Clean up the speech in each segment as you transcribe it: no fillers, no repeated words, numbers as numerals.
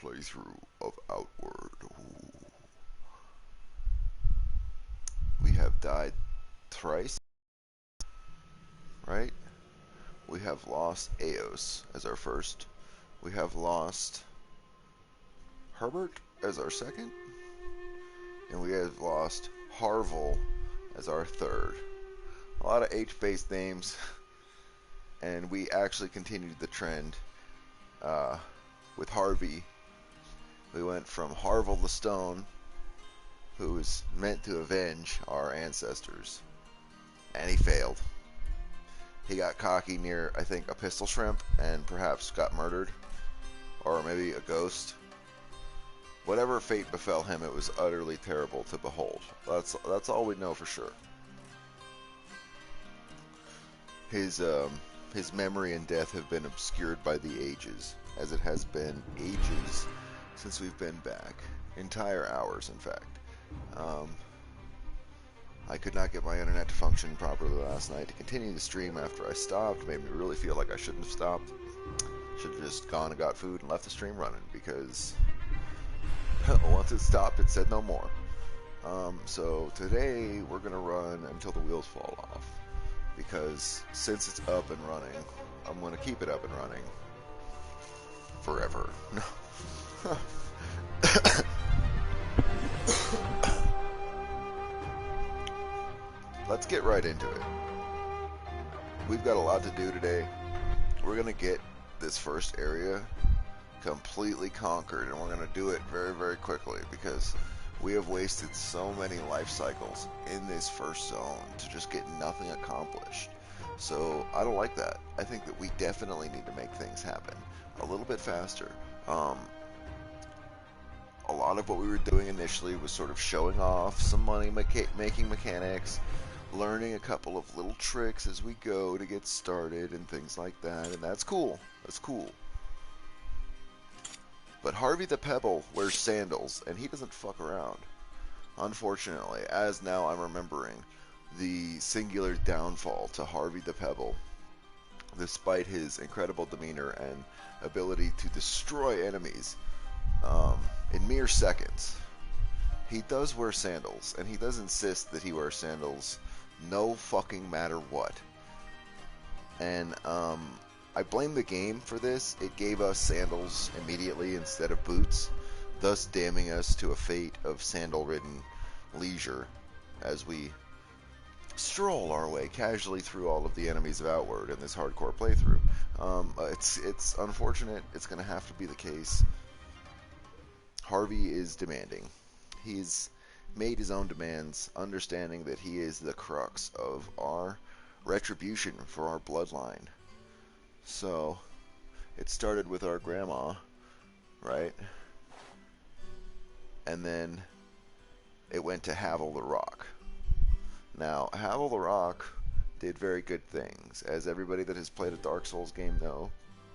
playthrough of Outward. Ooh. We have died thrice, right? We have lost Aoeos as our first. We have lost Herbert as our second. And we have lost Harville as our third. A lot of H-based names. And we actually continued the trend with Harvey. We went from Harville the Stone, who was meant to avenge our ancestors, and he failed. He got cocky near, I think, a pistol shrimp, and perhaps got murdered, or maybe a ghost. Whatever fate befell him, it was utterly terrible to behold. That's all we know for sure. His memory and death have been obscured by the ages, as it has been ages since we've been back. Entire hours, in fact. I could not get my internet to function properly last night to continue the stream after I stopped. Made me really feel like I shouldn't have stopped. Should have just gone and got food and left the stream running, because once it stopped, it said no more. So today we're going to run until the wheels fall off, because since it's up and running, I'm going to keep it up and running forever. Let's get right into it. We've got a lot to do today. We're going to get this first area completely conquered, and we're going to do it very, very quickly, because we have wasted so many life cycles in this first zone to just get nothing accomplished. So I don't like that. I think that we definitely need to make things happen a little bit faster. A lot of what we were doing initially was sort of showing off some money making mechanics, learning a couple of little tricks as we go to get started and things like that, and that's cool. That's cool. But Harvey the Pebble wears sandals, and he doesn't fuck around. Unfortunately, as now I'm remembering the singular downfall to Harvey the Pebble, despite his incredible demeanor and ability to destroy enemies in mere seconds. He does wear sandals, and he does insist that he wears sandals no fucking matter what. And I blame the game for this. It gave us sandals immediately instead of boots, thus damning us to a fate of sandal-ridden leisure as we stroll our way casually through all of the enemies of Outward in this hardcore playthrough. It's unfortunate. It's going to have to be the case. Harvey is demanding. He's made his own demands, understanding that he is the crux of our retribution for our bloodline. So, it started with our grandma, right? And then it went to Havel the Rock. Now, Havel the Rock did very good things. As everybody that has played a Dark Souls game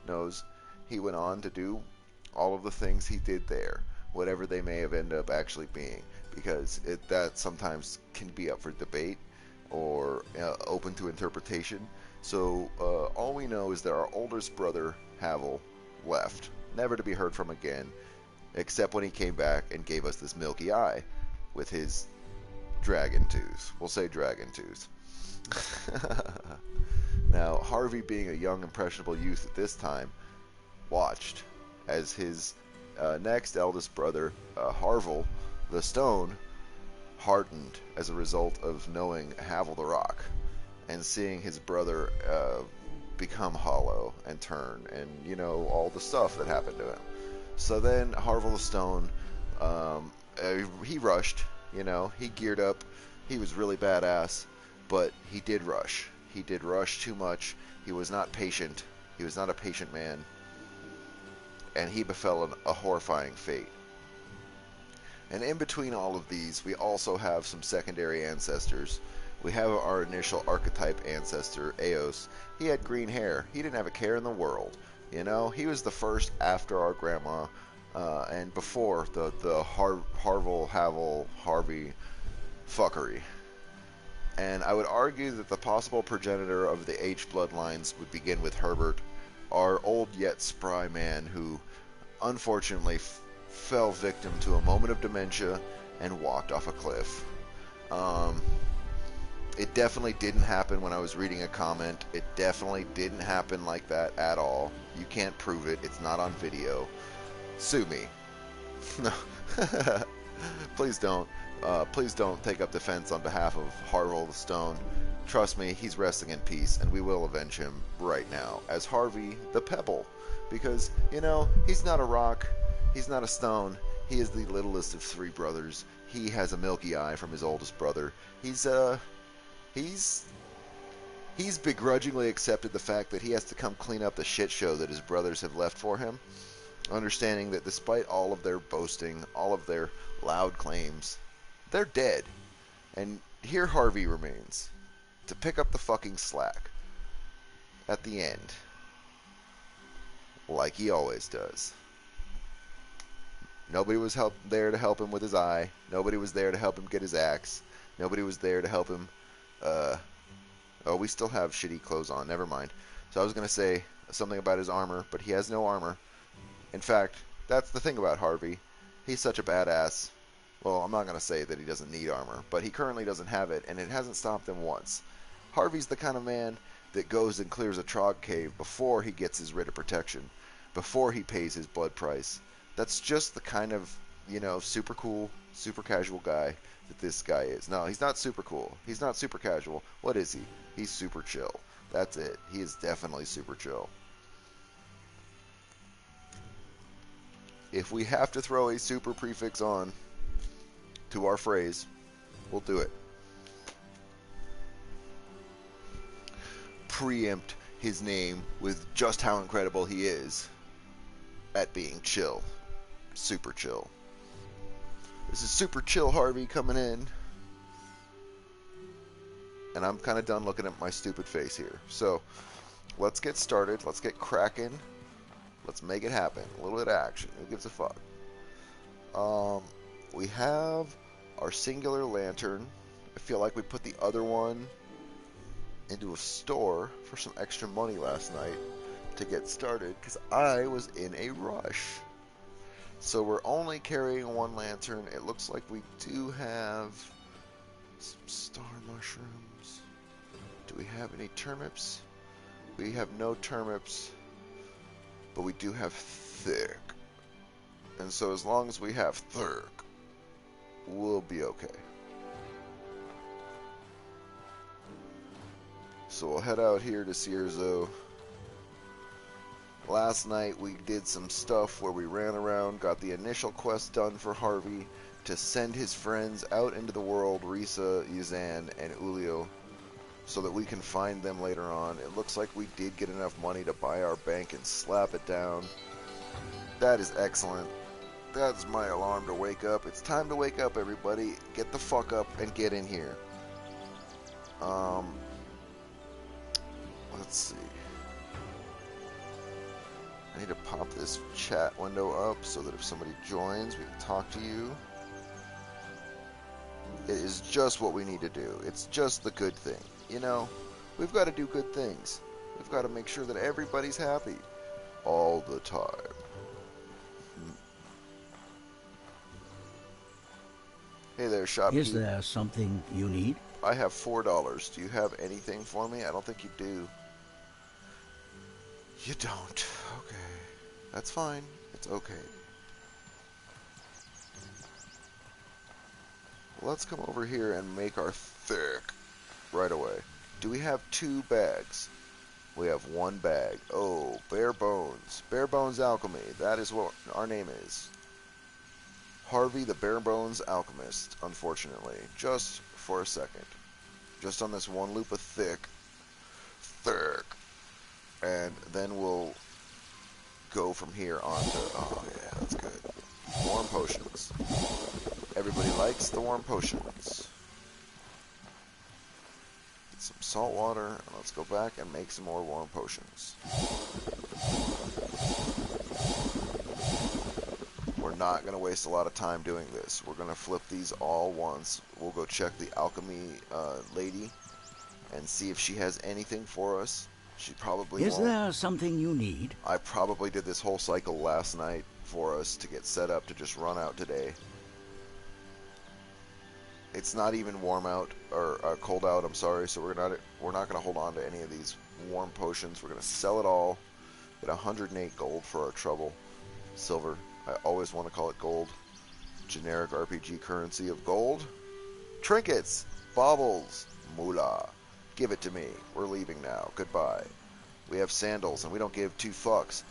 knows, he went on to do all of the things he did there, whatever they may have ended up actually being, because that sometimes can be up for debate or open to interpretation. So all we know is that our oldest brother, Havel, left, never to be heard from again, except when he came back and gave us this milky eye with his dragon tooth. We'll say dragon tooth. Now, Harvey, being a young, impressionable youth at this time, watched as his next eldest brother, Harville the Stone, hardened as a result of knowing Havel the Rock and seeing his brother become hollow and turn, and all the stuff that happened to him. So then Harville the Stone, he rushed. He geared up. He was really badass, but he did rush. He did rush too much. He was not patient. He was not a patient man, and he befell a horrifying fate. And in between all of these, we also have some secondary ancestors. We have our initial archetype ancestor, Aoeos. He had green hair. He didn't have a care in the world. He was the first after our grandma, and before the Harville, Havel, Harvey fuckery. And I would argue that the possible progenitor of the H bloodlines would begin with Herbert, our old yet spry man who unfortunately fell victim to a moment of dementia and walked off a cliff. Um, it definitely didn't happen when I was reading a comment. It definitely didn't happen like that at all. You can't prove it. It's not on video. Sue me. No. Please don't. Please don't take up defense on behalf of Harville the Stone. Trust me, he's resting in peace, and we will avenge him right now as Harvey the Pebble. Because, you know, he's not a rock, he's not a stone, he is the littlest of three brothers. He has a milky eye from his oldest brother. He's begrudgingly accepted the fact that he has to come clean up the shit show that his brothers have left for him, understanding that despite all of their boasting, all of their loud claims, they're dead. And here Harvey remains to pick up the fucking slack at the end, like he always does. Nobody was there to help him with his eye. Nobody was there to help him get his axe. Nobody was there to help him. Oh, we still have shitty clothes on. Never mind. So I was going to say something about his armor, but he has no armor. In fact, that's the thing about Harvey. He's such a badass. Well, I'm not going to say that he doesn't need armor, but he currently doesn't have it, and it hasn't stopped him once. Harvey's the kind of man that goes and clears a trog cave before he gets his writ of protection, before he pays his blood price. That's just the kind of, you know, super cool, super casual guy that this guy is. No, he's not super cool. He's not super casual. What is he? He's super chill. That's it. He is definitely super chill. If we have to throw a super prefix on to our phrase, we'll do it. Preempt his name with just how incredible he is at being chill. Super chill. This is super chill Harvey coming in. And I'm kind of done looking at my stupid face here. So, let's get started. Let's get cracking. Let's make it happen. A little bit of action. Who gives a fuck? We have our singular lantern. I feel like we put the other one into a store for some extra money last night to get started because I was in a rush. So we're only carrying one lantern. It looks like we do have some star mushrooms. Do we have any turnips? We have no turnips, but we do have thick. And so as long as we have thick, we'll be okay. So we'll head out here to Cierzo. Last night we did some stuff where we ran around, got the initial quest done for Harvey to send his friends out into the world, Risa, Yuzan, and Ulio, so that we can find them later on. It looks like we did get enough money to buy our bank and slap it down. That is excellent. That's my alarm to wake up. It's time to wake up, everybody. Get the fuck up and get in here. Let's see. I need to pop this chat window up so that if somebody joins, we can talk to you. It is just what we need to do. It's just the good thing. You know, we've got to do good things. We've got to make sure that everybody's happy all the time. Hey there, shopkeep. Is there something you need? I have $4. Do you have anything for me? I don't think you do. You don't. Okay. That's fine. It's okay. Let's come over here and make our thick right away. Do we have 2 bags? We have 1 bag. Oh, bare bones. Bare bones alchemy. That is what our name is. Harvey the Bare Bones Alchemist, unfortunately. Just for a second. Just on this one loop of thick. And then we'll go from here on to... Oh, yeah, that's good. Warm potions. Everybody likes the warm potions. Get some salt water, and let's go back and make some more warm potions. We're not going to waste a lot of time doing this. We're going to flip these all once. We'll go check the alchemy lady and see if she has anything for us. She probably won't. Is there something you need? I probably did this whole cycle last night for us to get set up to just run out today. It's not even warm out or cold out. I'm sorry. So we're not going to hold on to any of these warm potions. We're going to sell it all. Get 108 gold for our trouble. Silver. I always want to call it gold. Generic RPG currency of gold. Trinkets. Baubles. Moolah. Give it to me. We're leaving now. Goodbye. We have sandals, and we don't give two fucks.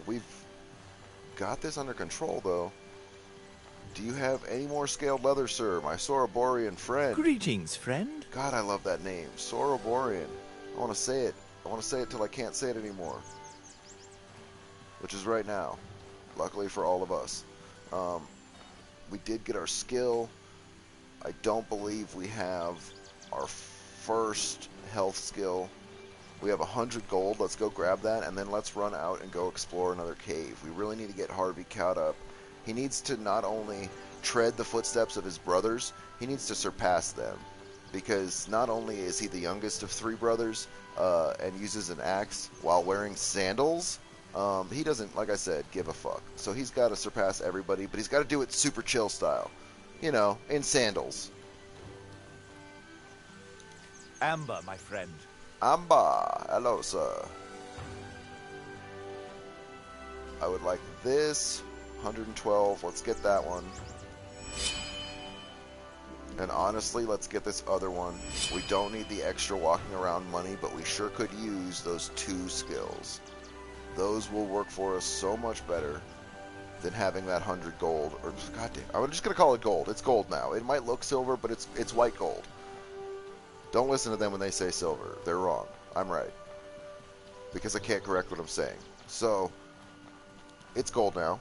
We've got this under control, though. Do you have any more scaled leather, sir? My Soroborian friend. Greetings, friend. God, I love that name. Soroborian. I want to say it. I want to say it till I can't say it anymore. Which is right now. Luckily for all of us. We did get our skill. I don't believe we have our first health skill. We have 100 gold. Let's go grab that, and then let's run out and go explore another cave. We really need to get Harvey caught up. He needs to not only tread the footsteps of his brothers, he needs to surpass them. Because not only is he the youngest of 3 brothers and uses an axe while wearing sandals, he doesn't, like I said, give a fuck. So he's got to surpass everybody, but he's got to do it super chill style. You know, in sandals. Amber, my friend. Amber, hello, sir. I would like this. 112, let's get that one. And honestly, let's get this other one. We don't need the extra walking around money, but we sure could use those 2 skills. Those will work for us so much better than having that 100 gold. Or, goddamn, I'm just going to call it gold. It's gold now. It might look silver, but it's white gold. Don't listen to them when they say silver. They're wrong. I'm right. Because I can't correct what I'm saying. So, it's gold now.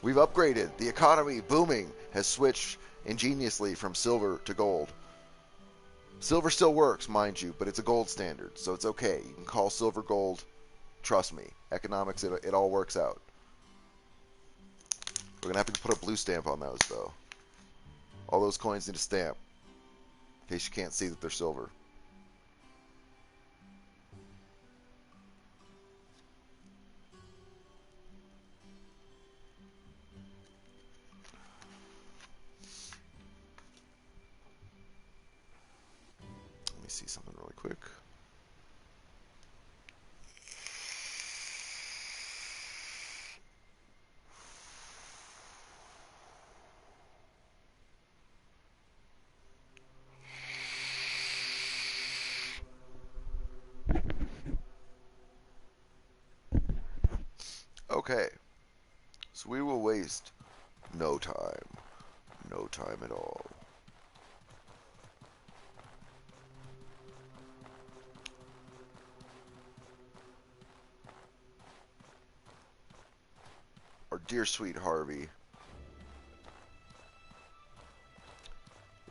We've upgraded. The economy, booming, has switched ingeniously from silver to gold. Silver still works, mind you, but it's a gold standard, so it's okay. You can call silver gold. Trust me. Economics, it all works out. We're going to have to put a blue stamp on those, though. All those coins need a stamp, in case you can't see that they're silver. Let me see something really quick. Okay, so we will waste no time. No time at all. Our dear sweet Harvey.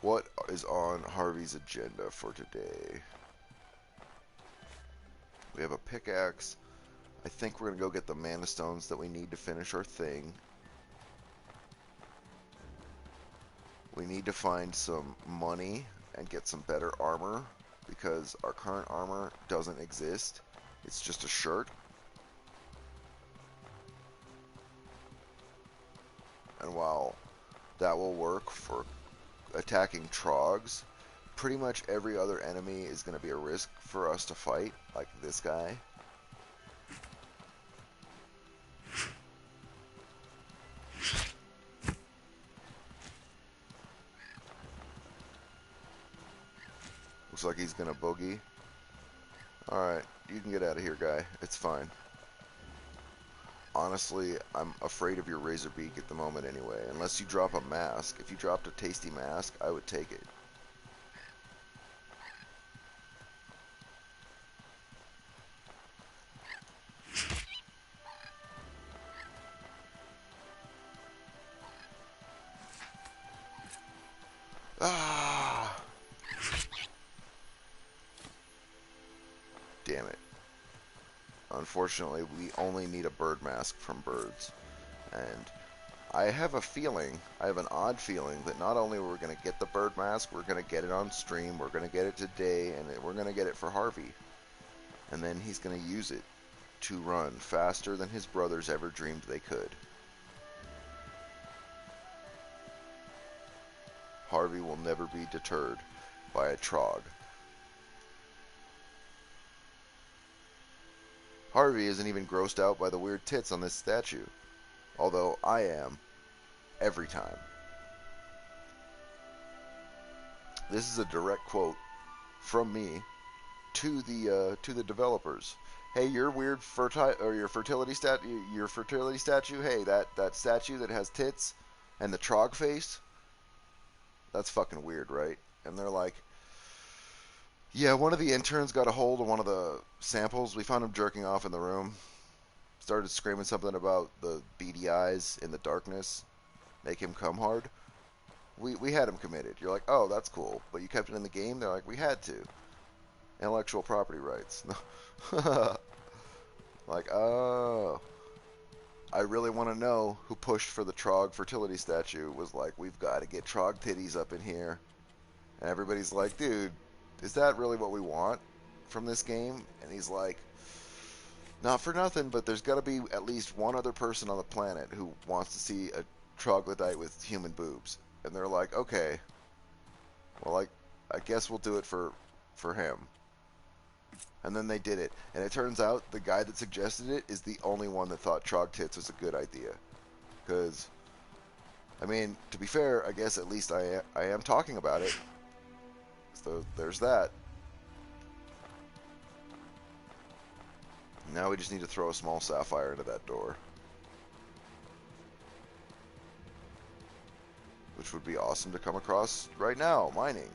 What is on Harvey's agenda for today? We have a pickaxe. I think we're going to go get the mana stones that we need to finish our thing. We need to find some money and get some better armor, because our current armor doesn't exist. It's just a shirt. And while that will work for attacking trogs, pretty much every other enemy is going to be a risk for us to fight, like this guy. Looks like he's going to boogie. Alright, you can get out of here, guy. It's fine. Honestly, I'm afraid of your razor beak at the moment anyway. Unless you drop a mask. If you dropped a tasty mask, I would take it. Ah! Damn it. Unfortunately, we only need a bird mask from birds. And I have a feeling, I have an odd feeling, that not only we're going to get the bird mask, we're going to get it on stream, we're going to get it today, and we're going to get it for Harvey. And then he's going to use it to run faster than his brothers ever dreamed they could. Harvey will never be deterred by a trog. Harvey isn't even grossed out by the weird tits on this statue, although I am every time. This is a direct quote from me to the developers. Hey, your weird your fertility statue. Hey, that statue that has tits and the trog face. That's fucking weird, right? And they're like, yeah, one of the interns got a hold of one of the samples. We found him jerking off in the room. Started screaming something about the beady eyes in the darkness make him come hard. We had him committed. You're like, oh, that's cool. But you kept it in the game? They're like, we had to. Intellectual property rights. Like, oh. I really want to know who pushed for the Trog fertility statue. Was like, we've got to get Trog titties up in here. And everybody's like, dude, is that really what we want from this game? And he's like, not for nothing, but there's got to be at least one other person on the planet who wants to see a troglodyte with human boobs. And they're like, okay, well, I guess we'll do it for him. And then they did it. And it turns out the guy that suggested it is the only one that thought trog tits was a good idea. Because, I mean, to be fair, I guess at least I am talking about it. So there's that. Now we just need to throw a small sapphire into that door. Which would be awesome to come across right now, mining.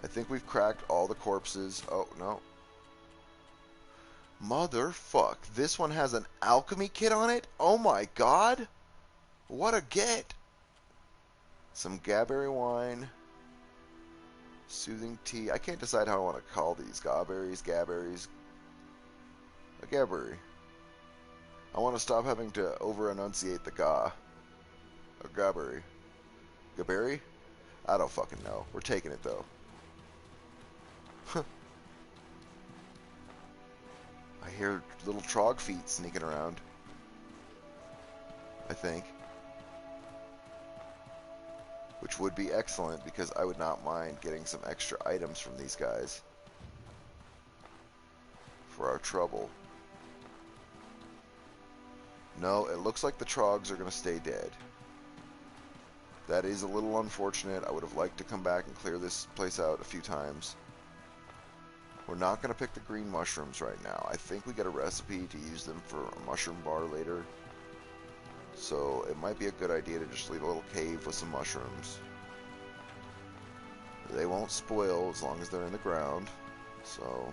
I think we've cracked all the corpses. Oh, no. Motherfuck. This one has an alchemy kit on it? Oh my god. What a get. Some gabberry wine. Soothing tea. I can't decide how I want to call these. Gabberries. A gabberry. I want to stop having to over-enunciate the ga. A gabberry. Gabberry? I don't fucking know. We're taking it, though. I hear little trog feet sneaking around. I think. Which would be excellent, because I would not mind getting some extra items from these guys. For our trouble. No, it looks like the trogs are going to stay dead. That is a little unfortunate. I would have liked to come back and clear this place out a few times. We're not going to pick the green mushrooms right now. I think we get a recipe to use them for a mushroom bar later. So it might be a good idea to just leave a little cave with some mushrooms. They won't spoil as long as they're in the ground. So...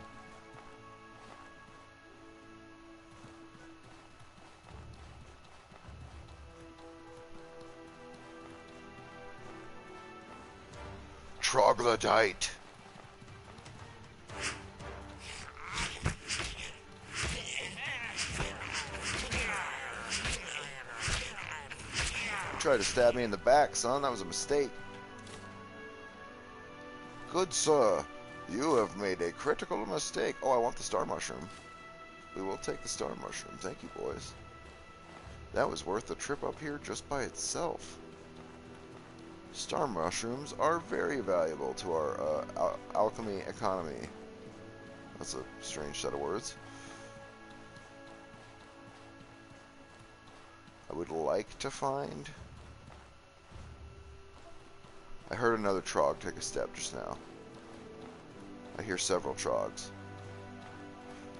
Troglodyte! You tried to stab me in the back, son. That was a mistake. Good sir, you have made a critical mistake. Oh, I want the star mushroom. We will take the star mushroom. Thank you, boys. That was worth the trip up here just by itself. Star mushrooms are very valuable to our alchemy economy. That's a strange set of words. I would like to find... I heard another trog take a step just now. I hear several trogs.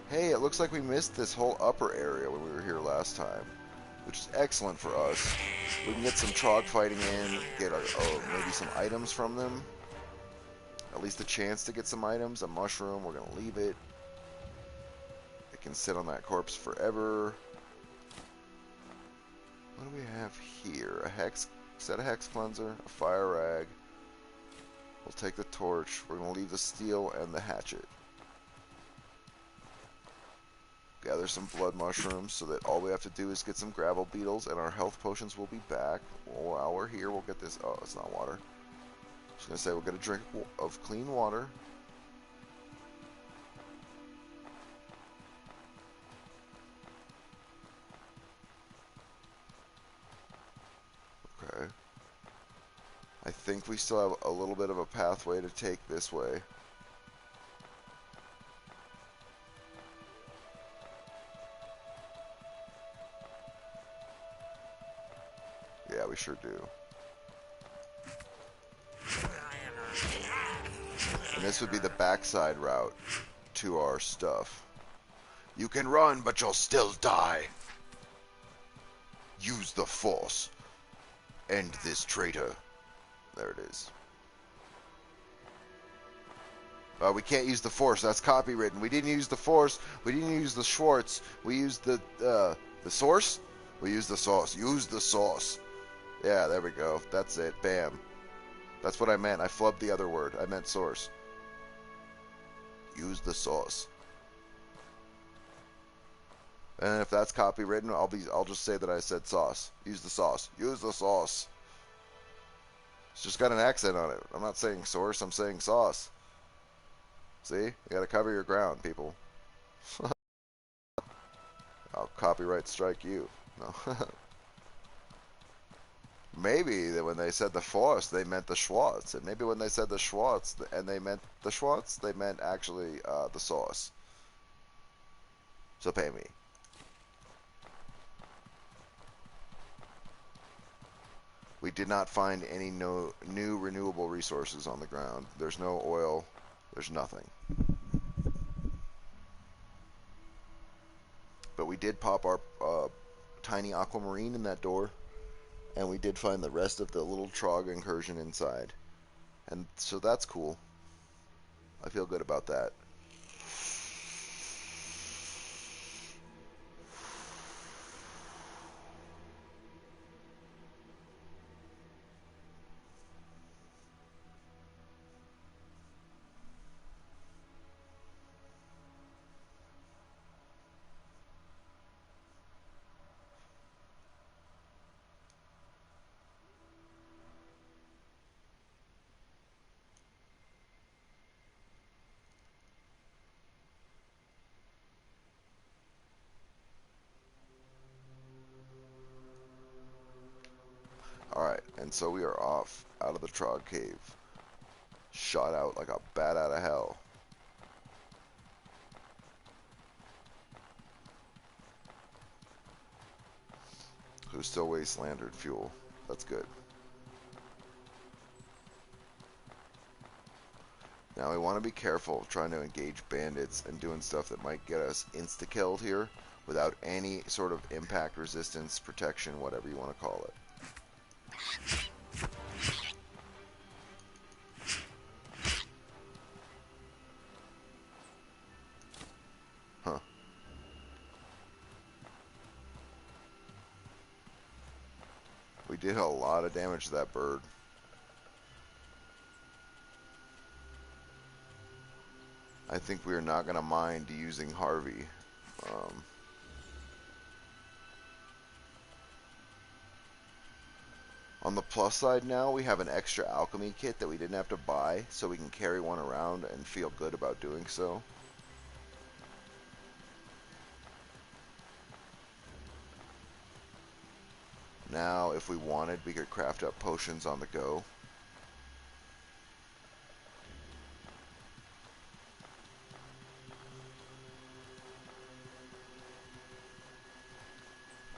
Hey, it looks like we missed this whole upper area when we were here last time, which is excellent for us. We can get some trog fighting in, get maybe some items from them. At least a chance to get some items. A mushroom, we're going to leave it. It can sit on that corpse forever. What do we have here? A hex, set a hex cleanser, a fire rag. We'll take the torch. We're going to leave the steel and the hatchet. Gather some blood mushrooms so that all we have to do is get some gravel beetles and our health potions will be back. While we're here, we'll get this. Oh, it's not water. I was going to say we'll get a drink of clean water. think we still have a little bit of a pathway to take this way. Yeah, we sure do. And this would be the backside route to our stuff. You can run, but you'll still die. Use the Force. End this traitor. There it is. We can't use the Force. That's copywritten. We didn't use the Force. We didn't use the Schwartz. We used the source. We used the sauce. Use the sauce. Yeah, there we go. That's it. Bam. That's what I meant. I flubbed the other word. I meant source. Use the sauce. And if that's copywritten, I'll just say that I said sauce. Use the sauce. Use the sauce. It's just got an accent on it. I'm not saying source. I'm saying sauce. See? You gotta cover your ground, people. I'll copyright strike you. No. Maybe that when they said the Force, they meant the Schwartz. And maybe when they said the Schwartz and they meant the Schwartz, they meant actually the sauce. So pay me. We did not find any new renewable resources on the ground. There's no oil. There's nothing. But we did pop our tiny aquamarine in that door. And we did find the rest of the little Trog incursion inside. And so that's cool. I feel good about that. Alright, and so we are off out of the Trog Cave. Shot out like a bat out of hell. There's still wastelandered fuel. That's good. Now we want to be careful of trying to engage bandits and doing stuff that might get us insta-killed here without any sort of impact resistance, protection, whatever you want to call it. Huh. We did a lot of damage to that bird. I think we are not going to mind using Harvey. On the plus side now, we have an extra alchemy kit that we didn't have to buy, so we can carry one around and feel good about doing so. Now, if we wanted, we could craft up potions on the go.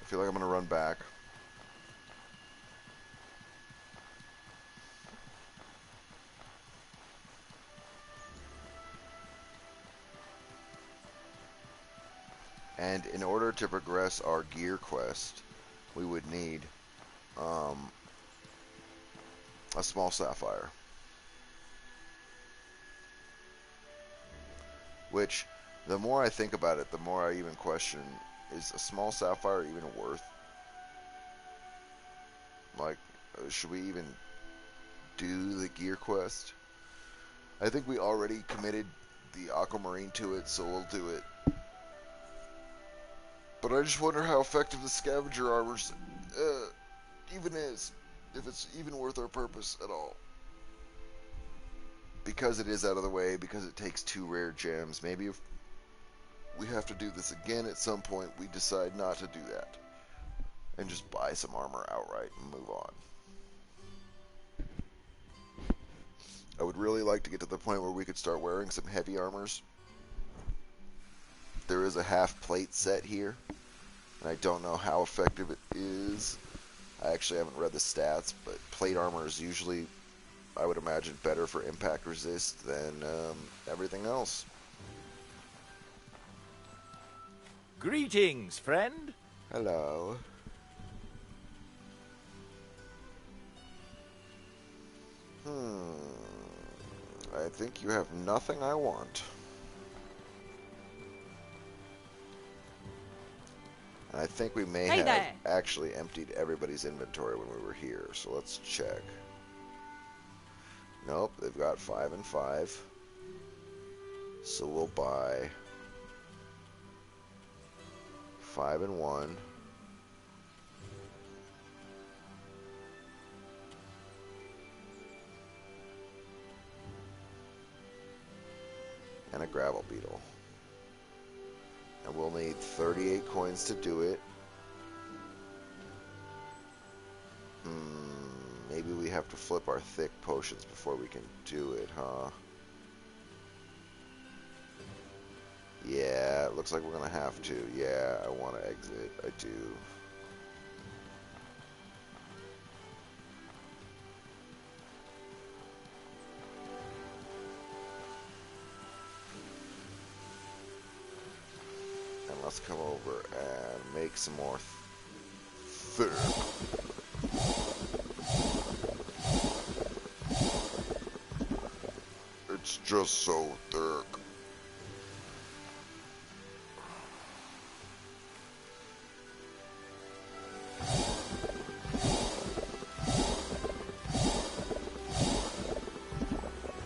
I feel like I'm going to run back. And in order to progress our gear quest, we would need a small sapphire. Which, the more I think about it, the more I even question, is a small sapphire even worth? Like, should we even do the gear quest? I think we already committed the aquamarine to it, so we'll do it. But I just wonder how effective the scavenger armor even is. If it's even worth our purpose at all. Because it is out of the way, because it takes 2 rare gems. Maybe if we have to do this again at some point, we decide not to do that. And just buy some armor outright and move on. I would really like to get to the point where we could start wearing some heavy armors. There is a half plate set here, and I don't know how effective it is. I actually haven't read the stats, but plate armor is usually, I would imagine, better for impact resist than everything else. Greetings, friend. Hello. I think you have nothing I want. And I think we may have actually emptied everybody's inventory when we were here, so let's check. Nope, they've got 5 and 5. So we'll buy 5 and 1. And a gravel beetle. And we'll need 38 coins to do it. Maybe we have to flip our thick potions before we can do it, huh? Yeah, it looks like we're gonna have to. Yeah, I want to exit. I do. And let's come over and make some more thick. It's just so thick.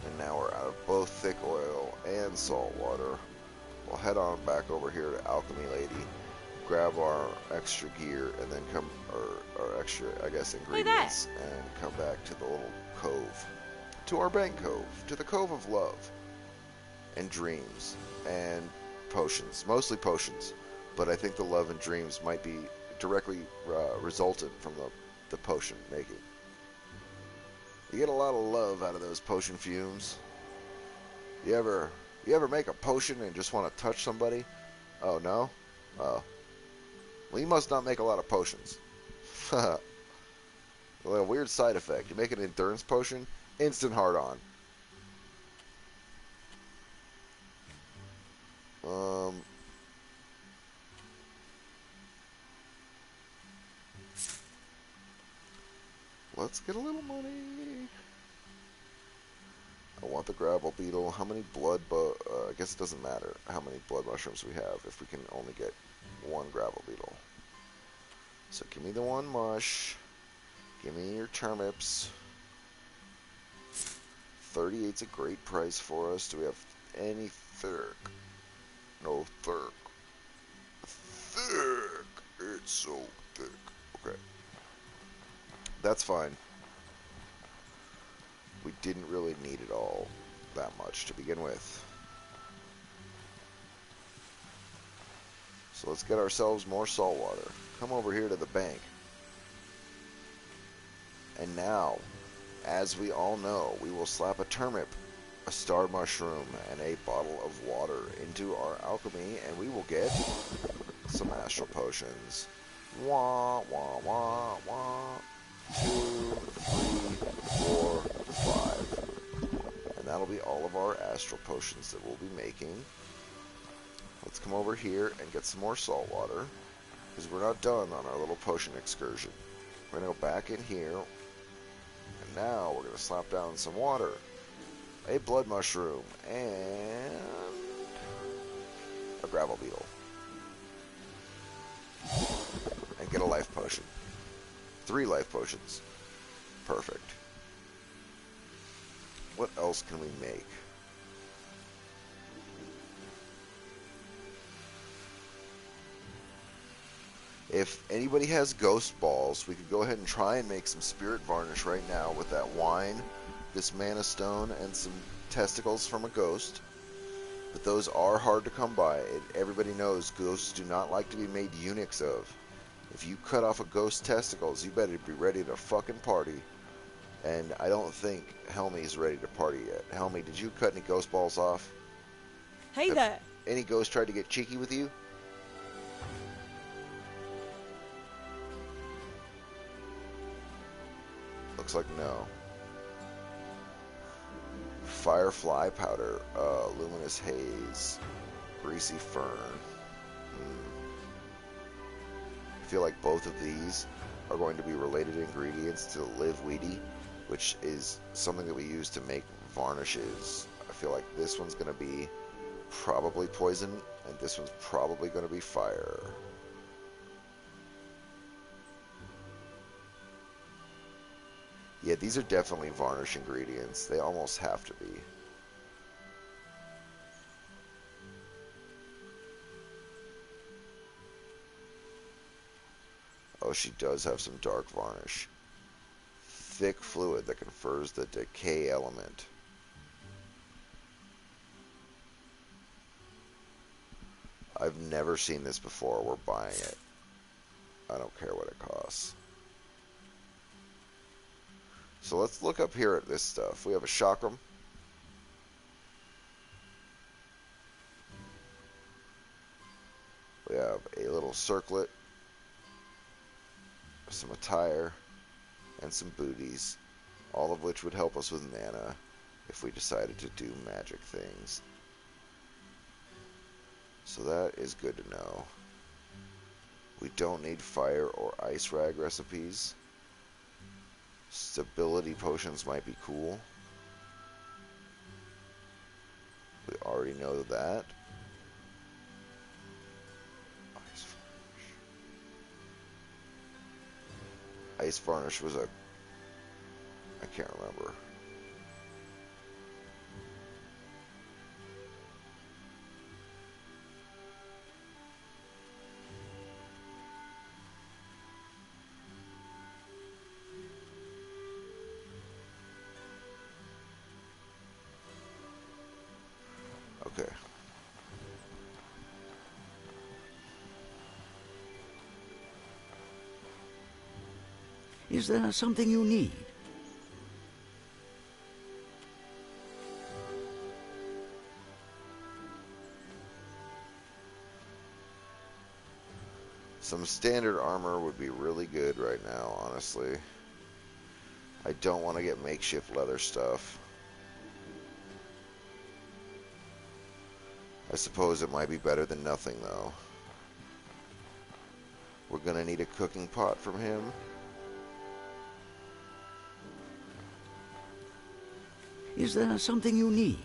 And now we're out of both thick oil and salt water. We'll head on back over here to Alchemy Lady, grab our extra gear, and then come, or extra, I guess, ingredients, and come back to the little cove. To our bank cove, to the Cove of Love, and Dreams, and potions, mostly potions, but I think the love and dreams might be directly resultant from the potion making. You get a lot of love out of those potion fumes. You ever make a potion and just want to touch somebody? Oh, no? Oh. Well, you must not make a lot of potions. Well, a weird side effect. You make an endurance potion, instant hard on. Let's get a little money. I want the gravel beetle. How many I guess it doesn't matter how many blood mushrooms we have if we can only get one gravel beetle. So give me the one mush. Give me your turnips. 38's a great price for us. Do we have any thick? No thick. Thick. It's so thick. Okay. That's fine. We didn't really need it all that much to begin with. So let's get ourselves more salt water. Come over here to the bank. And now, as we all know, we will slap a turnip, a star mushroom, and a bottle of water into our alchemy, and we will get some astral potions. Wah, wah, wah, wah. 2, 3, 4, 5. And that'll be all of our astral potions that we'll be making. Let's come over here and get some more salt water, because we're not done on our little potion excursion. We're going to go back in here, and now we're going to slap down some water, a blood mushroom, and a gravel beetle. And get a life potion. 3 life potions. Perfect. What else can we make? If anybody has ghost balls, we could go ahead and try and make some spirit varnish right now with that wine, this mana stone, and some testicles from a ghost. But those are hard to come by. Everybody knows ghosts do not like to be made eunuchs of. If you cut off a ghost's testicles, you better be ready to fucking party. And I don't think Helmy's ready to party yet. Helmy, did you cut any ghost balls off? Hey Have there. any ghosts tried to get cheeky with you? Looks like no. Firefly powder, luminous haze, greasy fern. I feel like both of these are going to be related ingredients to live weedy, which is something that we use to make varnishes. I feel like this one's going to be probably poison, and this one's probably going to be fire. Yeah, these are definitely varnish ingredients. They almost have to be. Oh, she does have some dark varnish. Thick fluid that confers the decay element. I've never seen this before. We're buying it. I don't care what it costs. So let's look up here at this stuff. We have a chakram. We have a little circlet, some attire, and some booties, all of which would help us with mana if we decided to do magic things. So that is good to know. We don't need fire or ice rag recipes. Stability potions might be cool. We already know that. Ice varnish was a... I can't remember. Okay. Is there something you need? Some standard armor would be really good right now, honestly. I don't want to get makeshift leather stuff. I suppose it might be better than nothing, though. We're going to need a cooking pot from him. Is there something you need?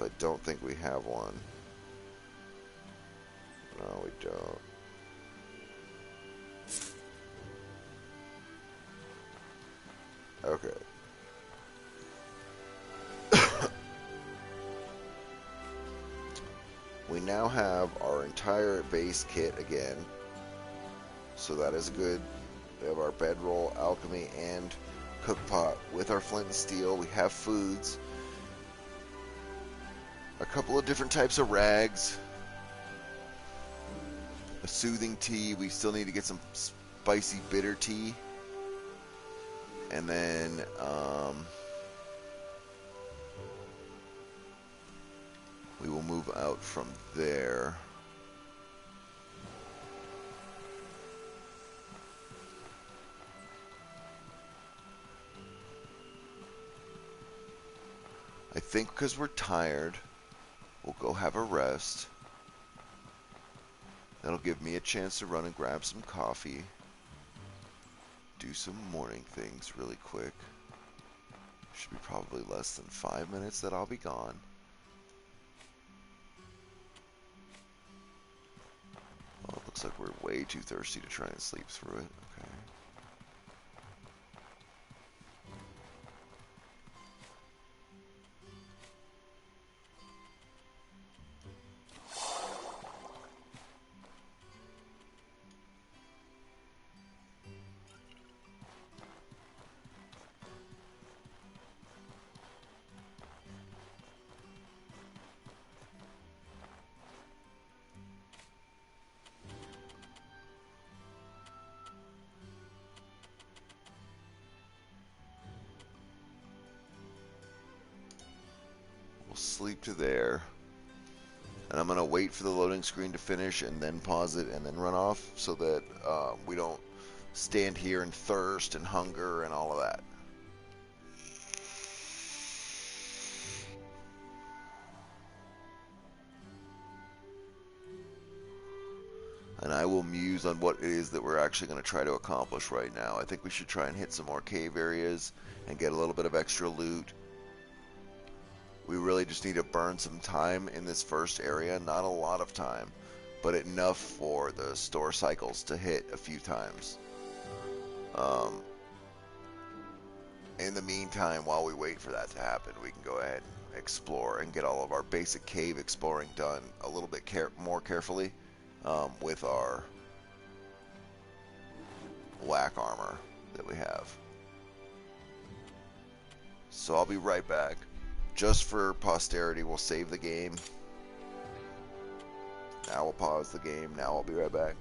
I don't think we have one. No, we don't. Okay. We now have our entire base kit again. So that is good. We have our bedroll, alchemy, and cookpot with our flint and steel. We have foods. A couple of different types of rags. A soothing tea. We still need to get some spicy bitter tea. And then, we will move out from there. I think because we're tired, we'll go have a rest. That'll give me a chance to run and grab some coffee. Do some morning things really quick. Should be probably less than 5 minutes that I'll be gone. Oh, it looks like we're way too thirsty to try and sleep through it. Okay. sleep to there. And I'm going to wait for the loading screen to finish and then pause it and then run off so that we don't stand here and thirst and hunger and all of that. And I will muse on what it is that we're actually going to try to accomplish right now. I think we should try and hit some more cave areas and get a little bit of extra loot. We really just need to burn some time in this first area. Not a lot of time, but enough for the store cycles to hit a few times. In the meantime, while we wait for that to happen, we can go ahead and explore and get all of our basic cave exploring done a little bit more carefully with our whack armor that we have. So I'll be right back. Just for posterity, we'll save the game. Now we'll pause the game. Now I'll be right back.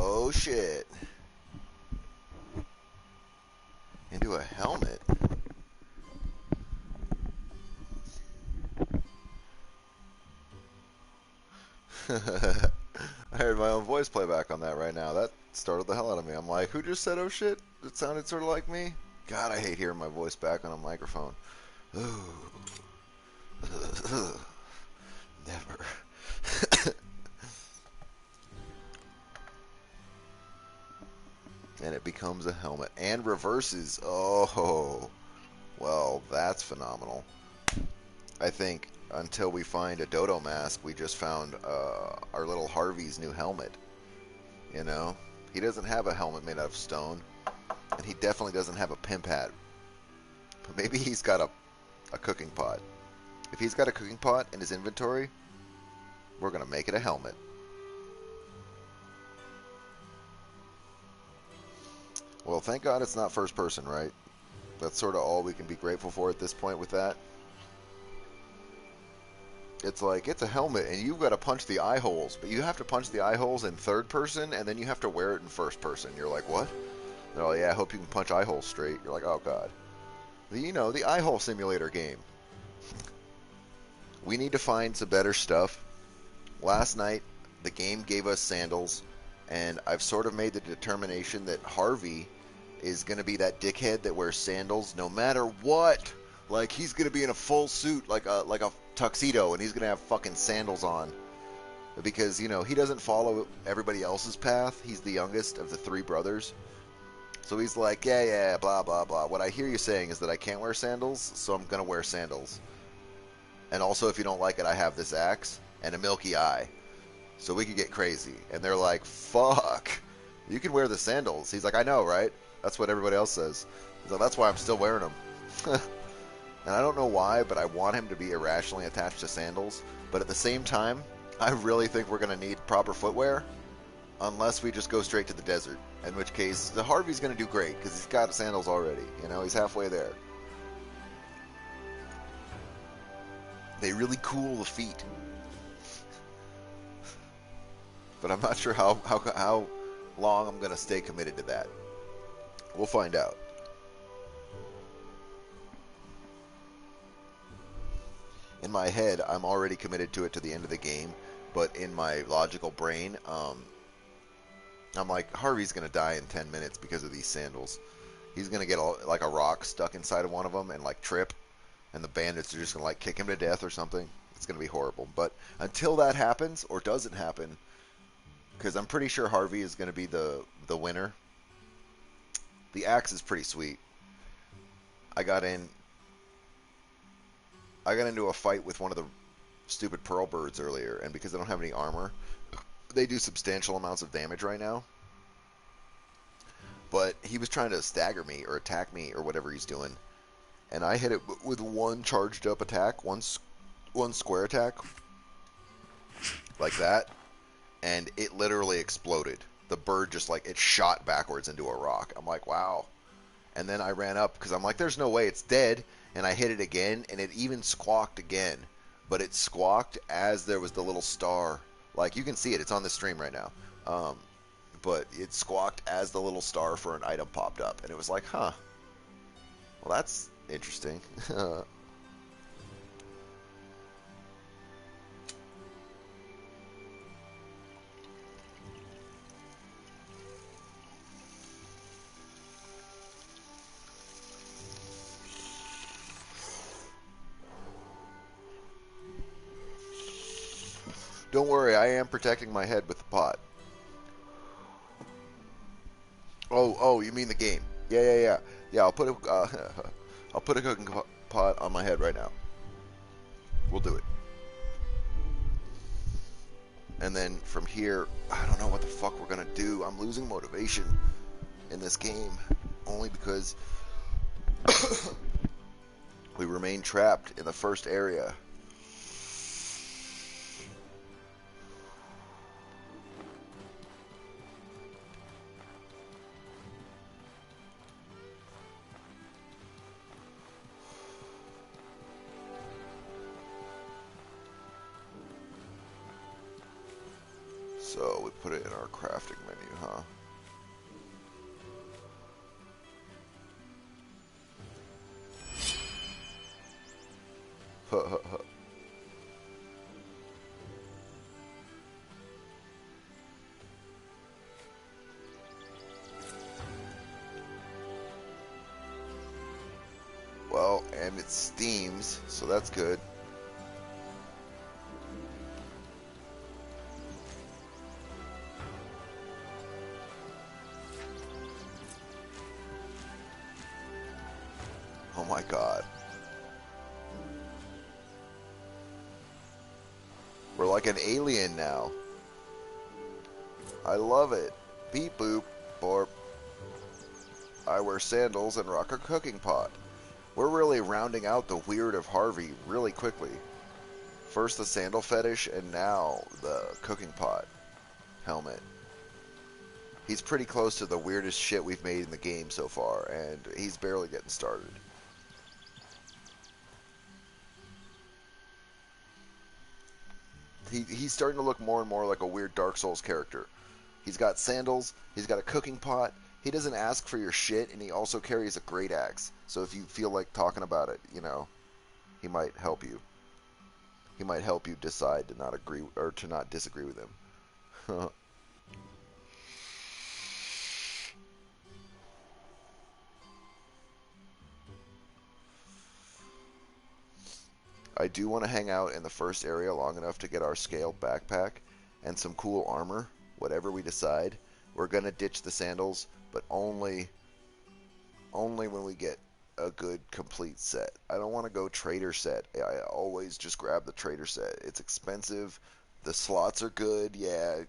Oh shit. Into a helmet. I heard my own voice playback on that right now. That startled the hell out of me. I'm like, who just said oh shit? It sounded sort of like me. God, I hate hearing my voice back on a microphone. Never. And it becomes a helmet and reverses. Oh, well, that's phenomenal. I think until we find a dodo mask, we just found our little Harvey's new helmet. You know, he doesn't have a helmet made out of stone, and he definitely doesn't have a pimp hat. But maybe he's got a cooking pot. If he's got a cooking pot in his inventory, we're gonna make it a helmet. Well, thank God it's not first person, right? That's sort of all we can be grateful for at this point with that. It's like, it's a helmet, and you've got to punch the eye holes, but you have to punch the eye holes in third person, and then you have to wear it in first person. You're like, what? They're like, yeah, I hope you can punch eye holes straight. You're like, oh, God. The eye hole simulator game. We need to find some better stuff. Last night, the game gave us sandals, and I've sort of made the determination that Harvey is going to be that dickhead that wears sandals no matter what. Like, he's going to be in a full suit, like a tuxedo, and he's going to have fucking sandals on. Because, he doesn't follow everybody else's path. He's the youngest of the three brothers. So he's like, yeah, blah, blah, blah. What I hear you saying is that I can't wear sandals, so I'm going to wear sandals. And also, if you don't like it, I have this axe and a milky eye. So we could get crazy. And they're like, fuck, you can wear the sandals. He's like, I know, right? That's what everybody else says. He's like, that's why I'm still wearing them. And I don't know why, but I want him to be irrationally attached to sandals. But at the same time, I really think we're going to need proper footwear. Unless we just go straight to the desert. In which case, the Harvey's going to do great. Because he's got sandals already. He's halfway there. They really cool the feet. But I'm not sure how long I'm going to stay committed to that. We'll find out. In my head, I'm already committed to it to the end of the game, but in my logical brain, I'm like, Harvey's going to die in 10 minutes because of these sandals. He's going to get like a rock stuck inside of one of them and like trip, and the bandits are just going to like kick him to death or something. It's going to be horrible. But until that happens, or doesn't happen, because I'm pretty sure Harvey is going to be the winner. The axe is pretty sweet. I got into a fight with one of the stupid pearl birds earlier, and because I don't have any armor, they do substantial amounts of damage right now. But he was trying to stagger me or attack me or whatever he's doing, and I hit it with one charged up attack, one square attack, like that, and it literally exploded. The bird just it shot backwards into a rock. I'm like, wow. And then I ran up because I'm like, there's no way it's dead. And I hit it again, and it even squawked again. But it squawked as there was the little star. Like, you can see it. It's on the stream right now. But it squawked as the little star for an item popped up. And it was like, huh. Well, that's interesting. Don't worry, I am protecting my head with the pot. Oh, you mean the game? Yeah. I'll put I'll put a cooking pot on my head right now. We'll do it. And then from here, I don't know what the fuck we're gonna do. I'm losing motivation in this game only because we remain trapped in the first area. So Oh, we put it in our crafting menu, huh? Huh, huh, huh. Well, and it steams, so that's good. Oh my god. We're like an alien now. I love it. Beep boop, borp. I wear sandals and rock a cooking pot. We're really rounding out the weird of Harvey really quickly. First the sandal fetish, and now the cooking pot helmet. He's pretty close to the weirdest shit we've made in the game so far, and he's barely getting started. He's starting to look more and more like a weird Dark Souls character. He's got sandals, he's got a cooking pot, he doesn't ask for your shit, and he also carries a great axe. So if you feel like talking about it, you know, he might help you. He might help you decide to not agree or to not disagree with him. I do want to hang out in the first area long enough to get our scaled backpack and some cool armor, whatever we decide. We're going to ditch the sandals, but only when we get a good complete set. I don't want to go trader set. I always just grab the trader set. It's expensive. The slots are good. Yeah.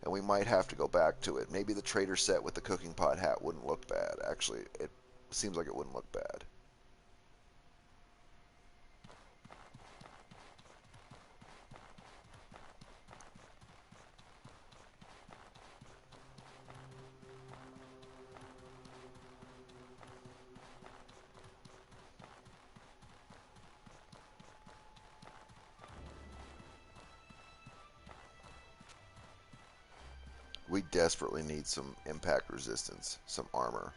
And we might have to go back to it. Maybe the trader set with the cooking pot hat wouldn't look bad. Actually, it seems like it wouldn't look bad. We desperately need some impact resistance, some armor.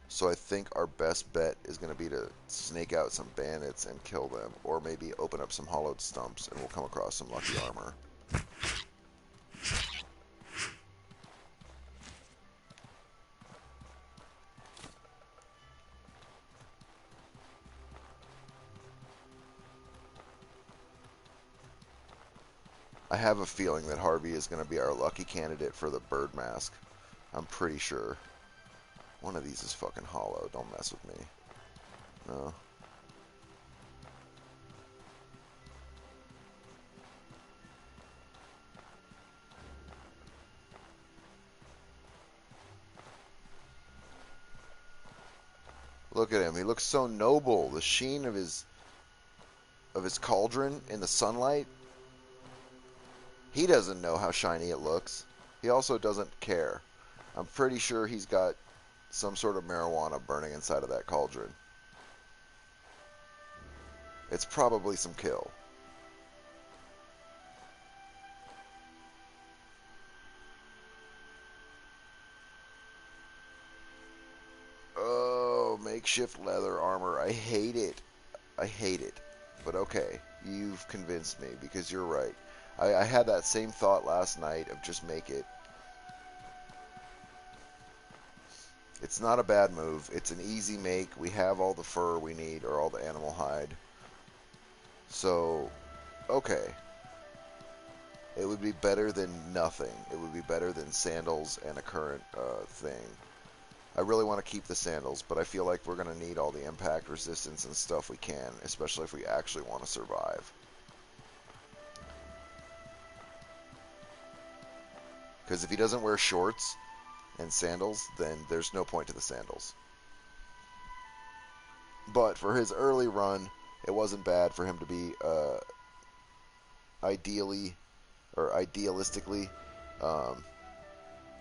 So I think our best bet is going to be to snake out some bandits and kill them, or maybe open up some hollowed stumps and we'll come across some lucky armor. I have a feeling that Harvey is going to be our lucky candidate for the bird mask. I'm pretty sure. One of these is fucking hollow. Don't mess with me. No. Look at him. He looks so noble. The sheen of his cauldron in the sunlight. He doesn't know how shiny it looks. He also doesn't care. I'm pretty sure he's got some sort of marijuana burning inside of that cauldron. It's probably some kill. Oh, makeshift leather armor. I hate it. I hate it. But okay, you've convinced me because you're right. I had that same thought last night of just make it. It's not a bad move. It's an easy make. We have all the fur we need, or all the animal hide. So, okay. It would be better than nothing. It would be better than sandals and a current thing. I really want to keep the sandals, but I feel like we're going to need all the impact resistance and stuff we can, especially if we actually want to survive. Because if he doesn't wear shorts and sandals, then there's no point to the sandals. But for his early run, it wasn't bad for him to be idealistically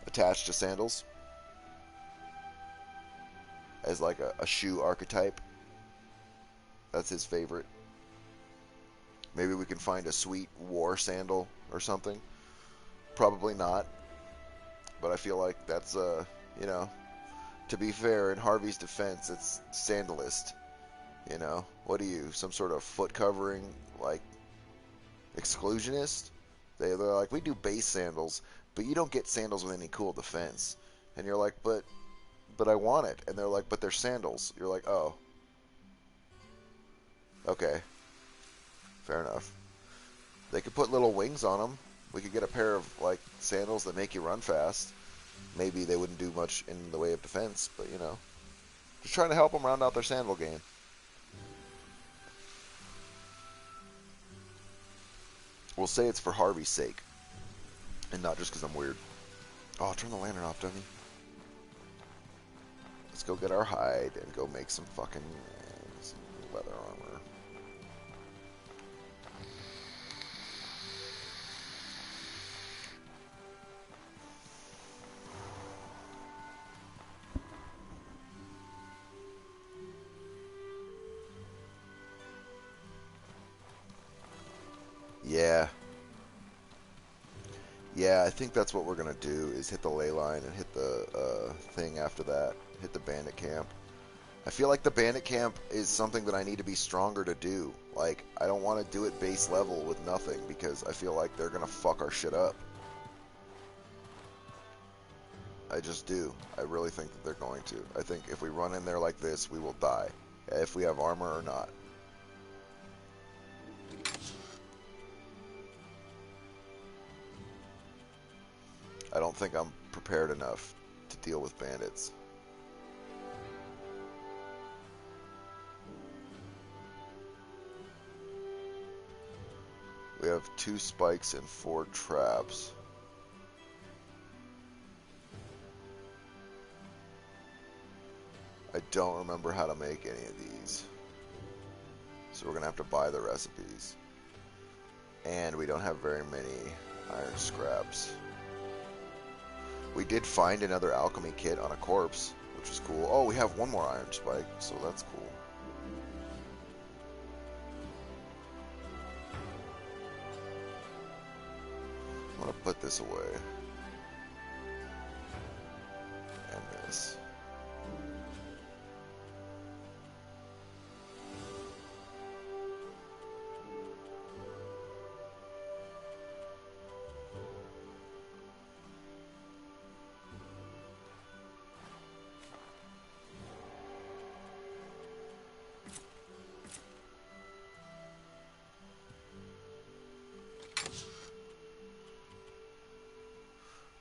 attached to sandals as like a shoe archetype. That's his favorite. Maybe we can find a sweet war sandal or something. Probably not, but I feel like that's, you know, to be fair, in Harvey's defense, it's sandalist. You know, what are you, some sort of foot covering, like, exclusionist? They're like, we do base sandals, but you don't get sandals with any cool defense. And you're like, but I want it. And they're like, but they're sandals. You're like, oh, okay, fair enough. They could put little wings on them. We could get a pair of, like, sandals that make you run fast. Maybe they wouldn't do much in the way of defense, but, you know, just trying to help them round out their sandal game. We'll say it's for Harvey's sake, and not just because I'm weird. Oh, turn the lantern off, dummy. Let's go get our hide and go make some fucking some leather armor. Yeah. Yeah, I think that's what we're going to do, is hit the ley line and hit the thing after that. Hit the bandit camp. I feel like the bandit camp is something that I need to be stronger to do. Like, I don't want to do it base level with nothing, because I feel like they're going to fuck our shit up. I just do. I really think that they're going to. I think if we run in there like this, we will die. If we have armor or not. I don't think I'm prepared enough to deal with bandits. We have 2 spikes and 4 traps. I don't remember how to make any of these. So we're going to have to buy the recipes. And we don't have very many iron scraps. We did find another alchemy kit on a corpse, which is cool. Oh, we have 1 more iron spike, so that's cool. I'm going to put this away. And this.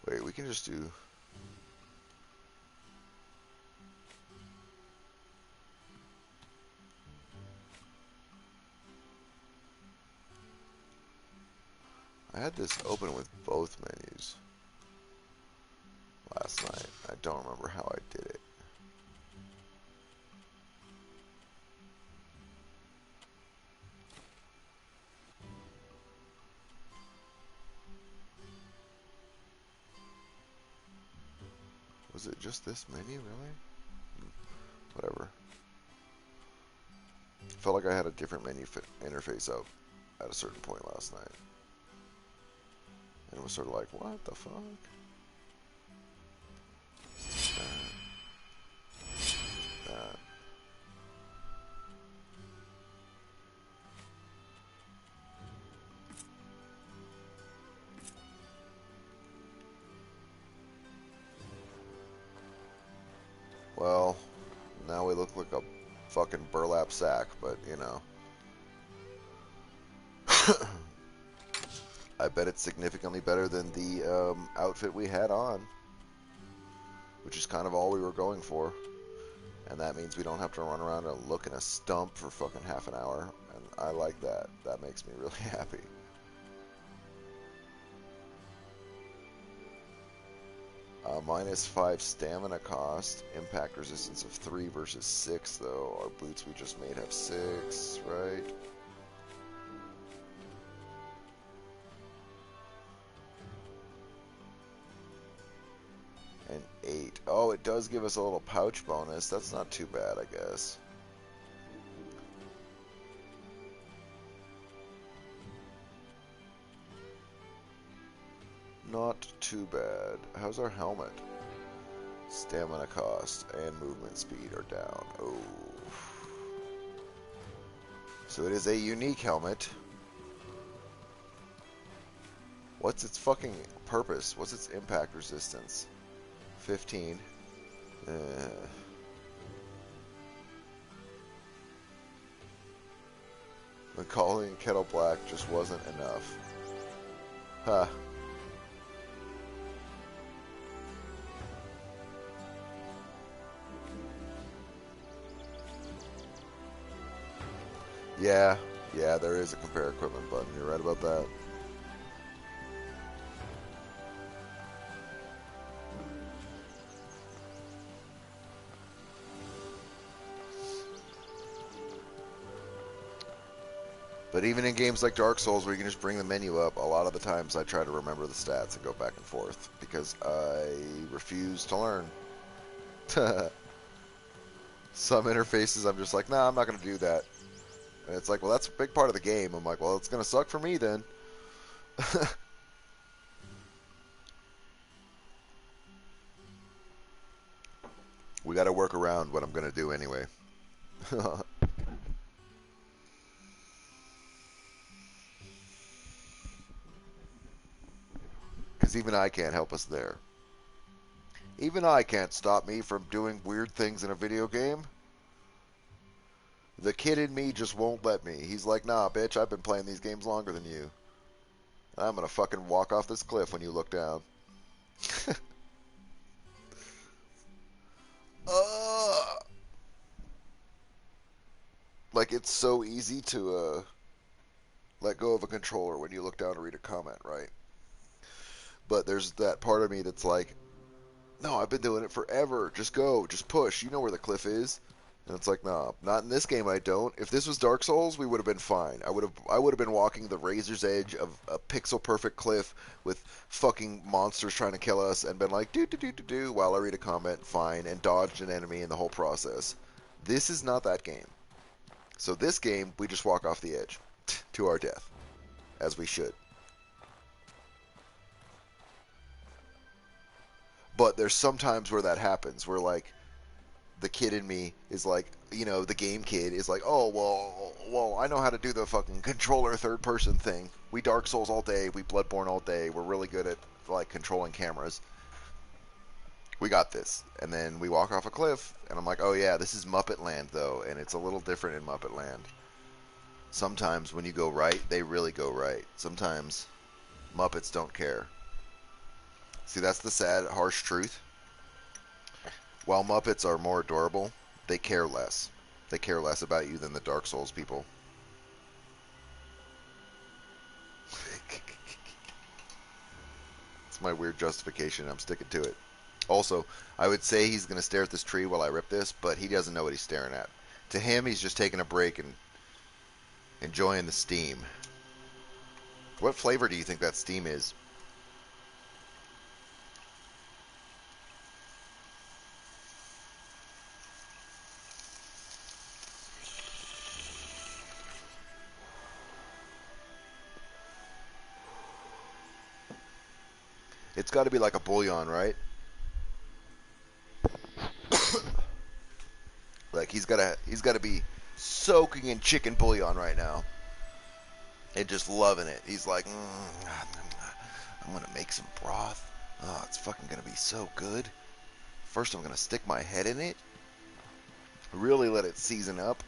Wait, we can just do... I had this open with both menus last night. I don't remember how I did it. Was it just this menu, really? Whatever. Felt like I had a different menu interface up at a certain point last night. And it was sort of like, what the fuck? That. Well, now we look like a fucking burlap sack, but you know. I bet it's significantly better than the outfit we had on, which is kind of all we were going for. And that means we don't have to run around and look in a stump for fucking half an hour, and I like that. That makes me really happy. -5 stamina cost, impact resistance of 3 versus 6 though. Our boots we just made have 6, right? And 8. Oh, it does give us a little pouch bonus. That's not too bad, I guess. Not too bad. How's our helmet? Stamina cost and movement speed are down. Oh. So it is a unique helmet. What's its fucking purpose? What's its impact resistance? 15. When calling Kettle Black just wasn't enough. Huh. Yeah, there is a compare equipment button. You're right about that. But even in games like Dark Souls where you can just bring the menu up, a lot of the times I try to remember the stats and go back and forth because I refuse to learn. Some interfaces I'm just like, nah, I'm not going to do that. And it's like, well, that's a big part of the game. I'm like, well, it's going to suck for me then. We got to work around what I'm going to do anyway. Because even I can't help us there. Even I can't stop me from doing weird things in a video game. The kid in me just won't let me. He's like, nah, bitch, I've been playing these games longer than you. I'm going to fucking walk off this cliff when you look down. Like, it's so easy to let go of a controller when you look down to read a comment, right? But there's that part of me that's like, no, I've been doing it forever. Just go. Just push. You know where the cliff is. And it's like, nah, not in this game I don't. If this was Dark Souls, we would have been fine. I would have been walking the razor's edge of a pixel-perfect cliff with fucking monsters trying to kill us and been like, do while I read a comment, fine, and dodged an enemy in the whole process. This is not that game. So this game, we just walk off the edge to our death, as we should. But there's some times where that happens, where like the kid in me is like, you know, the game kid is like, oh, well, I know how to do the fucking controller third person thing. We Dark Souls all day, we Bloodborne all day, we're really good at like controlling cameras. We got this. And then we walk off a cliff, and I'm like, oh yeah, this is Muppet Land though, and it's a little different in Muppet Land. Sometimes when you go right, they really go right. Sometimes Muppets don't care. See, that's the sad, harsh truth. While Muppets are more adorable, they care less. They care less about you than the Dark Souls people. It's my weird justification. I'm sticking to it. Also, I would say he's going to stare at this tree while I rip this, but he doesn't know what he's staring at. To him, he's just taking a break and enjoying the steam. What flavor do you think that steam is? It's got to be like a bouillon, right? Like he's got to be soaking in chicken bouillon right now, and just loving it. He's like, I'm gonna make some broth. Oh, it's fucking gonna be so good. First, I'm gonna stick my head in it, really let it season up.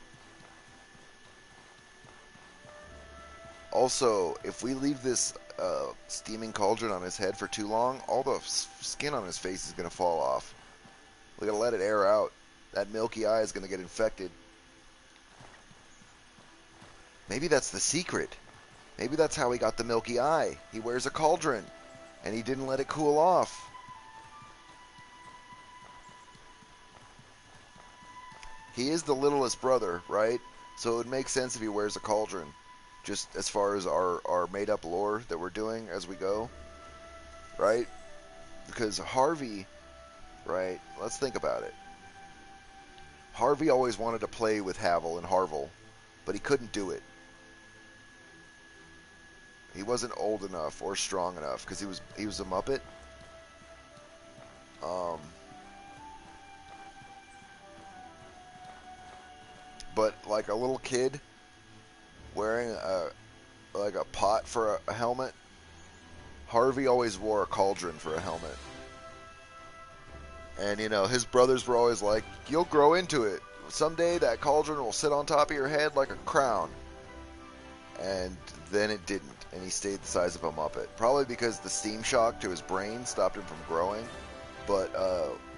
Also, if we leave this steaming cauldron on his head for too long, all the skin on his face is gonna fall off. We gotta let it air out. That milky eye is gonna get infected. Maybe that's the secret. Maybe that's how he got the milky eye. He wears a cauldron, and he didn't let it cool off. He is the littlest brother, right? So it would make sense if he wears a cauldron. Just as far as our made-up lore that we're doing as we go. Right? Because Harvey, right? Let's think about it. Harvey always wanted to play with Havel and Harvel, but he couldn't do it. He wasn't old enough or strong enough because he was a Muppet. Um, but like a little kid wearing a pot for a helmet. Harvey always wore a cauldron for a helmet. And, you know, his brothers were always like, you'll grow into it. Someday that cauldron will sit on top of your head like a crown. And then it didn't. And he stayed the size of a Muppet. Probably because the steam shock to his brain stopped him from growing. But,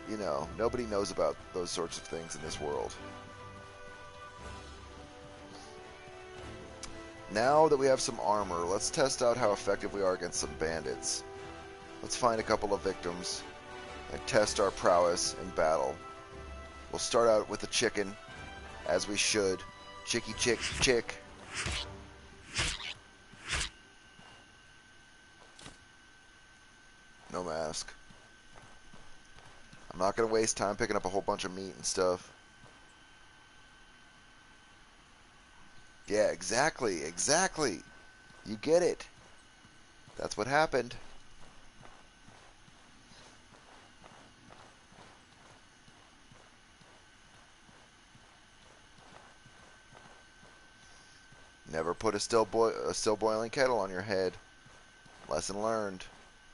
you know, nobody knows about those sorts of things in this world. Now that we have some armor, let's test out how effective we are against some bandits. Let's find a couple of victims and test our prowess in battle. We'll start out with the chicken, as we should. Chicky chick chick. No mask. I'm not going to waste time picking up a whole bunch of meat and stuff. Yeah, exactly. You get it. That's what happened. Never put a still boiling kettle on your head. Lesson learned.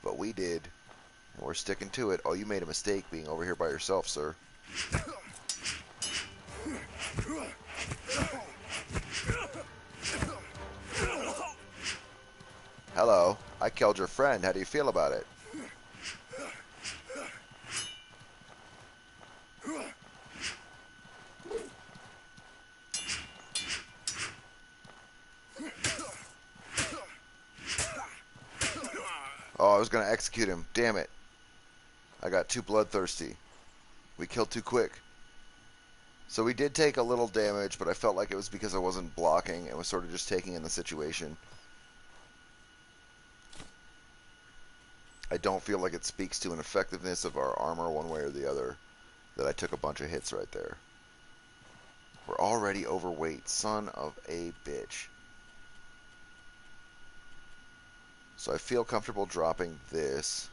But we did. And we're sticking to it. Oh, you made a mistake being over here by yourself, sir. Hello. I killed your friend. How do you feel about it? Oh, I was going to execute him. Damn it. I got too bloodthirsty. We killed too quick. So we did take a little damage, but I felt like it was because I wasn't blocking and was sort of just taking in the situation. I don't feel like it speaks to an effectiveness of our armor one way or the other that I took a bunch of hits right there. We're already overweight. Son of a bitch. So I feel comfortable dropping this.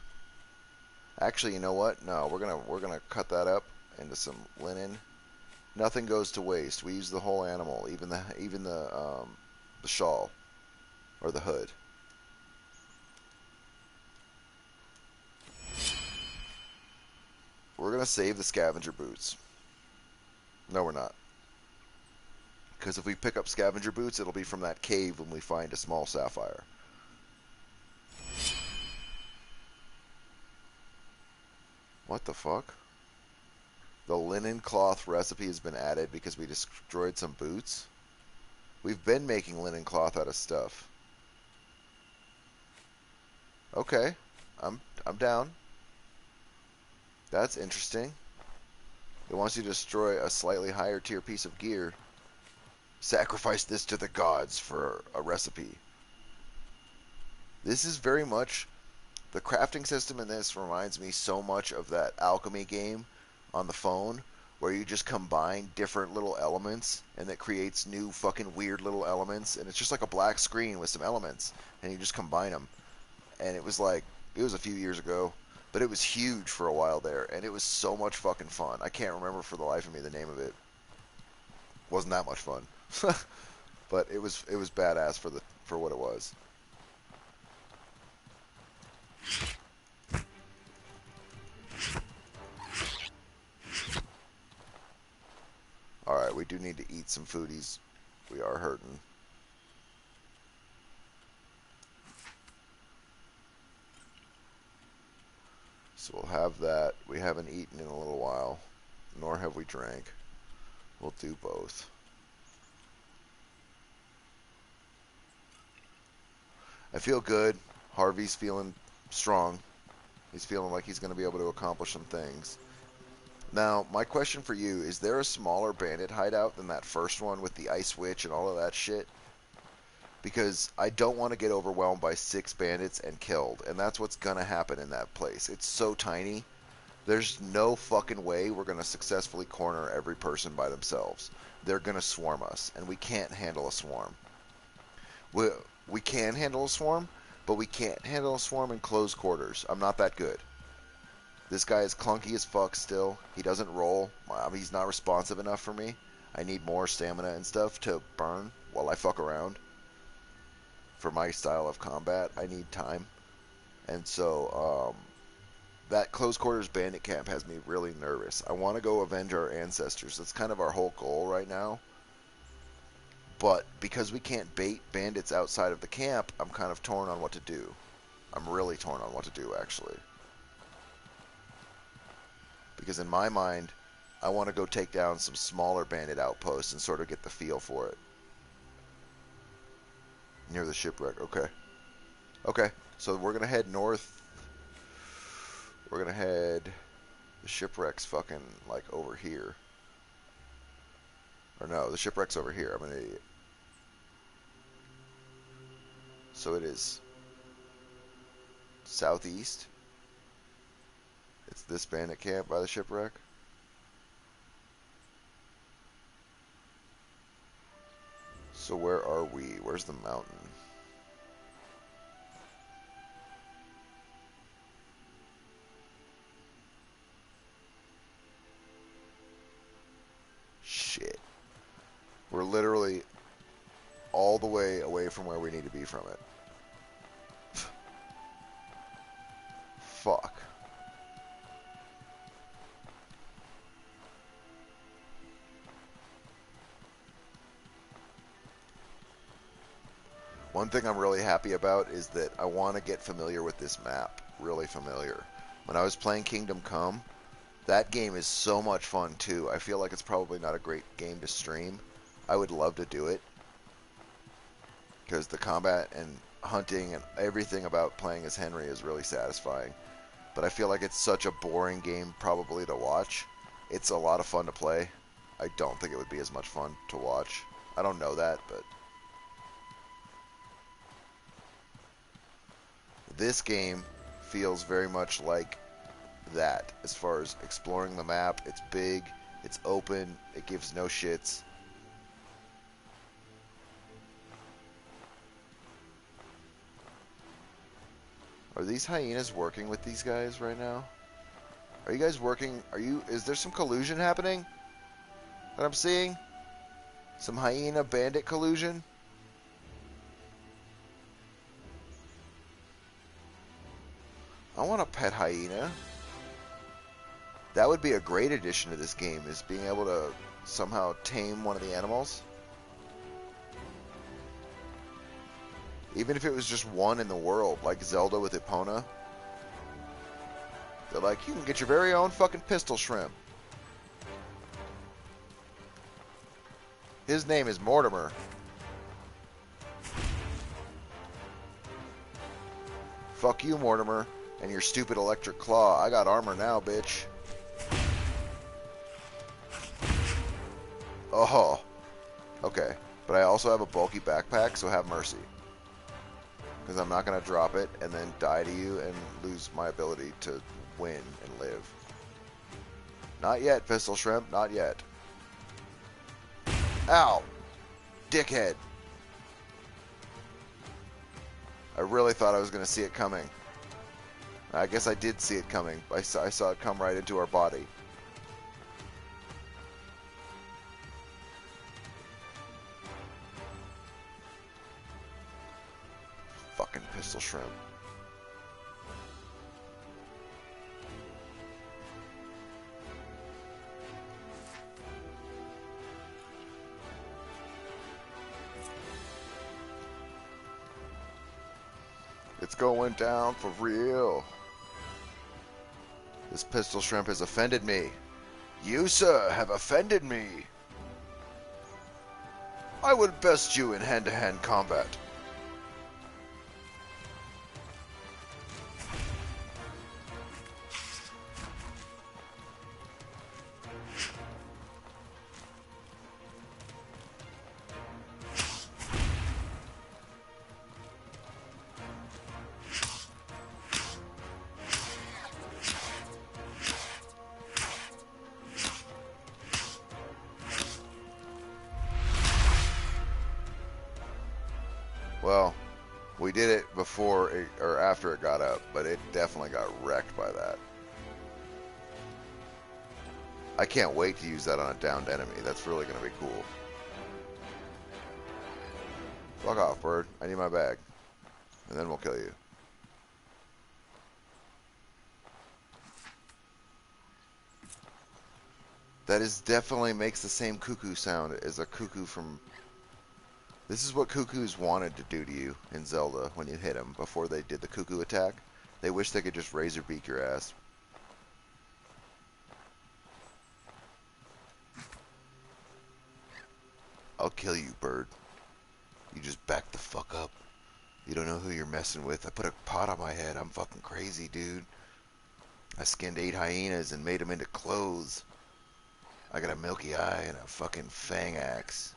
Actually, you know what? No, we're gonna cut that up into some linen. Nothing goes to waste. We use the whole animal, even the shawl or the hood. We're gonna save the scavenger boots. No, we're not. Because if we pick up scavenger boots, it'll be from that cave when we find a small sapphire. What the fuck? The linen cloth recipe has been added because we destroyed some boots? We've been making linen cloth out of stuff. Okay. I'm down. That's interesting. It wants you to destroy a slightly higher tier piece of gear. Sacrifice this to the gods for a recipe. This is very much... The crafting system in this reminds me so much of that alchemy game on the phone, where you just combine different little elements, and it creates new fucking weird little elements, and it's just like a black screen with some elements, and you just combine them. And it was like, it was a few years ago, but it was huge for a while there, and it was so much fucking fun. I can't remember for the life of me the name of it. Wasn't that much fun. But it was badass for what it was. Alright, we do need to eat some foodies. We are hurting. So we'll have that. We haven't eaten in a little while, nor have we drank. We'll do both. I feel good. Harvey's feeling strong. He's feeling like he's going to be able to accomplish some things. Now, my question for you, is there a smaller bandit hideout than that first one with the ice witch and all of that shit? Because I don't want to get overwhelmed by 6 bandits and killed, and that's what's going to happen in that place. It's so tiny. There's no fucking way we're going to successfully corner every person by themselves. They're going to swarm us, and we can't handle a swarm. We can handle a swarm, but we can't handle a swarm in close quarters. I'm not that good. This guy is clunky as fuck still. He doesn't roll. He's not responsive enough for me. I need more stamina and stuff to burn while I fuck around. For my style of combat, I need time. And so, that close quarters bandit camp has me really nervous. I want to go avenge our ancestors. That's kind of our whole goal right now. But because we can't bait bandits outside of the camp, I'm kind of torn on what to do. I'm really torn on what to do, actually. Because in my mind, I want to go take down some smaller bandit outposts and sort of get the feel for it. Near the shipwreck, okay. Okay, so we're going to head north. We're going to head... The shipwreck's fucking, like, over here. Or no, the shipwreck's over here. I'm an idiot. So it is southeast. It's this bandit camp by the shipwreck. So where are we? Where's the mountain? Shit. We're literally all the way away from where we need to be from it. Fuck. One thing I'm really happy about is that I want to get familiar with this map. Really familiar. When I was playing Kingdom Come, that game is so much fun too. I feel like it's probably not a great game to stream. I would love to do it. Because the combat and hunting and everything about playing as Henry is really satisfying. But I feel like it's such a boring game probably to watch. It's a lot of fun to play. I don't think it would be as much fun to watch. I don't know that, but... This game feels very much like that as far as exploring the map. It's big, it's open, it gives no shits. Are these hyenas working with these guys right now? Are you guys working? Is there some collusion happening that I'm seeing? Some hyena bandit collusion? I want a pet hyena. That would be a great addition to this game, is being able to somehow tame one of the animals. Even if it was just one in the world, like Zelda with Epona. They're like, you can get your very own fucking pistol shrimp. His name is Mortimer. Fuck you, Mortimer, and your stupid electric claw. I got armor now, bitch. Oh. Okay. But I also have a bulky backpack, so have mercy. Because I'm not going to drop it and then die to you and lose my ability to win and live. Not yet, Pistol Shrimp. Not yet. Ow! Dickhead. I really thought I was going to see it coming. I guess I did see it coming. I saw it come right into our body. Fucking Pistol Shrimp. It's going down for real. This Pistol Shrimp has offended me. You, sir, have offended me. I will best you in hand-to-hand combat. Well, We did it before it, or after it got up, but it definitely got wrecked by that. I can't wait to use that on a downed enemy. That's really going to be cool. Fuck off, bird. I need my bag. And then we'll kill you. That is definitely makes the same cuckoo sound as a cuckoo from... This is what cuckoos wanted to do to you in Zelda when you hit them before they did the cuckoo attack. They wish they could just razor beak your ass. I'll kill you, bird. You just back the fuck up. You don't know who you're messing with. I put a pot on my head. I'm fucking crazy, dude. I skinned 8 hyenas and made them into clothes. I got a milky eye and a fucking fang axe.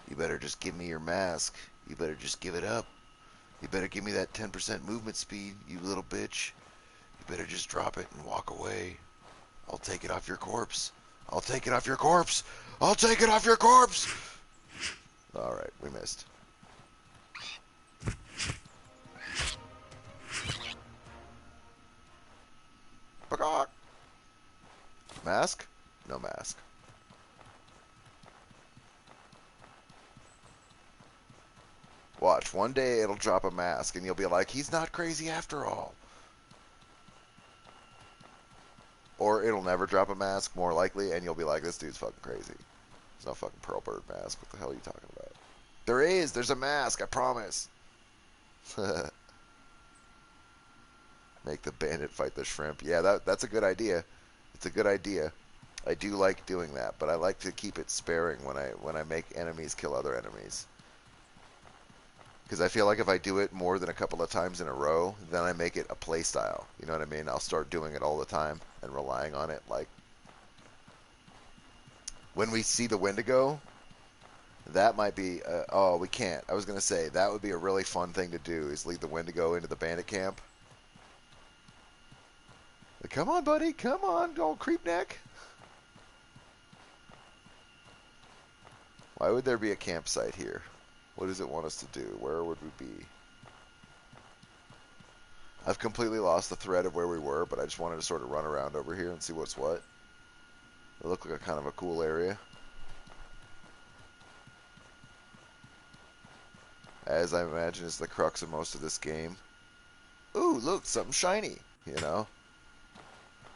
You better just give me your mask. You better just give it up. You better give me that 10% movement speed, you little bitch. You better just drop it and walk away. I'll take it off your corpse. I'll take it off your corpse. I'll take it off your corpse. Alright, we missed. Peacock. Mask? No mask. Watch, one day it'll drop a mask and you'll be like, he's not crazy after all. Or it'll never drop a mask, more likely, and you'll be like, this dude's fucking crazy. There's no fucking Pearl Bird mask. What the hell are you talking about? There is. There's a mask, I promise. Make the bandit fight the shrimp. Yeah, that's a good idea. It's a good idea. I do like doing that, but I like to keep it sparing when I make enemies kill other enemies. Because I feel like if I do it more than a couple of times in a row, then I make it a play style. You know what I mean? I'll start doing it all the time and relying on it. Like, when we see the Wendigo, that might be... oh, we can't. I was going to say, that would be a really fun thing to do, is lead the Wendigo into the bandit camp. Like, come on, buddy. Come on, old creep neck. Why would there be a campsite here? What does it want us to do? Where would we be? I've completely lost the thread of where we were, but I just wanted to sort of run around over here and see what's what. It looked like a kind of a cool area. As I imagine is the crux of most of this game. Ooh, look, something shiny, you know?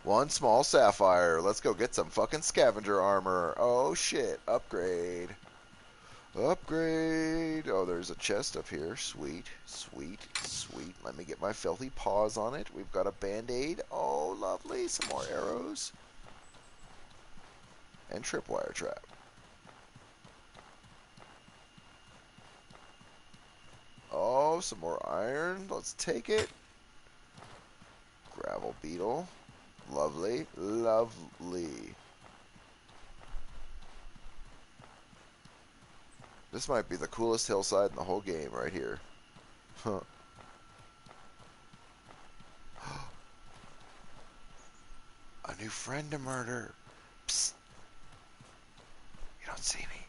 One small sapphire. Let's go get some fucking scavenger armor. Oh, shit. Upgrade. Upgrade. Oh, there's a chest up here. Sweet, sweet, sweet. Let me get my filthy paws on it. We've got a band-aid. Oh, lovely. Some more arrows. And tripwire trap. Oh, some more iron. Let's take it. Gravel beetle. Lovely. Lovely. This might be the coolest hillside in the whole game right here. Huh. A new friend to murder. Psst. You don't see me.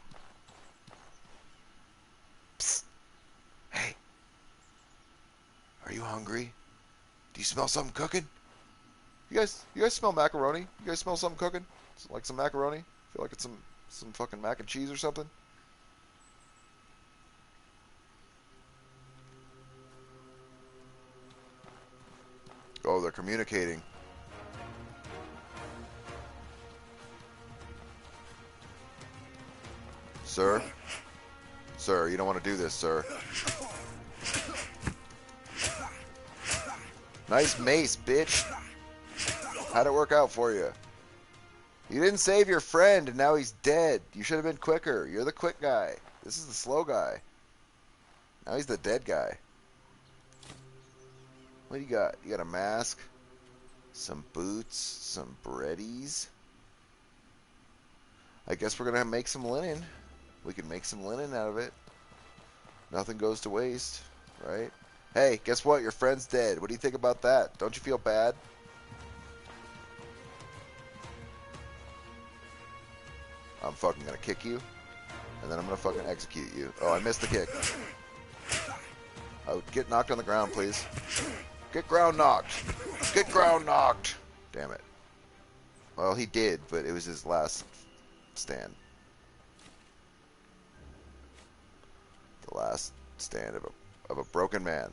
Psst. Hey. Are you hungry? Do you smell something cooking? You guys smell macaroni? You guys smell something cooking? Like some macaroni? Feel like it's some fucking mac and cheese or something? Oh, they're communicating. Sir? Sir, you don't want to do this, sir. Nice mace, bitch. How'd it work out for you? You didn't save your friend, and now he's dead. You should have been quicker. You're the quick guy. This is the slow guy. Now he's the dead guy. What do you got? You got a mask, some boots, some breadies. I guess we're going to make some linen. We can make some linen out of it. Nothing goes to waste, right? Hey, guess what? Your friend's dead. What do you think about that? Don't you feel bad? I'm fucking going to kick you, and then I'm going to fucking execute you. Oh, I missed the kick. Get knocked on the ground, please. Get ground knocked. Get ground knocked. Damn it. Well, he did, but it was his last stand. The last stand of a broken man.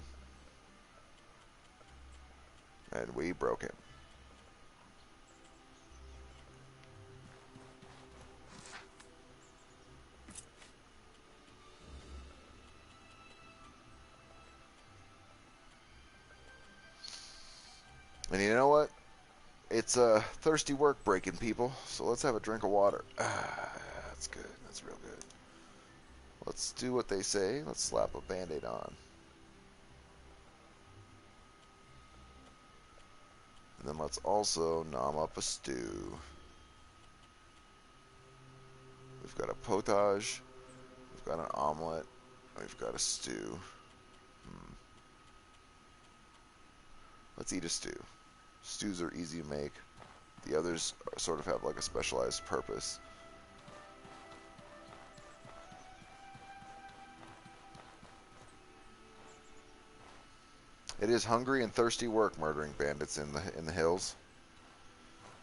And we broke him. And you know what? It's thirsty work breaking people, so let's have a drink of water. That's good. That's real good. Let's do what they say. Let's slap a Band-Aid on. And then let's also nom up a stew. We've got a potage, we've got an omelet, and we've got a stew. Let's eat a stew. Stews are easy to make. The others sort of have like a specialized purpose. It is hungry and thirsty work murdering bandits in the hills.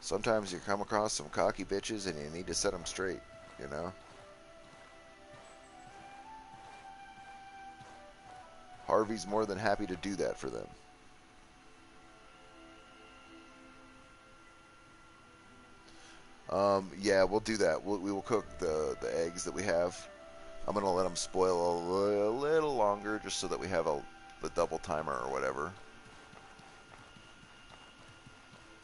Sometimes you come across some cocky bitches and you need to set them straight, you know? Harvey's more than happy to do that for them. Yeah, we'll do that. We will cook the eggs that we have. I'm going to let them spoil a little longer just so that we have the double timer or whatever.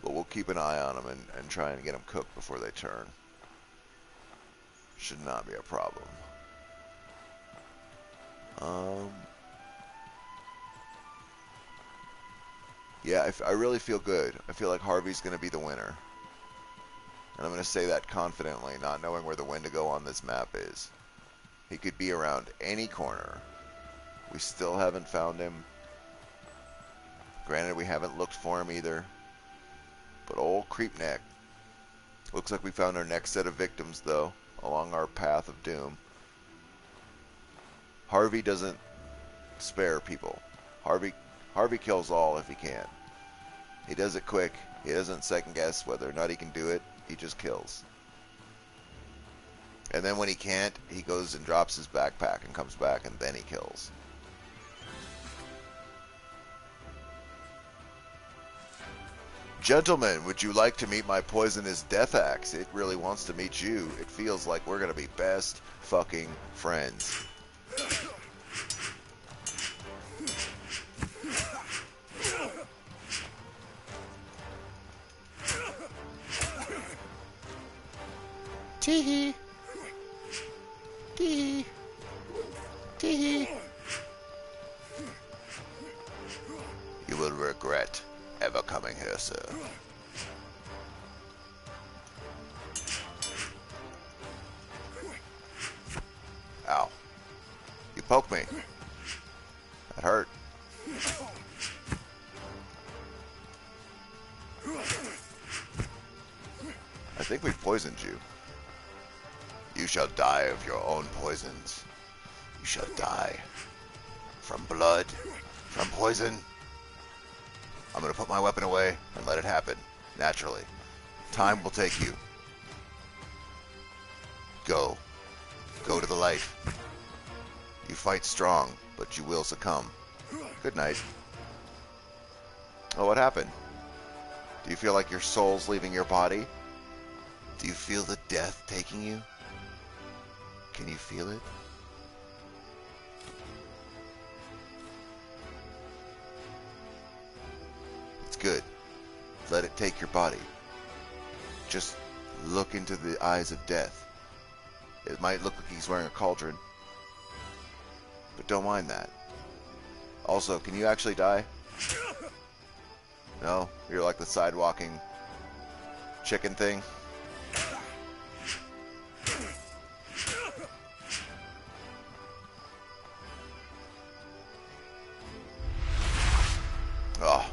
But we'll keep an eye on them and try and get them cooked before they turn. Should not be a problem. Yeah, I really feel good. I feel like Harvey's going to be the winner. And I'm going to say that confidently, not knowing where the Wendigo on this map is. He could be around any corner. We still haven't found him. Granted, we haven't looked for him either. But old Creepneck. Looks like we found our next set of victims, though, along our path of doom. Harvey doesn't spare people. Harvey kills all if he can. He does it quick. He doesn't second guess whether or not he can do it. He just kills. And then when he can't, he goes and drops his backpack and comes back and then he kills. Gentlemen, would you like to meet my poisonous death axe? It really wants to meet you. It feels like we're going to be best fucking friends. Tee-hee. Tee-hee. Tee-hee. You will regret ever coming here, sir. Ow. You poked me. That hurt. I think we poisoned you. You shall die of your own poisons. You shall die from blood, from poison. I'm going to put my weapon away and let it happen, naturally. Time will take you. Go. Go to the light. You fight strong, but you will succumb. Good night. Oh, what happened? Do you feel like your soul's leaving your body? Do you feel the death taking you? Can you feel it? It's good. Let it take your body. Just look into the eyes of death. It might look like he's wearing a cauldron, but don't mind that. Also, can you actually die? No? You're like the sidewalking chicken thing? Oh.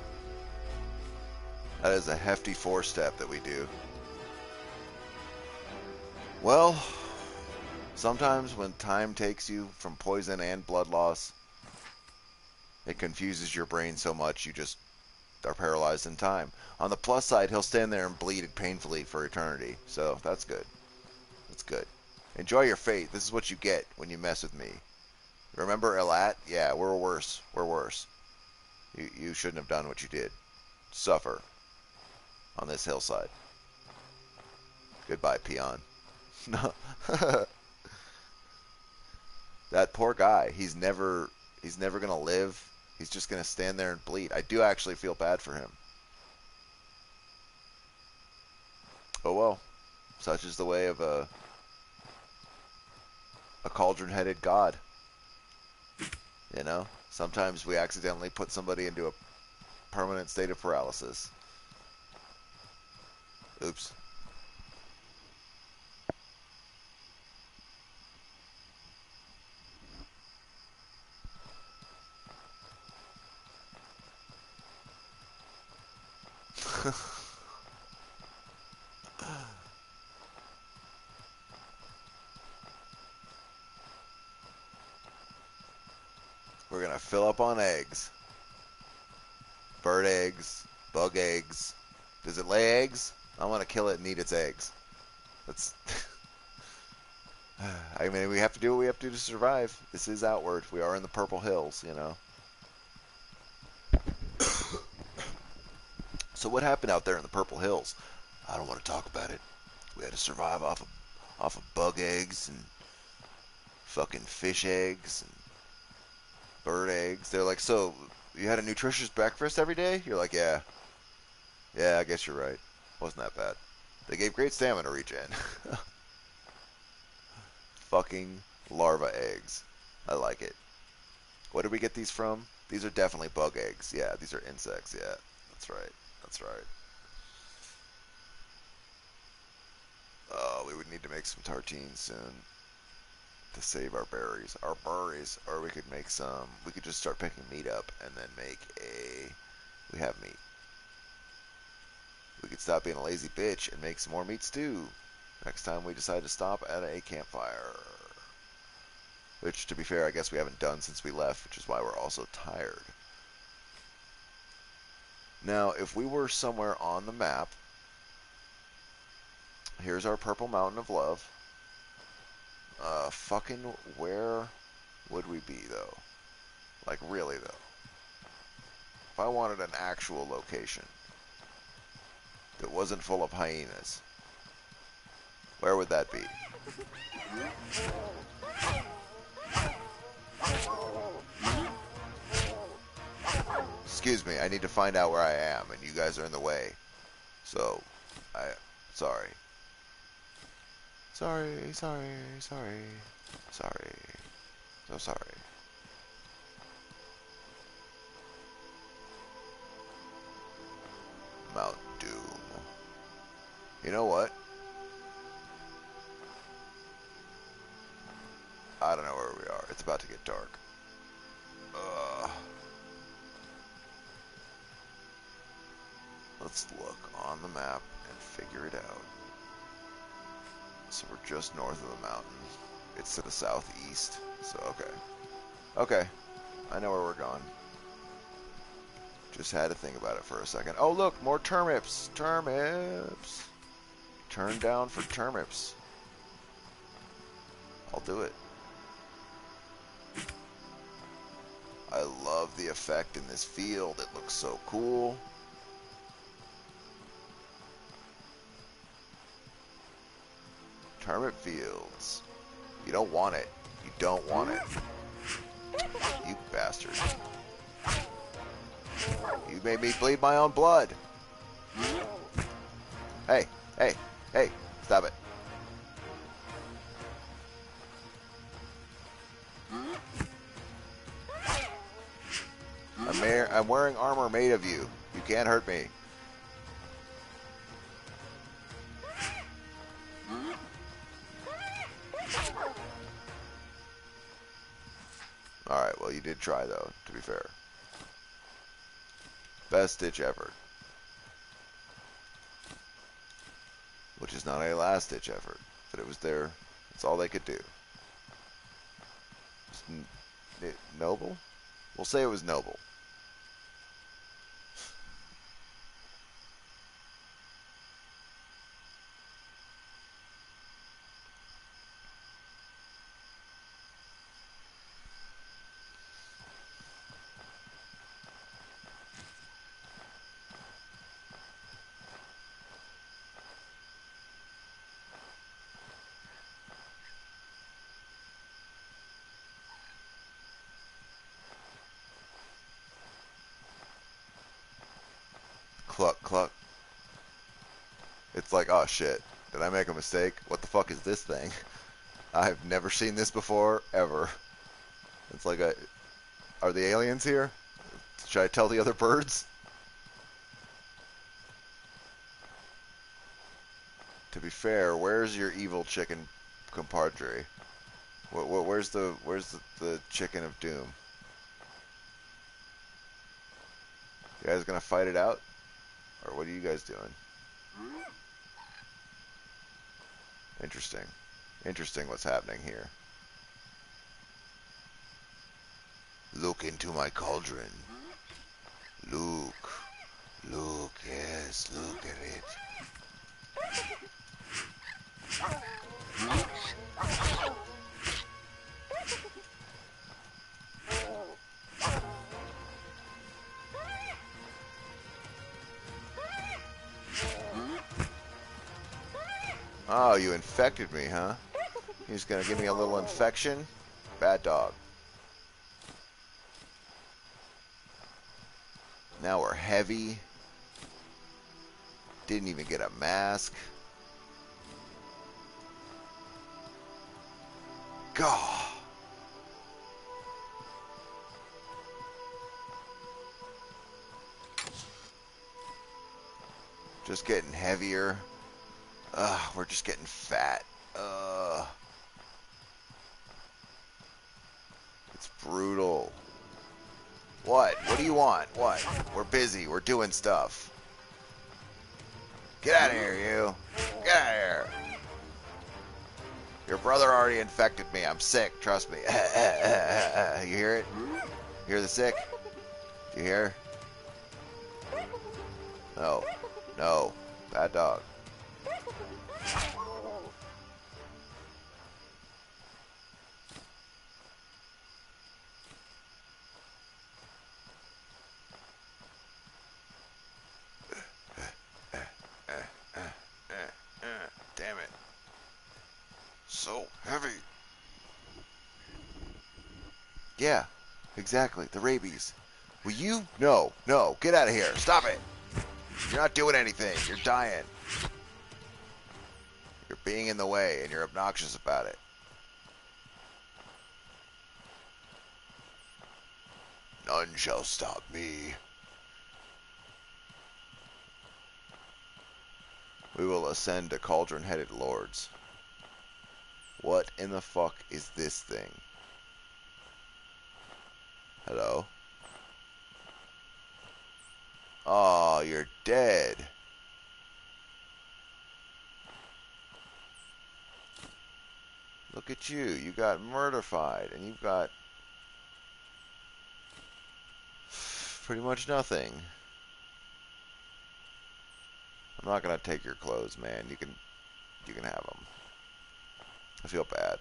That is a hefty four-step that we do. Well, sometimes when time takes you from poison and blood loss, It confuses your brain so much you just are paralyzed in time. On the plus side, he'll stand there and bleed painfully for eternity. So that's good. That's good. Enjoy your fate. This is what you get when you mess with me. Remember Elat? Yeah, we're worse. We're worse. You shouldn't have done what you did. Suffer on this hillside. Goodbye, peon. No. That poor guy. He's never gonna live. He's just gonna stand there and bleed. I do actually feel bad for him. Oh well. Such is the way of a cauldron-headed god. You know? Sometimes we accidentally put somebody into a permanent state of paralysis. Oops. We're gonna fill up on eggs. Bird eggs, bug eggs. Does it lay eggs? I want to kill it and eat its eggs. That's. I mean, we have to do what we have to do to survive. This is Outward. We are in the Purple Hills, you know. So what happened out there in the Purple Hills? I don't want to talk about it. We had to survive off of bug eggs and fucking fish eggs and bird eggs. They're like, so you had a nutritious breakfast every day? You're like, yeah. Yeah, I guess you're right. Wasn't that bad. They gave great stamina regen. Fucking larva eggs. I like it. What did we get these from? These are definitely bug eggs. Yeah, these are insects. Yeah, that's right. That's right. We would need to make some tartines soon to save our berries. Our berries. Or we could make some. We could just start picking meat up and then make a. We have meat. We could stop being a lazy bitch and make some more meat stew next time we decide to stop at a campfire. Which, to be fair, I guess we haven't done since we left, which is why we're also tired. Now, if we were somewhere on the map, here's our Purple Mountain of Love. Fucking where would we be, though? Like, really, though? If I wanted an actual location that wasn't full of hyenas, where would that be? Excuse me, I need to find out where I am, and you guys are in the way. So, sorry. Sorry. So sorry. Mount Doom. You know what? I don't know where we are. It's about to get dark. Let's look on the map and figure it out. So we're just north of the mountain. It's to the southeast. So, okay. Okay. I know where we're going. Just had to think about it for a second. Oh, look! More turnips! Turnips! Turn down for turnips. I'll do it. I love the effect in this field. It looks so cool. Turnip fields. You don't want it. You don't want it. You bastard. You made me bleed my own blood. Hey, hey, hey, stop it. I'm wearing armor made of you. You can't hurt me. Alright, well you did try though, to be fair. Best ditch effort. Which is not a last ditch effort, but it was there. That's all they could do. Noble? We'll say it was noble. Cluck, cluck. It's like, oh shit, did I make a mistake? What the fuck is this thing? I've never seen this before, ever. It's like are the aliens here? Should I tell the other birds? To be fair, where's your evil chicken compadre? Where's the chicken of doom? You guys gonna fight it out? Or what are you guys doing? Interesting. Interesting what's happening here. Look into my cauldron. Look. Look, yes, look at it. Oh, you infected me, huh? He's gonna give me a little infection? Bad dog. Now we're heavy. Didn't even get a mask. God. Just getting heavier. We're just getting fat. It's brutal. What? What do you want? What? We're busy. We're doing stuff. Get out of here, you. Get out of here. Your brother already infected me. I'm sick. Trust me. You hear it? You hear the sick? Do you hear? No. No. Bad dog. Damn it. So heavy. Yeah, exactly. The rabies. Will you? No, no. Get out of here. Stop it. You're not doing anything. You're dying. You're being in the way, and you're obnoxious about it. None shall stop me. We will ascend to cauldron-headed lords. What in the fuck is this thing? Hello? Oh, you're dead. Look at you. You got murderfied, and you've got pretty much nothing. I'm not gonna take your clothes, man. You can have them. I feel bad.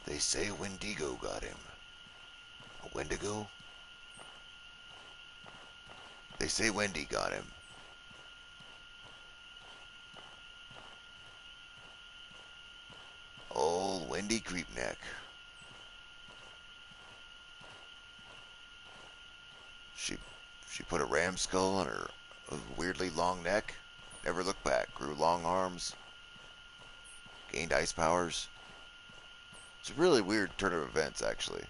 They say Wendigo got him. A Wendigo? They say Wendy got him. Old Wendy Creepneck. She put a ram skull on her weirdly long neck. Never looked back. Grew long arms. Gained ice powers. It's a really weird turn of events, actually.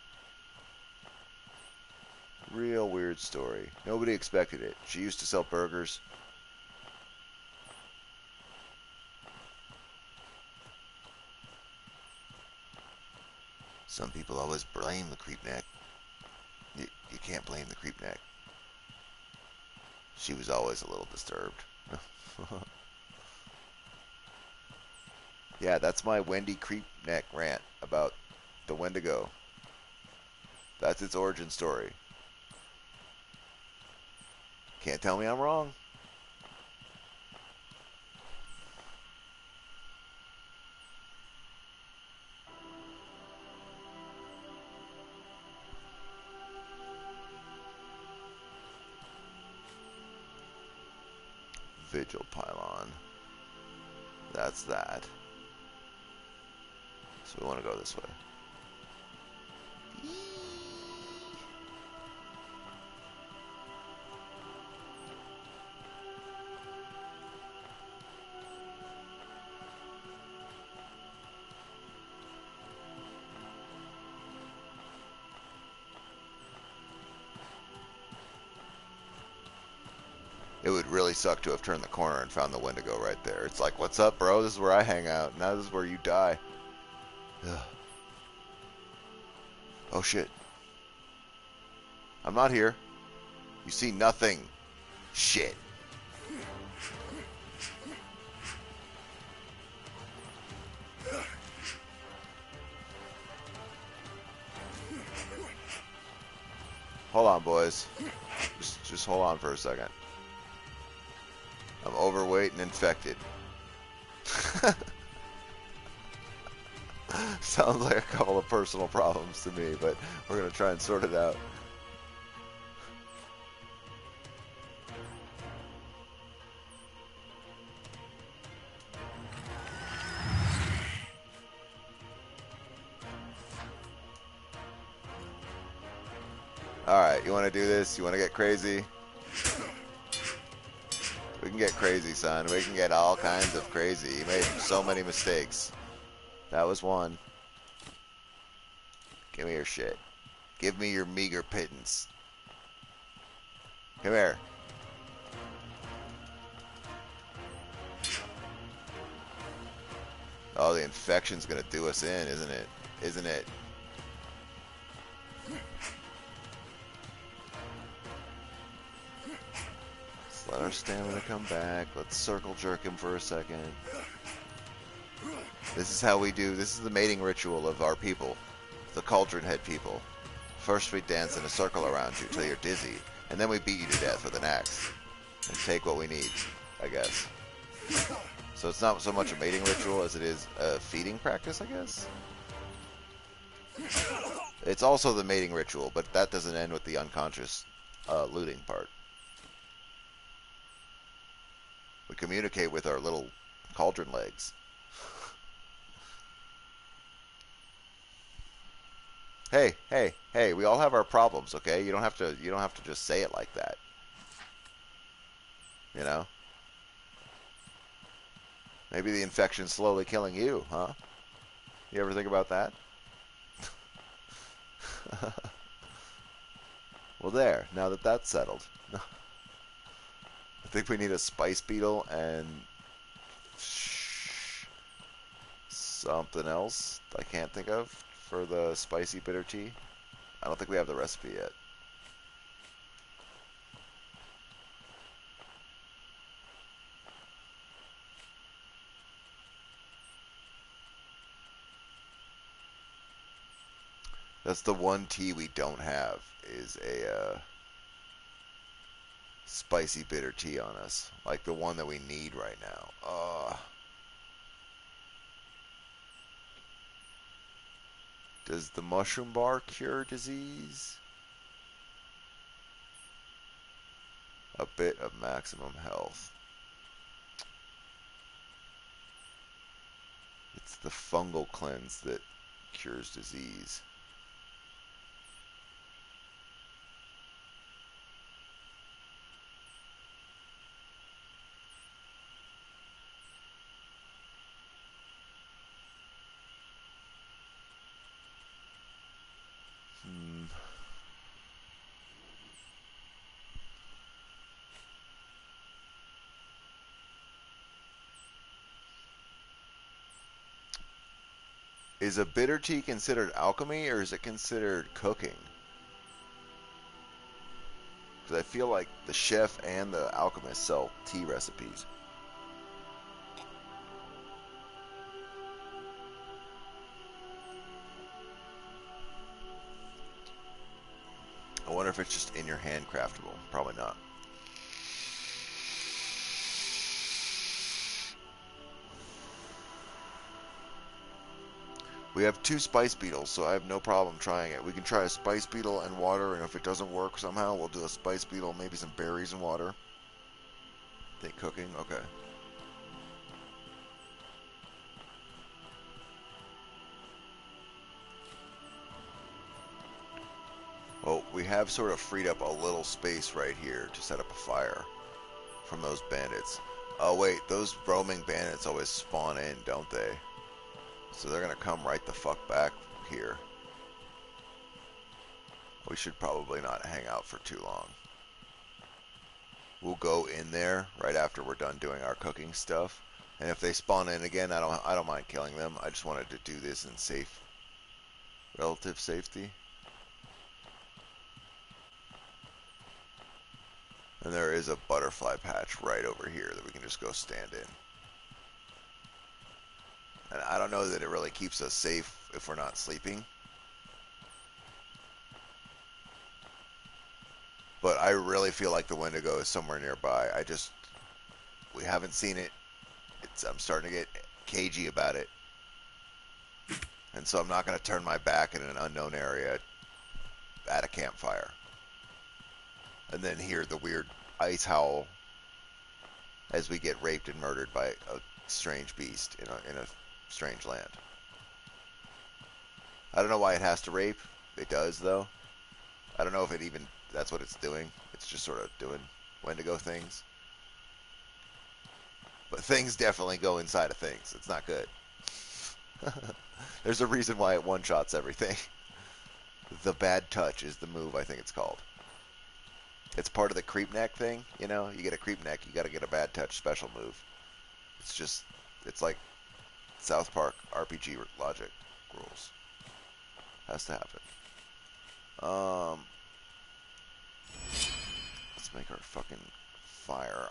Real weird story. Nobody expected it. She used to sell burgers. Some people always blame the Creepneck. You can't blame the Creepneck. She was always a little disturbed. Yeah, that's my Wendy Creepneck neck rant about the Wendigo. That's its origin story. Can't tell me I'm wrong. Vigil pylon. That's that. So we want to go this way. It would really suck to have turned the corner and found the Wendigo right there. It's like, what's up, bro? This is where I hang out. Now this is where you die. Ugh. Oh, shit. I'm not here. You see nothing. Shit. Hold on, boys. Just hold on for a second. I'm overweight and infected. Sounds like a couple of personal problems to me, but we're going to try and sort it out. Alright, you want to do this? You want to get crazy? We can get crazy, son. We can get all kinds of crazy. You made so many mistakes. That was one. Give me your shit. Give me your meager pittance. Come here. Oh, the infection's gonna do us in, isn't it? Isn't it? Let's let our stamina come back. Let's circle jerk him for a second. This is how we do. This is the mating ritual of our people, the Cauldron Head people. First we dance in a circle around you till you're dizzy, and then we beat you to death with an axe and take what we need, I guess. So it's not so much a mating ritual as it is a feeding practice, I guess. It's also the mating ritual, but that doesn't end with the unconscious looting part. We communicate with our little cauldron legs. Hey, hey, hey, we all have our problems, okay? You don't have to just say it like that. You know? Maybe the infection's slowly killing you, huh? You ever think about that? Well, there, now that that's settled. I think we need a spice beetle and something else I can't think of for the spicy bitter tea. I don't think we have the recipe yet. That's the one tea we don't have, is a spicy bitter tea on us. Like the one that we need right now. Does the mushroom bar cure disease? A bit of maximum health. It's the fungal cleanse that cures disease. Is a bitter tea considered alchemy, or is it considered cooking? Because I feel like the chef and the alchemist sell tea recipes. wonder if it's just in your hand craftable. Probably not. We have 2 spice beetles, so I have no problem trying it. We can try a spice beetle and water, and if it doesn't work somehow, we'll do a spice beetle, maybe some berries and water. Think cooking? Okay. Well, we have sort of freed up a little space right here to set up a fire from those bandits. Oh wait, those roaming bandits always spawn in, don't they? So they're gonna come right the fuck back here. We should probably not hang out for too long. We'll go in there right after we're done doing our cooking stuff. And if they spawn in again, I don't mind killing them. I just wanted to do this in relative safety. And there is a butterfly patch right over here that we can just go stand in. And I don't know that it really keeps us safe if we're not sleeping. But I really feel like the Wendigo is somewhere nearby. We haven't seen it. I'm starting to get cagey about it. And so I'm not going to turn my back in an unknown area at a campfire. And then hear the weird ice howl as we get raped and murdered by a strange beast in a strange land. I don't know why it has to rape. It does, though. I don't know if that's what it's doing. It's just sort of doing Wendigo things. But things definitely go inside of things. It's not good. There's a reason why it one-shots everything. The bad touch is the move, I think it's called. It's part of the creep neck thing, you know? You get a creep neck, you gotta get a bad touch special move. It's like South Park RPG logic rules. Has to happen. Let's make our fucking fire.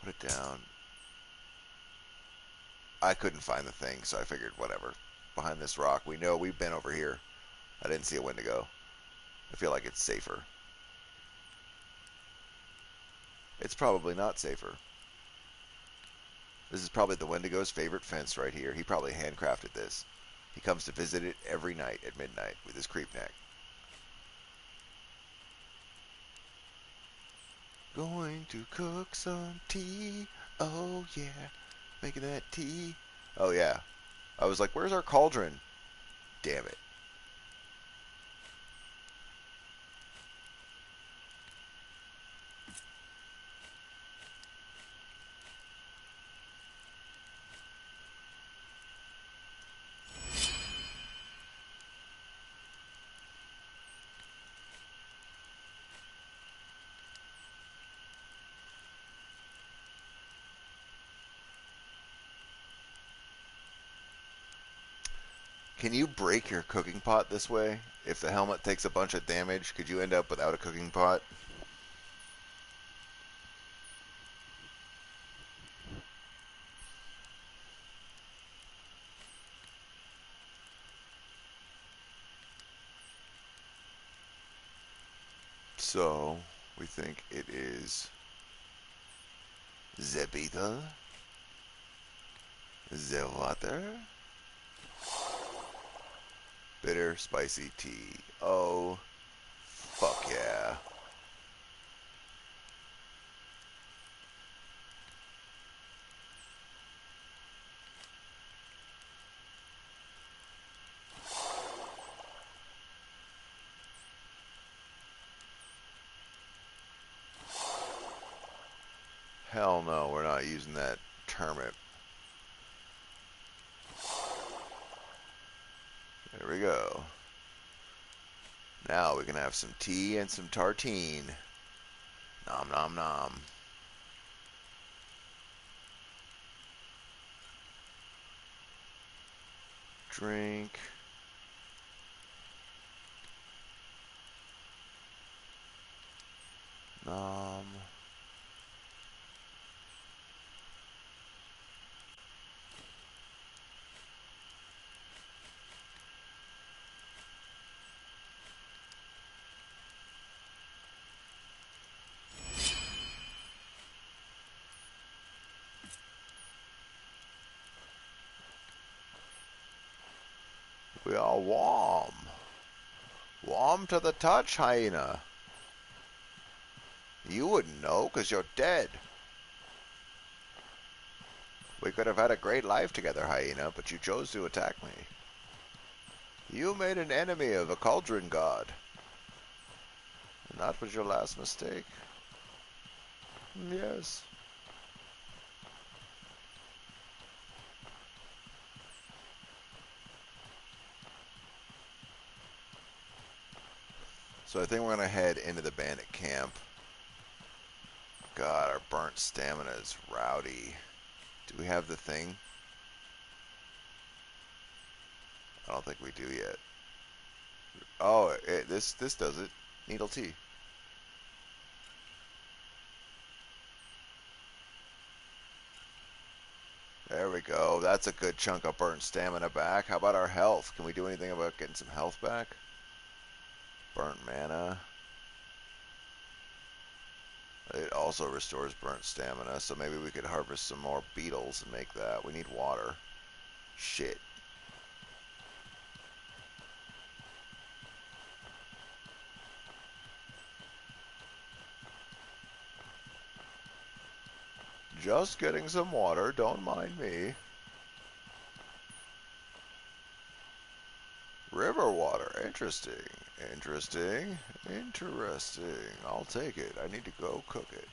Put it down. I couldn't find the thing, so I figured whatever. Behind this rock. We've been over here. I didn't see a Wendigo. I feel like it's safer. It's probably not safer. This is probably the Wendigo's favorite fence right here. He probably handcrafted this. He comes to visit it every night at midnight with his creep neck. Going to cook some tea. Oh yeah. Making that tea. Oh yeah. I was like, where's our cauldron? Damn it. Can you break your cooking pot this way? If the helmet takes a bunch of damage, could you end up without a cooking pot? So, we think it is the beetle, the water, bitter, spicy tea. Oh, fuck yeah. Hell no, we're not using that turnip. There we go. Now we can have some tea and some tartine. Nom nom nom. Drink. Nom. We are warm. Warm to the touch, hyena. You wouldn't know, 'cause you're dead. We could have had a great life together, hyena, but you chose to attack me. You made an enemy of a cauldron god. And that was your last mistake. Yes. So I think we're going to head into the bandit camp. God, our burnt stamina is rowdy. Do we have the thing? I don't think we do yet. Oh, this does it. Needle tea. There we go. That's a good chunk of burnt stamina back. How about our health? Can we do anything about getting some health back? Burnt mana. It also restores burnt stamina, so maybe we could harvest some more beetles and make that. We need water. Shit. Just getting some water, don't mind me. River water, interesting. Interesting. Interesting. I'll take it. I need to go cook it.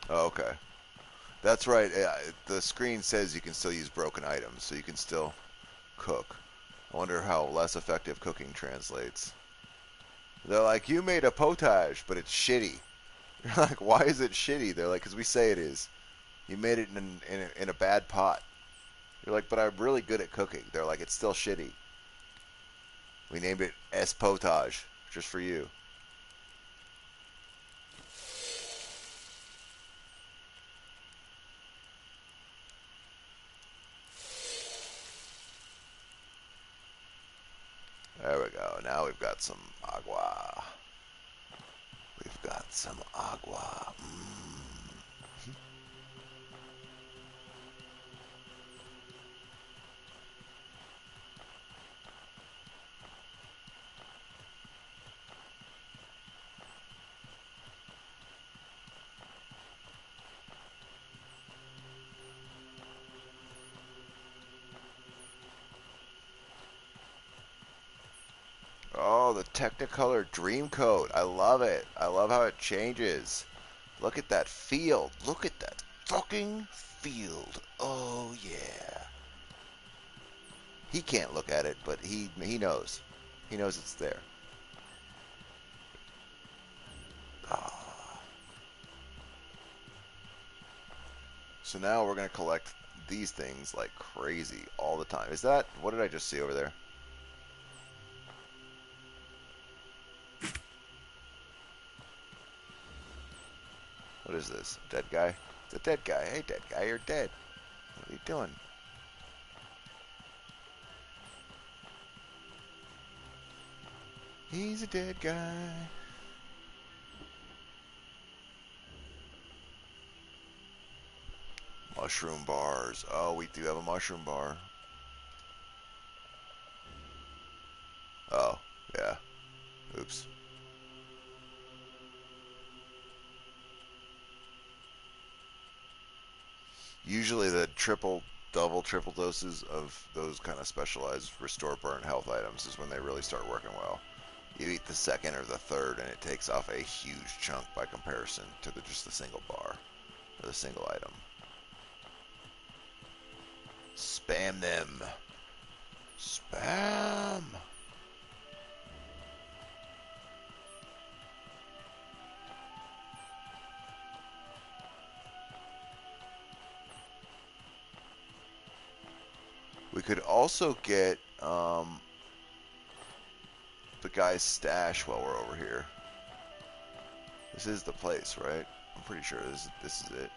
Oh, okay. That's right. The screen says you can still use broken items, so you can still cook. I wonder how less effective cooking translates. They're like, you made a potage, but it's shitty. You're like, why is it shitty? They're like, because we say it is. You made it in a bad pot. You're like, but I'm really good at cooking. They're like, it's still shitty. We named it S Potage, just for you. There we go. Now we've got some agua. We've got some agua. Oh, the Technicolor Dreamcoat. I love it. I love how it changes. Look at that field. Look at that fucking field. Oh, yeah. He can't look at it, but he knows. He knows it's there. Oh. So now we're going to collect these things like crazy all the time. Is that... What did I just see over there? What is this? A dead guy? It's a dead guy. Hey, dead guy, you're dead. What are you doing? He's a dead guy. Mushroom bars. Oh, we do have a mushroom bar. Oh, yeah. Oops. Usually the double, triple doses of those kind of specialized restore burn health items is when they really start working well. You eat the second or the third and it takes off a huge chunk by comparison to just the single bar or the single item. Spam them. Spam. We could also get the guy's stash while we're over here. This is the place, right? I'm pretty sure this is it.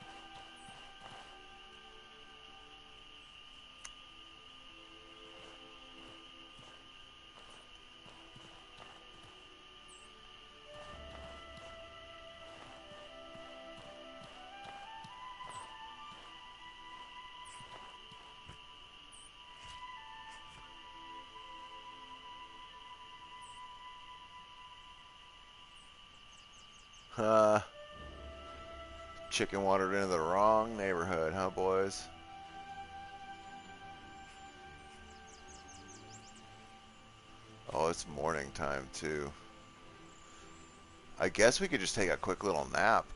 Chicken wandered into the wrong neighborhood, huh, boys? Oh, it's morning time, too. I guess we could just take a quick little nap.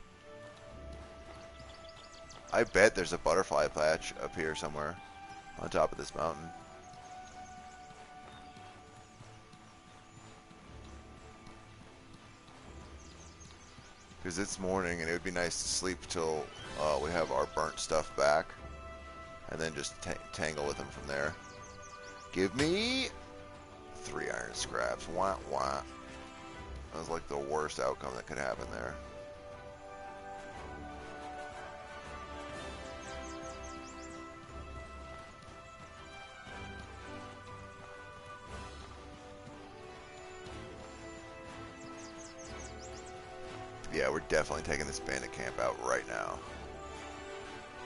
I bet there's a butterfly patch up here somewhere on top of this mountain. Because it's morning and it would be nice to sleep till we have our burnt stuff back. And then just tangle with them from there. Give me 3 iron scraps. Wah, wah. That was like the worst outcome that could happen there. Yeah, we're definitely taking this bandit camp out right now.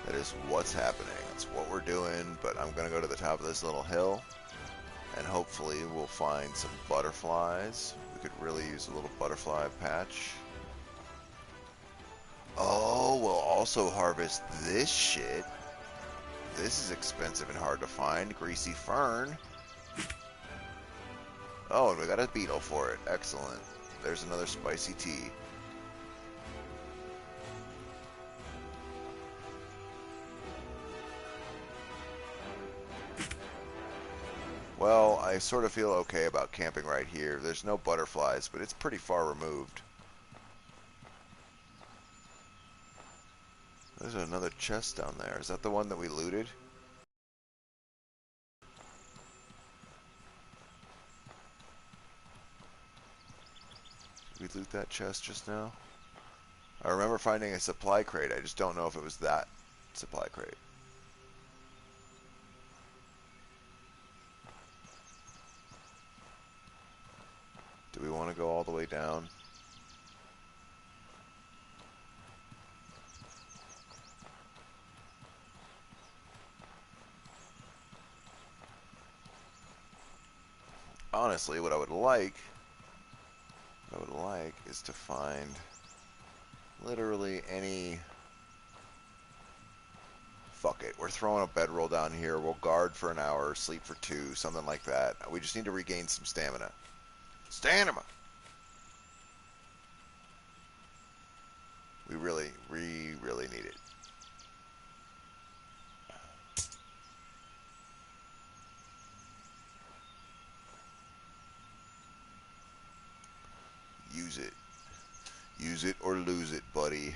That is what's happening. That's what we're doing, but I'm going to go to the top of this little hill, and hopefully we'll find some butterflies. We could really use a little butterfly patch. Oh, we'll also harvest this shit. This is expensive and hard to find. Greasy fern. Oh, and we got a beetle for it. Excellent. There's another spicy tea. Well, I sort of feel okay about camping right here. There's no butterflies, but it's pretty far removed. There's another chest down there. Is that the one that we looted? Did we loot that chest just now? I remember finding a supply crate. I just don't know if it was that supply crate. Do we want to go all the way down? Honestly, what I would like is to find literally any... Fuck it. We're throwing a bedroll down here. We'll guard for an hour, sleep for 2, something like that. We just need to regain some stamina. Stamina! We really need it. Use it. Use it or lose it, buddy.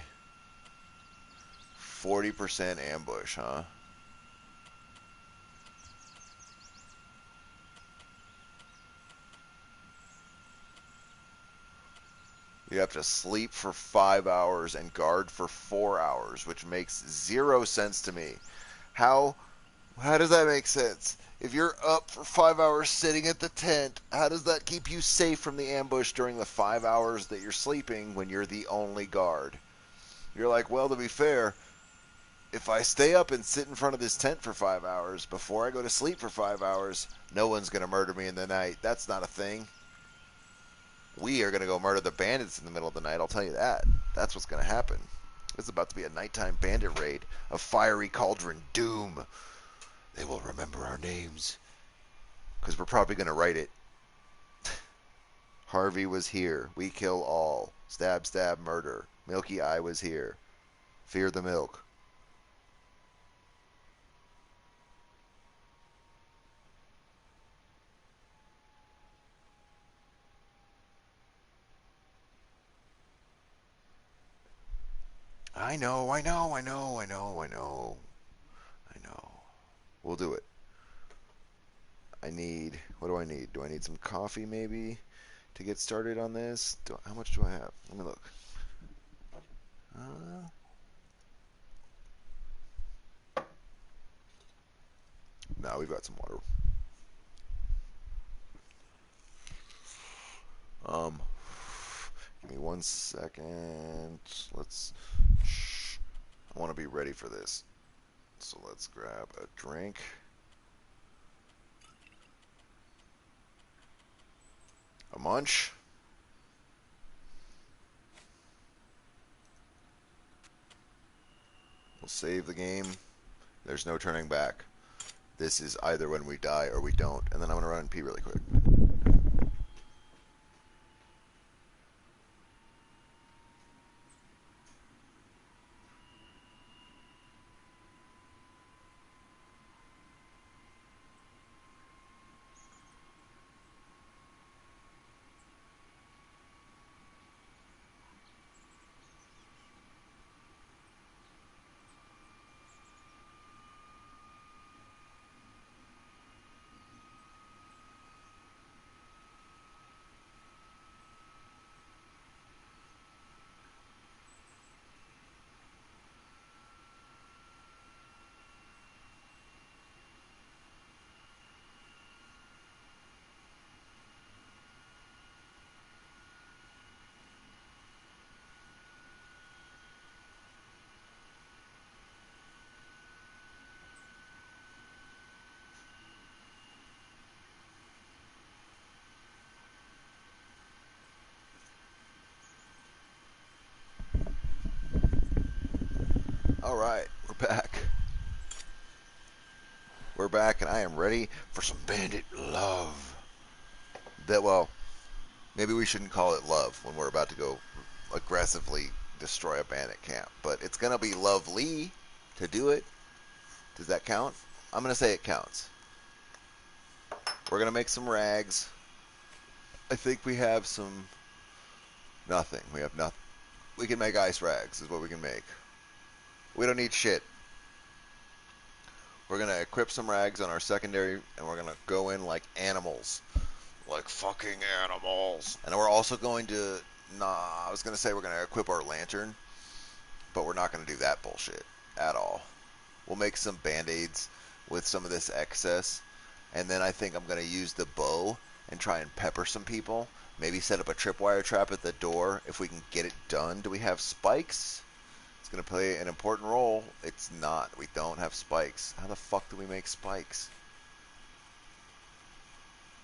40% ambush, huh? You have to sleep for 5 hours and guard for 4 hours, which makes 0 sense to me. How does that make sense? If you're up for 5 hours sitting at the tent, how does that keep you safe from the ambush during the 5 hours that you're sleeping when you're the only guard? You're like, well, to be fair, if I stay up and sit in front of this tent for 5 hours before I go to sleep for 5 hours, no one's going to murder me in the night. That's not a thing. We are going to go murder the bandits in the middle of the night, I'll tell you that. That's what's going to happen. It's about to be a nighttime bandit raid of fiery cauldron doom. They will remember our names. Because we're probably going to write it. Harvey was here. We kill all. Stab, stab, murder. Milky Eye was here. Fear the milk. I know. We'll do it. What do I need? Do I need some coffee maybe to get started on this? How much do I have? Let me look. No, we've got some water. Give me 1 second. I want to be ready for this. So let's grab a drink. A munch. We'll save the game. There's no turning back. This is either when we die or we don't. And then I'm going to run and pee really quick. Alright, we're back. We're back, and I am ready for some bandit love. Well, maybe we shouldn't call it love when we're about to go aggressively destroy a bandit camp. But it's going to be lovely to do it. Does that count? I'm going to say it counts. We're going to make some rags. I think we have some... Nothing. We have nothing. We can make ice rags is what we can make. We don't need shit. We're going to equip some rags on our secondary, and we're going to go in like animals. Like fucking animals. And we're also going to... I was going to say we're going to equip our lantern, but we're not going to do that bullshit at all. We'll make some band-aids with some of this excess, and then I think I'm going to use the bow and try and pepper some people. Maybe set up a tripwire trap at the door if we can get it done. Do we have spikes? It's going to play an important role. It's not. We don't have spikes. How the fuck do we make spikes?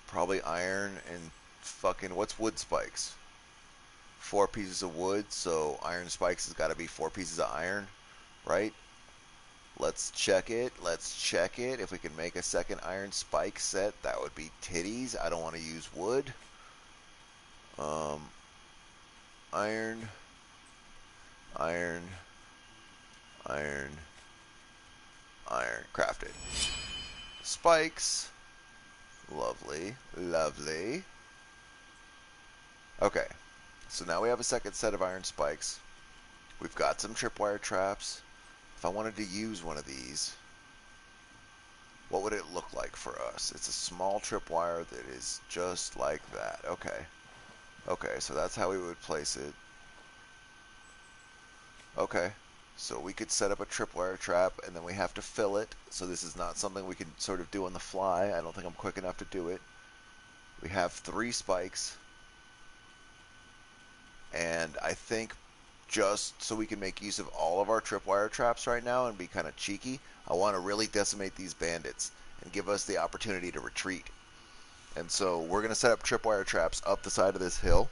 Probably iron and fucking... What's wood spikes? 4 pieces of wood, so iron spikes has got to be 4 pieces of iron, right? Let's check it. Let's check it. If we can make a second iron spike set, that would be titties. I don't want to use wood. Iron, iron, iron, iron. Crafted. Spikes. Lovely. Lovely. Okay. So now we have a second set of iron spikes. We've got some tripwire traps. If I wanted to use one of these, what would it look like for us? It's a small tripwire that is just like that. Okay. Okay, so that's how we would place it. Okay. So we could set up a tripwire trap, and then we have to fill it. So this is not something we can sort of do on the fly. I don't think I'm quick enough to do it. We have 3 spikes. And I think just so we can make use of all of our tripwire traps right now and be kind of cheeky, I want to really decimate these bandits and give us the opportunity to retreat. And so we're going to set up tripwire traps up the side of this hill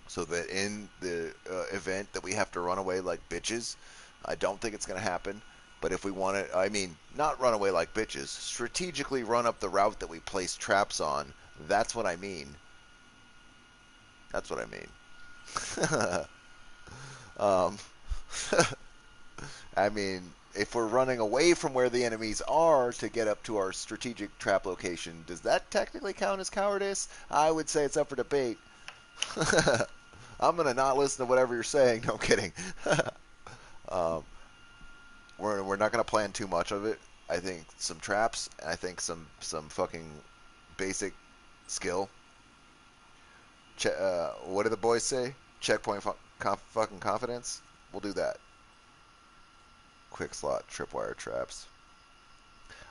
so that in the event that we have to run away like bitches, I don't think it's going to happen. But if we want to, I mean, not run away like bitches, strategically run up the route that we place traps on. That's what I mean. That's what I mean. I mean, if we're running away from where the enemies are to get up to our strategic trap location, does that technically count as cowardice? I would say it's up for debate. I'm going to not listen to whatever you're saying. No, I'm kidding. We're not going to plan too much of it. I think some traps, and I think some fucking basic skill. What do the boys say? Checkpoint fucking confidence? We'll do that. Quick slot tripwire traps.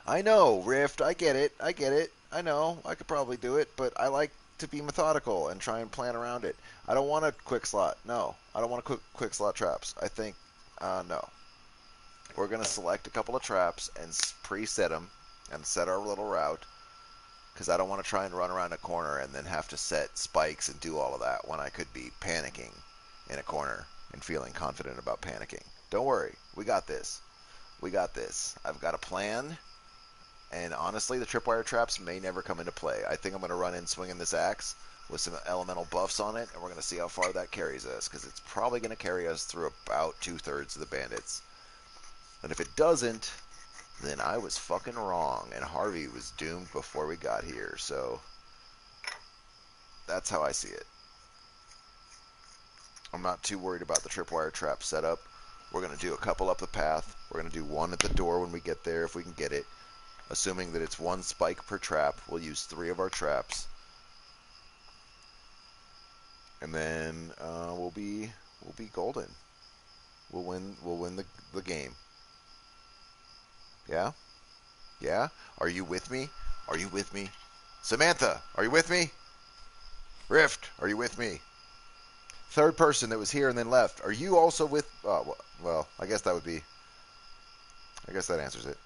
I know, Rift. I get it. I know. I could probably do it, but I like to be methodical and try and plan around it. I don't want a quick slot. No. I don't want a quick slot traps. I think, no. We're going to select a couple of traps and preset them and set our little route. Because I don't want to try and run around a corner and then have to set spikes and do all of that when I could be panicking in a corner and feeling confident about panicking. Don't worry, we got this. We got this. I've got a plan. And honestly, the tripwire traps may never come into play. I think I'm going to run in swinging this axe with some elemental buffs on it, and we're going to see how far that carries us, because it's probably going to carry us through about 2/3 of the bandits. And if it doesn't, then I was fucking wrong, and Harvey was doomed before we got here. So that's how I see it. I'm not too worried about the tripwire trap setup. We're going to do a couple up the path. We're going to do one at the door when we get there if we can get it. Assuming that it's one spike per trap, we'll use 3 of our traps. And then we'll be golden. We'll win the game. Yeah? Yeah? Are you with me? Are you with me? Samantha, are you with me? Rift, are you with me? Third person that was here and then left. Are you also with... well, I guess that would be... I guess that answers it.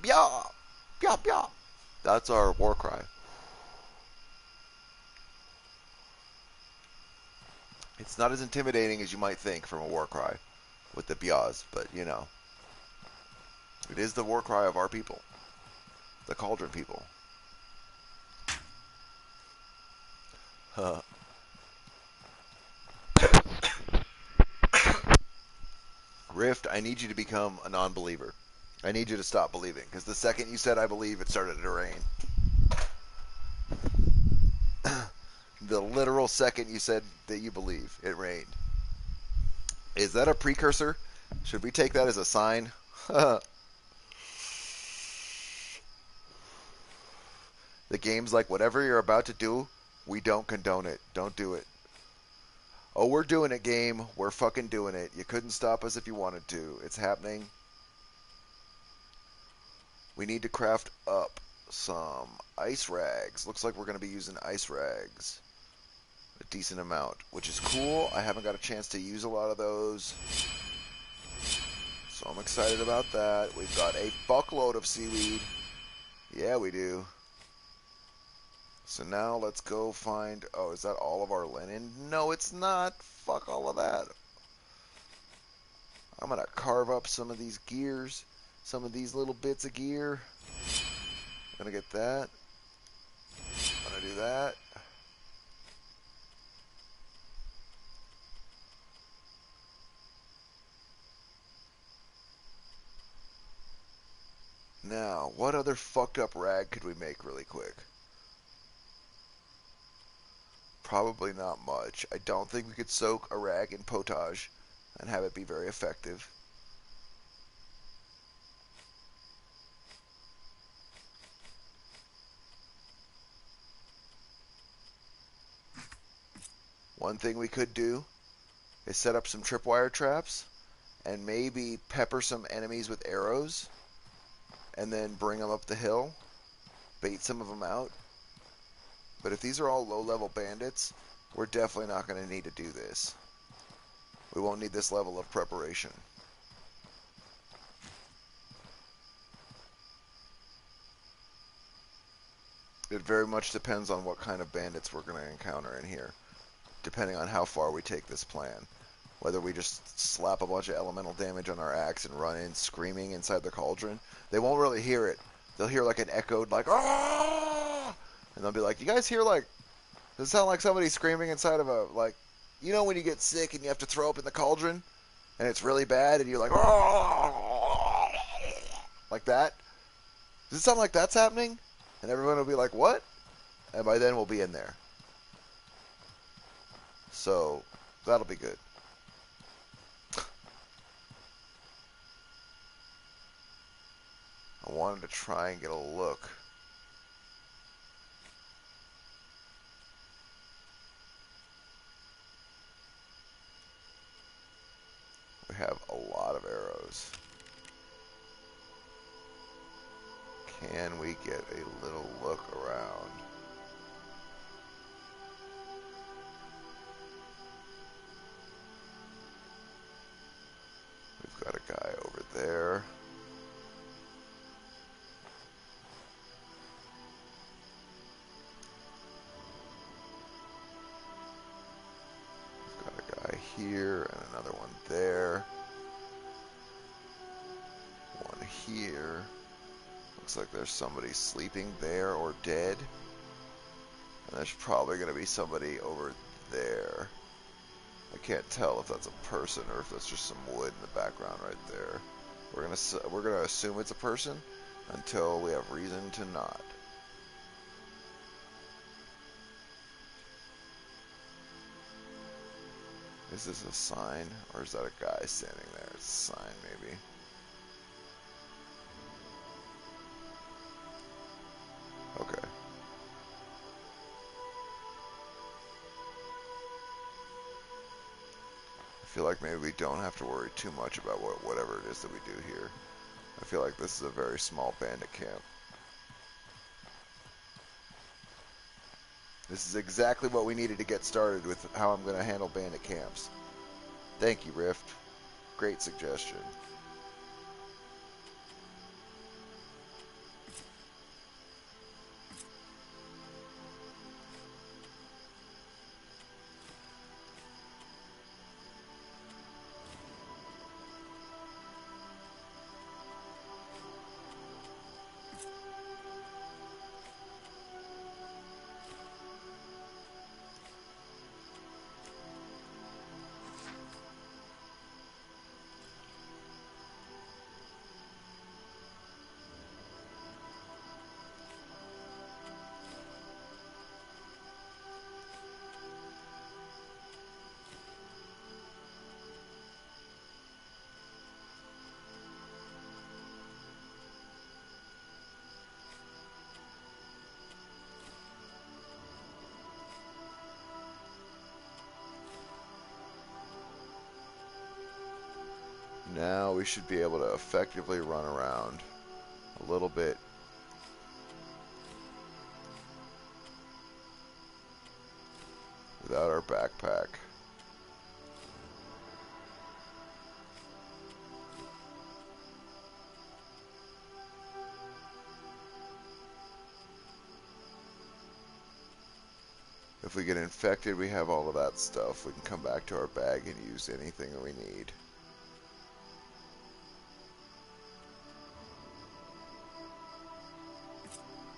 Bya! Bya, bya! That's our war cry. It's not as intimidating as you might think from a war cry with the byas, but you know. It is the war cry of our people. The Cauldron people. Rift, I need you to become a non-believer. I need you to stop believing, because the second you said I believe, it started to rain. The literal second you said that you believe, it rained. Is that a precursor? Should we take that as a sign? The game's like, whatever you're about to do, we don't condone it. Don't do it. Oh, we're doing it, game. We're fucking doing it. You couldn't stop us if you wanted to. It's happening. We need to craft up some ice rags. Looks like we're going to be using ice rags. A decent amount, which is cool. I haven't got a chance to use a lot of those. So I'm excited about that. We've got a fuckload of seaweed. Yeah, we do. So now let's go find... Oh, is that all of our linen? No, it's not. Fuck all of that. I'm going to carve up some of these gears. Some of these little bits of gear. I'm going to get that. I'm going to do that. Now, what other fucked up rag could we make really quick? Probably not much. I don't think we could soak a rag in potage and have it be very effective. One thing we could do is set up some tripwire traps and maybe pepper some enemies with arrows and then bring them up the hill, bait some of them out. But if these are all low-level bandits, we're definitely not going to need to do this. We won't need this level of preparation. It very much depends on what kind of bandits we're going to encounter in here, depending on how far we take this plan. Whether we just slap a bunch of elemental damage on our axe and run in screaming inside the cauldron, they won't really hear it. They'll hear like an echoed, like, ah! And they'll be like, you guys hear, like, does it sound like somebody screaming inside of a, like, you know when you get sick and you have to throw up in the cauldron? And it's really bad and you're like, ah! Like that? Does it sound like that's happening? And everyone will be like, what? And by then we'll be in there. So, that'll be good. I wanted to try and get a look. We have a lot of arrows. Can we get a little look around? We've got a guy over there. here, and another one there. One here. Looks like there's somebody sleeping there or dead. And there's probably going to be somebody over there. I can't tell if that's a person or if that's just some wood in the background right there. We're gonna assume it's a person until we have reason to not. Is this a sign or is that a guy standing there? It's a sign maybe. Okay. I feel like maybe we don't have to worry too much about whatever it is that we do here. I feel like this is a very small bandit camp. This is exactly what we needed to get started with how I'm going to handle bandit camps. Thank you, Rift. Great suggestion. Now we should be able to effectively run around a little bit. Without our backpack. If we get infected, we have all of that stuff. We can come back to our bag and use anything that we need.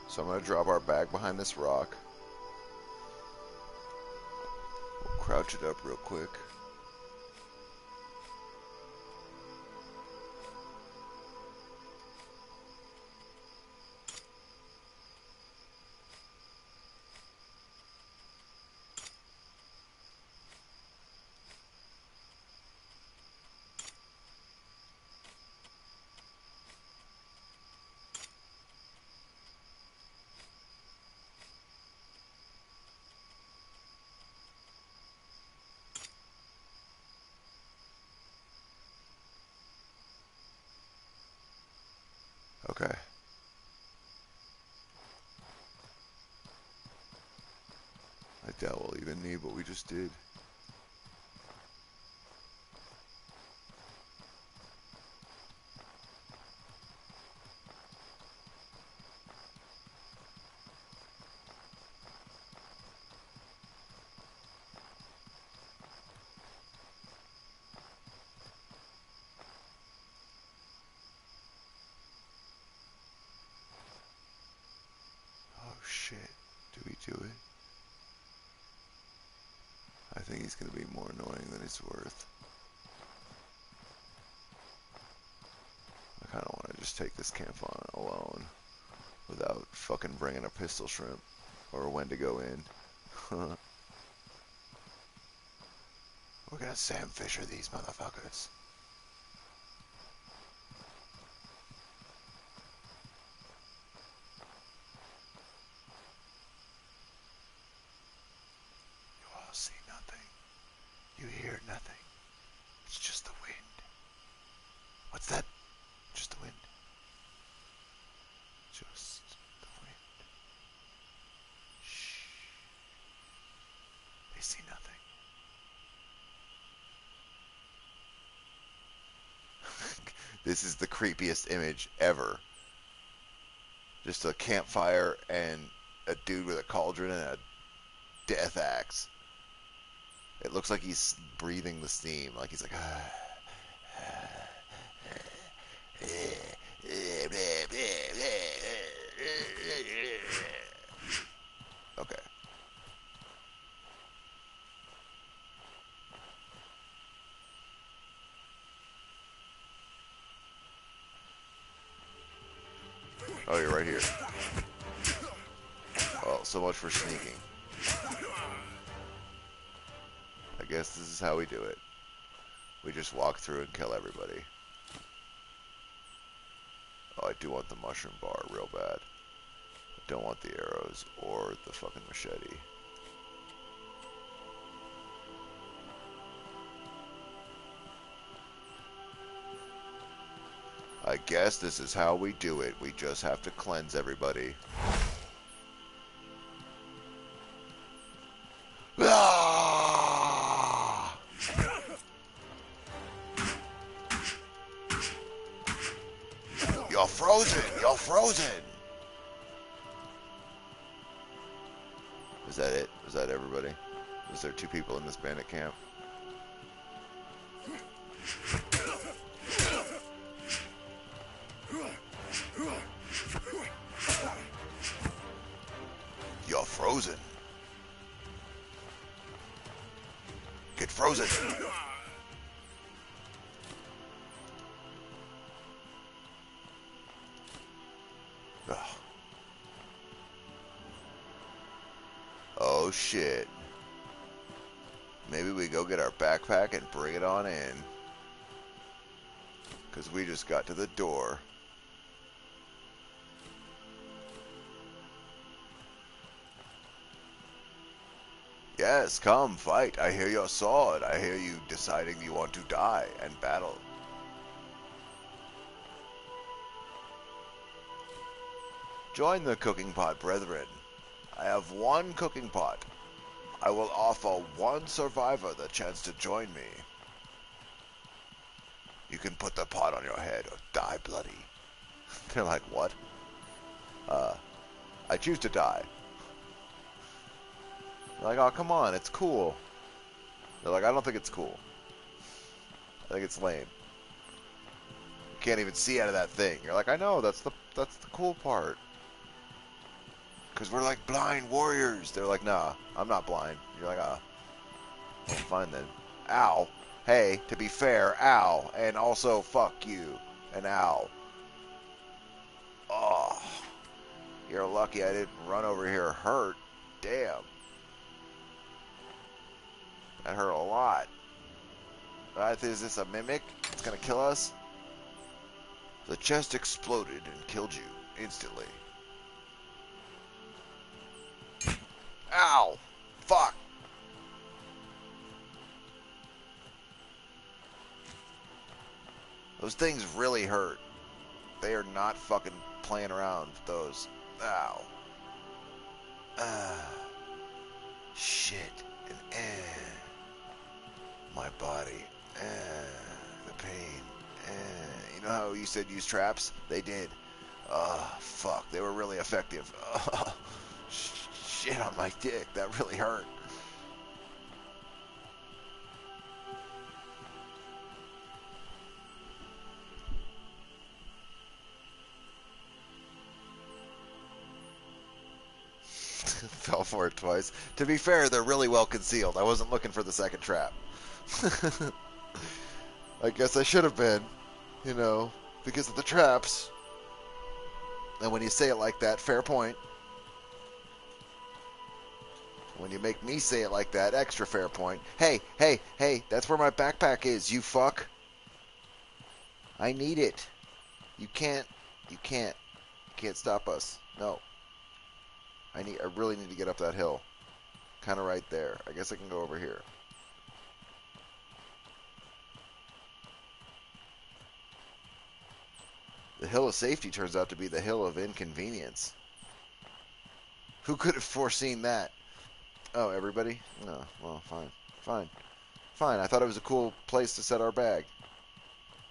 So I'm going to drop our bag behind this rock. We'll crouch it up real quick. Okay. I doubt we'll even need what we just did. Shit, do we do it? I think he's going to be more annoying than it's worth. I kind of want to just take this camp on alone without fucking bringing a pistol shrimp or when to go in. We're going to Sam Fisher these motherfuckers. See nothing. You hear nothing. It's just the wind. What's that? Just the wind. Just the wind. Shh. They see nothing. This is the creepiest image ever. Just a campfire and a dude with a cauldron and a death axe. It looks like he's breathing the steam. Like he's like, okay. Oh, you're right here. Well, so much for sneaking. I guess this is how we do it. We just walk through and kill everybody. Oh, I do want the mushroom bar real bad. I don't want the arrows or the fucking machete. I guess this is how we do it. We just have to cleanse everybody. Ah! You're frozen! You're frozen! Is that it? Is that everybody? Was there 2 people in this bandit camp? You're frozen. Get frozen. Ugh. Oh shit. Maybe we go get our backpack and bring it on in. Because we just got to the door. Yes, come, fight. I hear your sword. I hear you deciding you want to die and battle. Join the cooking pot, brethren. I have 1 cooking pot. I will offer 1 survivor the chance to join me. You can put the pot on your head or die bloody. They're like, what? I choose to die. They're like, oh, come on, it's cool. They're like, I don't think it's cool. I think it's lame. You can't even see out of that thing. You're like, I know, that's the cool part. Because we're like blind warriors. They're like, nah, I'm not blind. You're like, ah. Well, fine then. Ow. Hey, to be fair, ow. And also, fuck you. And ow. Oh. You're lucky I didn't run over here hurt. Damn. That hurt a lot. Is this a mimic? It's gonna kill us? The chest exploded and killed you instantly. Ow! Fuck! Those things really hurt. They are not fucking playing around with those. Ow. Shit. And my body. The pain. You know how you said use traps? They did. Fuck. They were really effective. Shit on my dick. That really hurt. Fell for it twice. To be fair, they're really well concealed. I wasn't looking for the second trap. I guess I should have been, you know, because of the traps. And when you say it like that, fair point. When you make me say it like that, extra fair point. Hey, hey, hey, that's where my backpack is, you fuck. I need it. You can't stop us. No. I really need to get up that hill. Kind of right there. I guess I can go over here. The hill of safety turns out to be the hill of inconvenience. Who could have foreseen that? Oh, everybody? No. Well, fine. Fine. Fine. I thought it was a cool place to set our bag.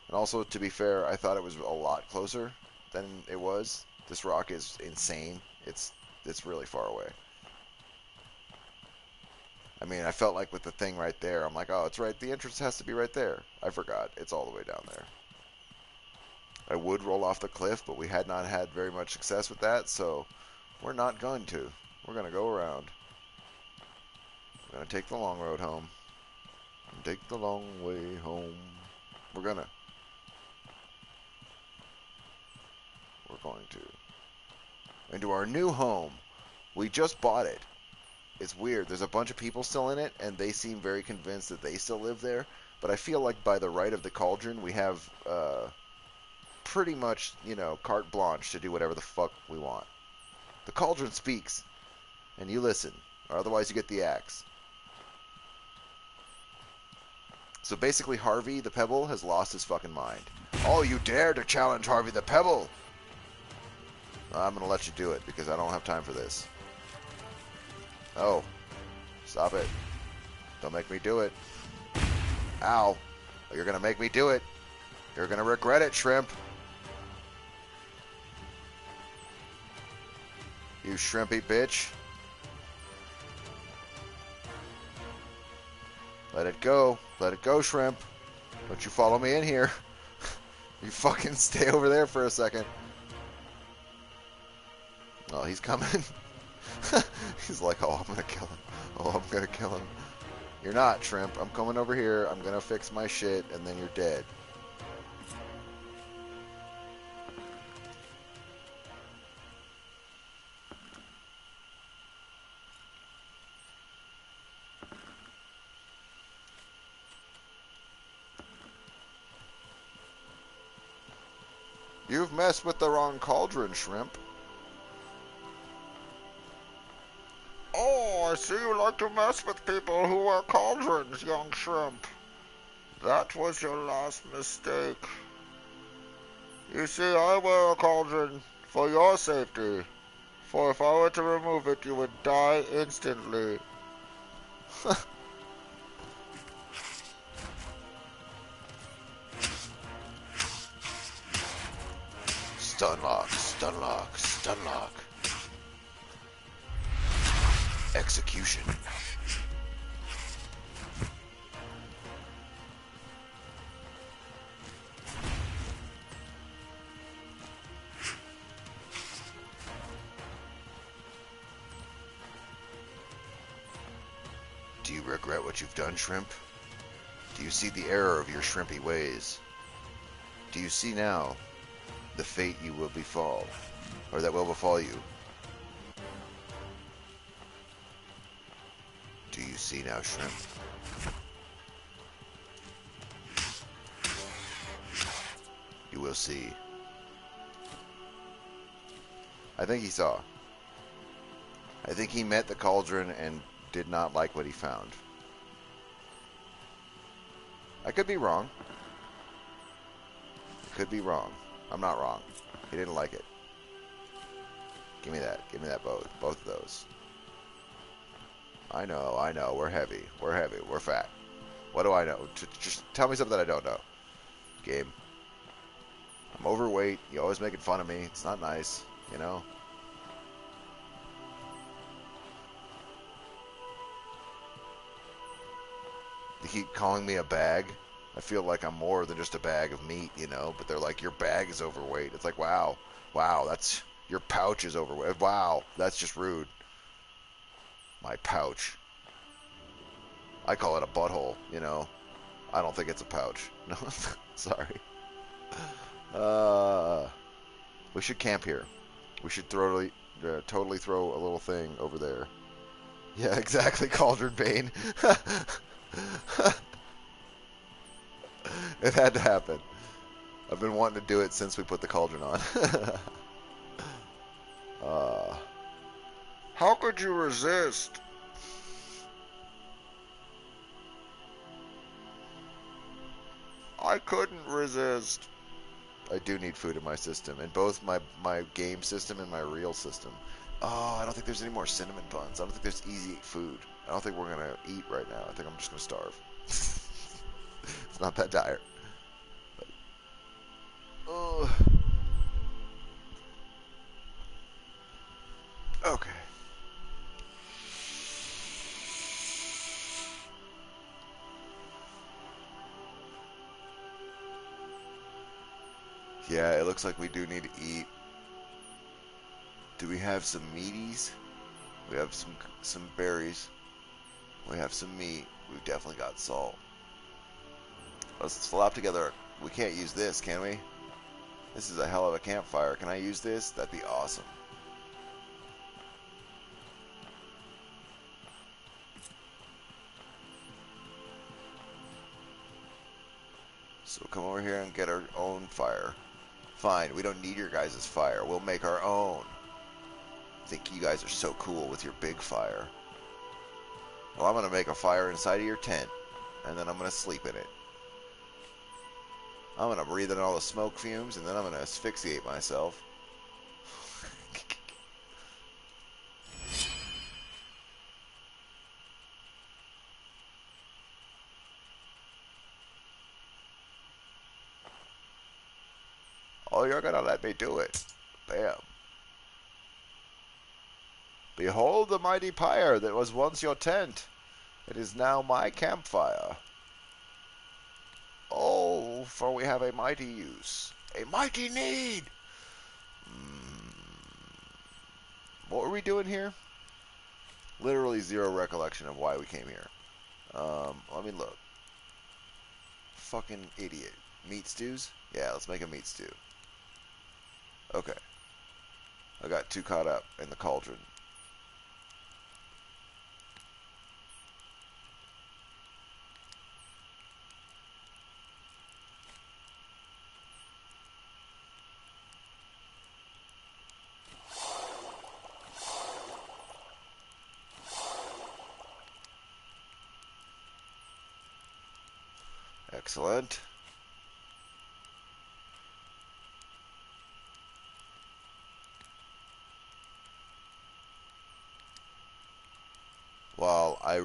And also, to be fair, I thought it was a lot closer than it was. This rock is insane. It's really far away. I mean, I felt like with the thing right there, I'm like, oh, it's right. The entrance has to be right there. I forgot. It's all the way down there. I would roll off the cliff, but we had not had very much success with that, so we're not going to. We're going to go around. We're going to take the long road home. Take the long way home. We're going to. Into our new home. We just bought it. It's weird. There's a bunch of people still in it, and they seem very convinced that they still live there. But I feel like by the right of the cauldron, we have pretty much, carte blanche to do whatever the fuck we want. The cauldron speaks, and you listen, or otherwise you get the axe. So basically, Harvey the Pebble has lost his fucking mind. Oh, you dare to challenge Harvey the Pebble? I'm going to let you do it, because I don't have time for this. Oh. Stop it. Don't make me do it. Ow. You're going to make me do it. You're going to regret it, Shrimp. You shrimpy bitch. Let it go. Let it go, Shrimp. Don't you follow me in here. You fucking stay over there for a second. Oh, he's coming. He's like, oh, I'm going to kill him. Oh, I'm going to kill him. You're not, Shrimp. I'm coming over here. I'm going to fix my shit, and then you're dead. You've messed with the wrong cauldron, Shrimp. Oh, I see you like to mess with people who wear cauldrons, young Shrimp. That was your last mistake. You see, I wear a cauldron for your safety. For if I were to remove it, you would die instantly. Stunlock, stunlock, stunlock. Execution. Do you regret what you've done, Shrimp? Do you see the error of your shrimpy ways? Do you see now the fate you will befall, or that will befall you? Do you see now, Shrimp? You will see. I think he saw. I think he met the cauldron and did not like what he found. I could be wrong. I could be wrong. I'm not wrong. He didn't like it. Give me that. Give me that both. Both of those. I know. I know. We're heavy. We're heavy. We're fat. What do I know? Just tell me something that I don't know. Game. I'm overweight. You're always making fun of me. It's not nice. You know? They keep calling me a bag. I feel like I'm more than just a bag of meat, you know? But they're like, your bag is overweight. It's like, wow. Wow, that's... Your pouch is overweight. Wow, that's just rude. My pouch. I call it a butthole, you know? I don't think it's a pouch. No, sorry. We should camp here. We should totally throw a little thing over there. Yeah, exactly, Cauldron Bane. It had to happen. I've been wanting to do it since we put the cauldron on. How could you resist? I couldn't resist. I do need food in my system, in both my game system and my real system. Oh, I don't think there's any more cinnamon buns. I don't think there's easy food. I don't think we're going to eat right now. I think I'm just going to starve. It's not that dire. But, okay. Yeah, it looks like we do need to eat. Do we have some meaties? We have some berries. We have some meat. We've definitely got salt. Let's slap together. We can't use this, can we? This is a hell of a campfire. Can I use this? That'd be awesome. So come over here and get our own fire. Fine, we don't need your guys' fire. We'll make our own. I think you guys are so cool with your big fire. Well, I'm going to make a fire inside of your tent, and then I'm going to sleep in it. I'm going to breathe in all the smoke fumes, and then I'm going to asphyxiate myself. Oh, you're going to let me do it. Bam. Behold the mighty pyre that was once your tent. It is now my campfire. Oh, for we have a mighty use. A mighty need. What were we doing here? Literally zero recollection of why we came here. Let me look. Fucking idiot. Meat stews? Yeah, let's make a meat stew. Okay. I got too caught up in the cauldron. Excellent. Well, I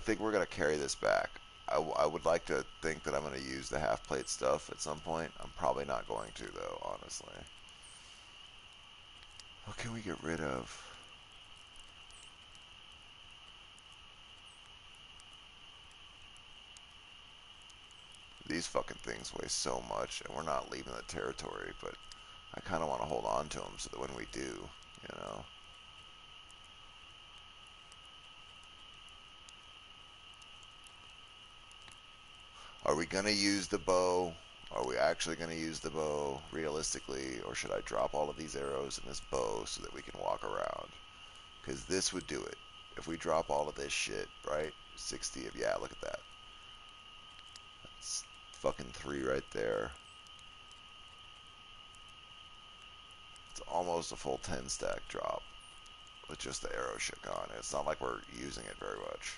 think we're going to carry this back. I would like to think that I'm going to use the half plate stuff at some point. I'm probably not going to, though, honestly. What can we get rid of? These fucking things weigh so much, and we're not leaving the territory, but I kind of want to hold on to them so that when we do, you know. Are we going to use the bow? Are we actually going to use the bow realistically, or should I drop all of these arrows in this bow so that we can walk around? Because this would do it. If we drop all of this shit, right? 60 of, yeah, look at that. That's fucking 3 right there. It's almost a full 10 stack drop with just the arrow shit gone. It's not like we're using it very much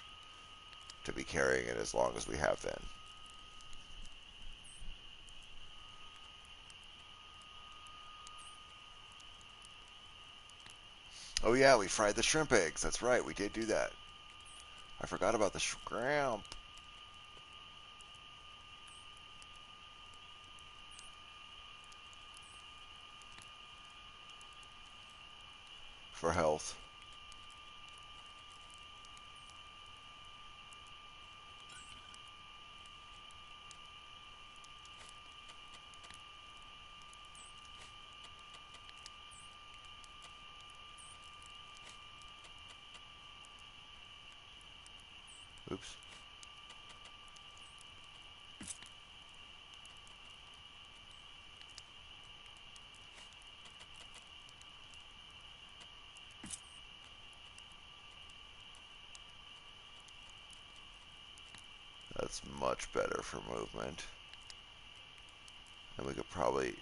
to be carrying it as long as we have been. Oh yeah, we fried the shrimp eggs. That's right, we did do that. I forgot about the shrimp. For health. Oops. That's much better for movement. And we could probably...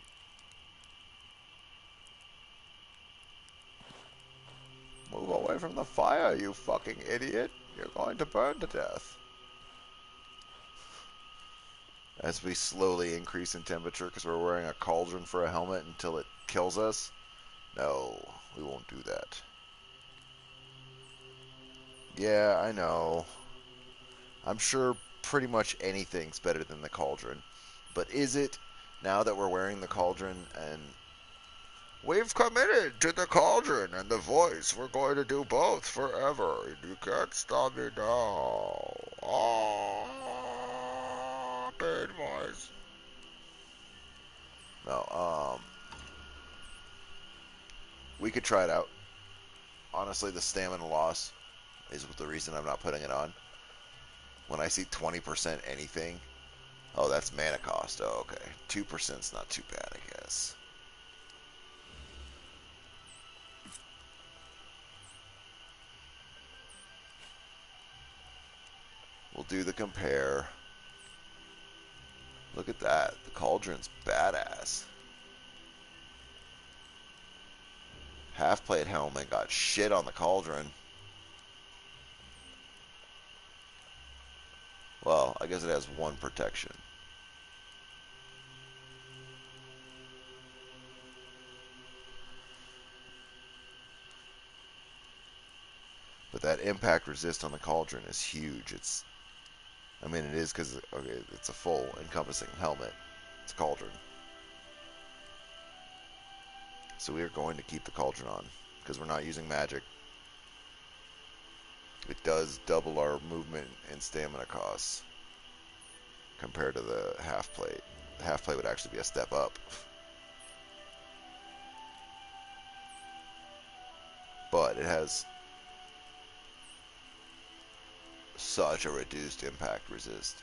Move away from the fire, you fucking idiot. You're going to burn to death. As we slowly increase in temperature because we're wearing a cauldron for a helmet until it kills us. No, we won't do that. Yeah, I know. I'm sure pretty much anything's better than the cauldron. But is it, now that we're wearing the cauldron and... We've committed to the cauldron and the voice. We're going to do both forever. You can't stop me now. Oh, pain voice. No, we could try it out. Honestly, the stamina loss is the reason I'm not putting it on. When I see 20% anything, oh, that's mana cost. Oh, okay. 2% is not too bad, I guess. We'll do the compare. Look at that. The cauldron's badass. Half-plate helmet got shit on the cauldron. Well, I guess it has one protection. But that impact resist on the cauldron is huge. I mean, it is because okay, it's a full encompassing helmet. It's a cauldron. So we are going to keep the cauldron on because we're not using magic. It does double our movement and stamina costs compared to the half plate. The half plate would actually be a step up. But it has such a reduced impact resist.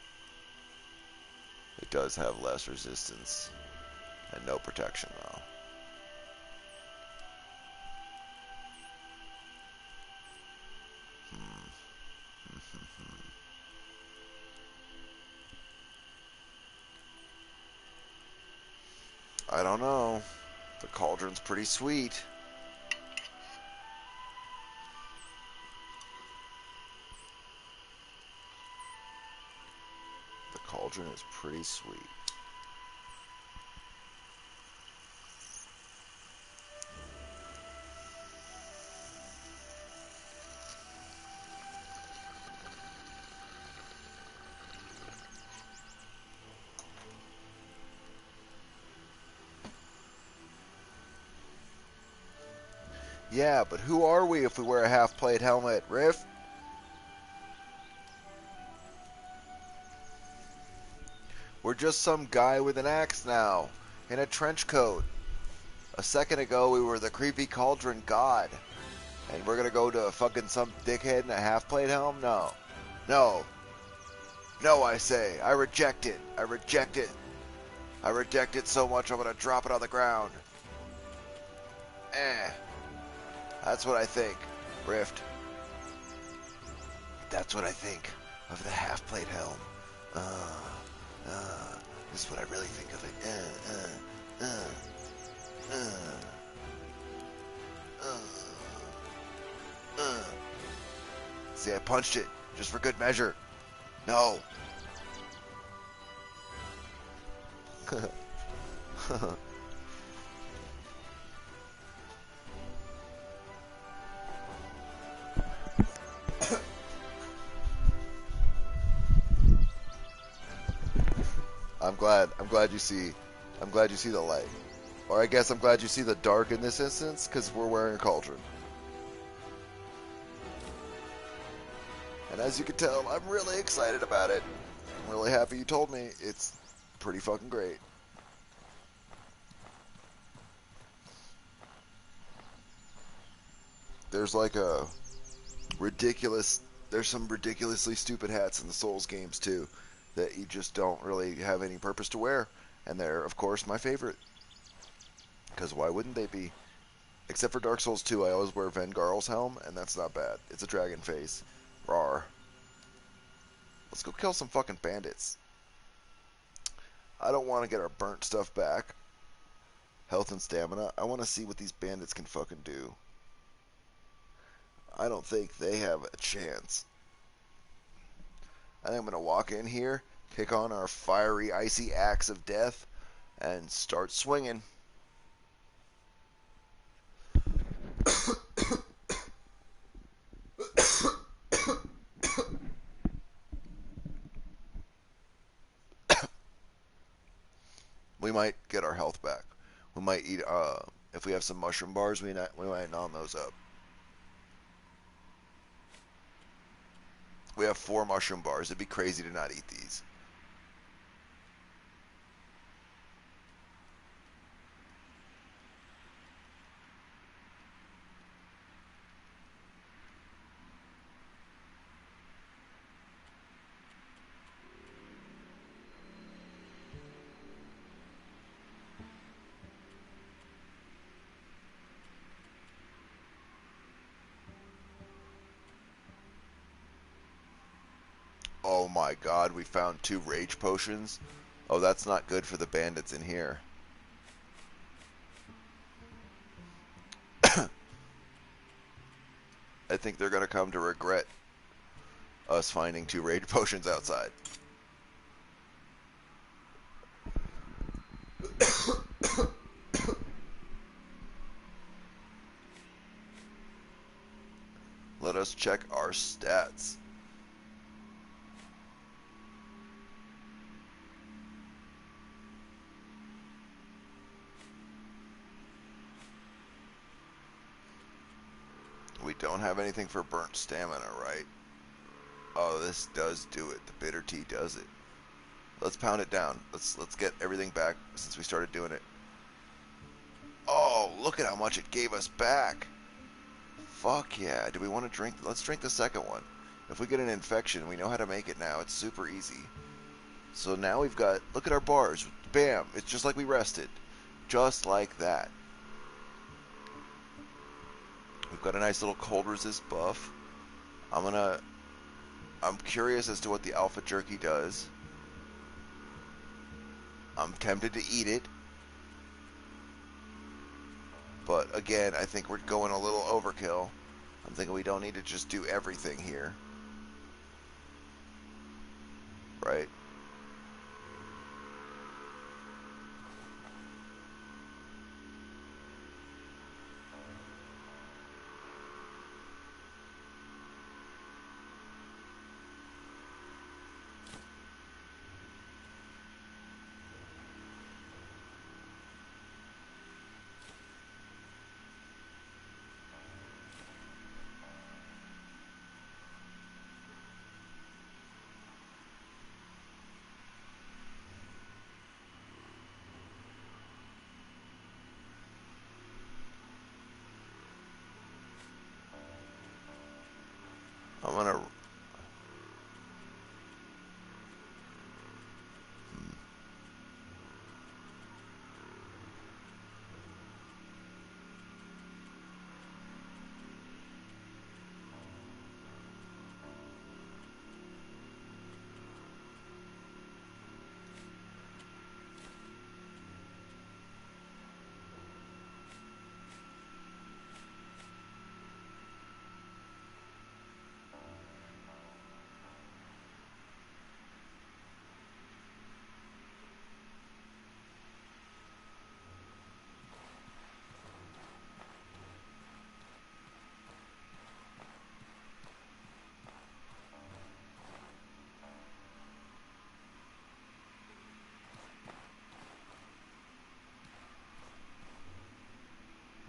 It does have less resistance and no protection though. I don't know. The cauldron's pretty sweet. The cauldron is pretty sweet. Yeah, but who are we if we wear a half-plate helmet, Riff? We're just some guy with an axe now, in a trench coat. A second ago, we were the creepy cauldron god. And we're gonna go to fucking some dickhead in a half-plate helm? No. No. No, I say. I reject it. I reject it. I reject it so much I'm gonna drop it on the ground. That's what I think, Rift. That's what I think of the half-plate helm. This is what I really think of it. See, I punched it, just for good measure. No. I'm glad you see the light. Or I guess I'm glad you see the dark in this instance, because we're wearing a cauldron. And as you can tell, I'm really excited about it. I'm really happy you told me. It's pretty fucking great. There's like a ridiculous... There's some ridiculously stupid hats in the Souls games, too, that you just don't really have any purpose to wear. And they're, of course, my favorite. Because why wouldn't they be? Except for Dark Souls 2, I always wear Vengarl's helm, and that's not bad. It's a dragon face. Rawr. Let's go kill some fucking bandits. I don't want to get our burnt stuff back. Health and stamina. I want to see what these bandits can fucking do. I don't think they have a chance. I think I'm going to walk in here, kick on our fiery, icy axe of death, and start swinging. We might get our health back. We might eat, if we have some mushroom bars, we might nom those up. We have 4 mushroom bars. It'd be crazy to not eat these. Oh my god, we found 2 rage potions. Oh, that's not good for the bandits in here. I think they're gonna come to regret us finding 2 rage potions outside. Let us check our stats. We don't have anything for burnt stamina, right? Oh, this does do it. The bitter tea does it. Let's pound it down. Let's get everything back since we started doing it. Oh, look at how much it gave us back. Fuck yeah. Do we want to drink? Let's drink the second one. If we get an infection, we know how to make it now. It's super easy. So now we've got, look at our bars. Bam. It's just like we rested. Just like that. We've got a nice little cold resist buff. I'm curious as to what the alpha jerky does. I'm tempted to eat it. But again, I think we're going a little overkill. I'm thinking we don't need to just do everything here. Right? I'm gonna...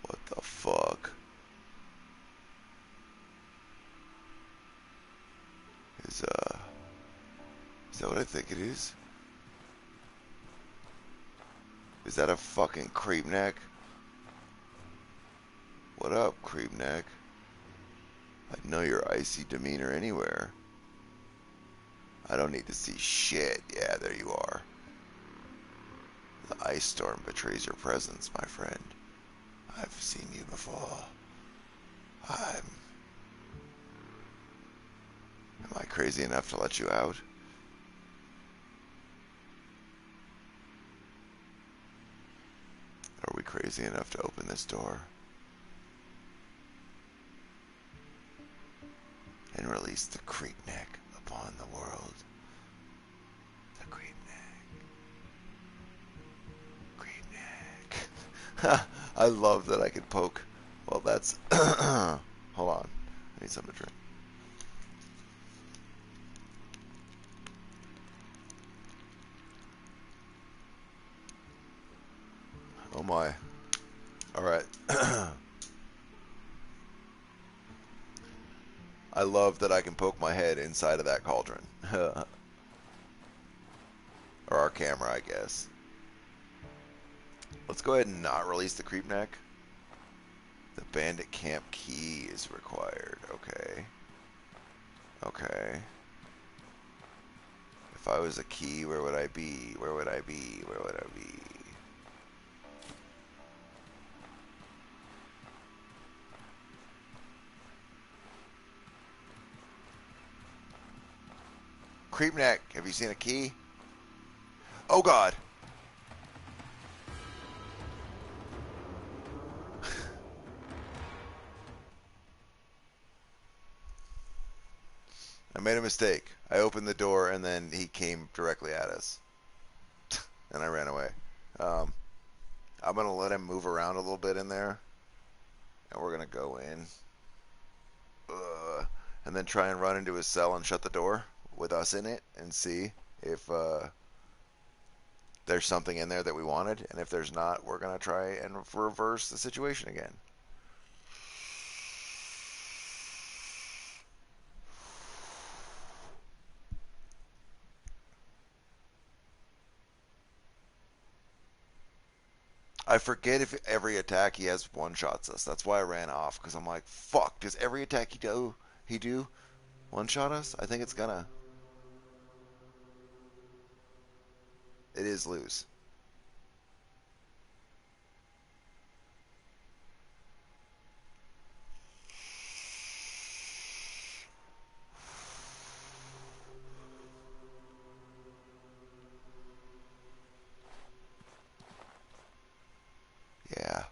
What the fuck? Is that what I think it is? Is that a fucking creep neck? What up, creep neck? I know your icy demeanor anywhere. I don't need to see shit. Yeah, there you are. The ice storm betrays your presence, my friend. I've seen you before. Am I crazy enough to let you out? Are we crazy enough to open this door? And release the creep neck upon the world. The creep neck. Creep neck. I love that I can poke. Well, that's... Hold on. I need something to drink. Oh my. Alright. I love that I can poke my head inside of that cauldron. Or our camera, I guess. Let's go ahead and not release the creep neck. The bandit camp key is required. Okay. Okay. If I was a key, where would I be? Where would I be? Where would I be? Creepneck, have you seen a key? Oh god! I made a mistake. I opened the door and then he came directly at us. And I ran away. I'm going to let him move around a little bit in there. And we're going to go in. And then try and run into his cell and shut the door with us in it and see if there's something in there that we wanted. And if there's not, we're going to try and reverse the situation again. I forget if every attack he has one-shots us. That's why I ran off, because I'm like, fuck, does every attack he do one-shot us? I think it's gonna. It is loose. Yeah.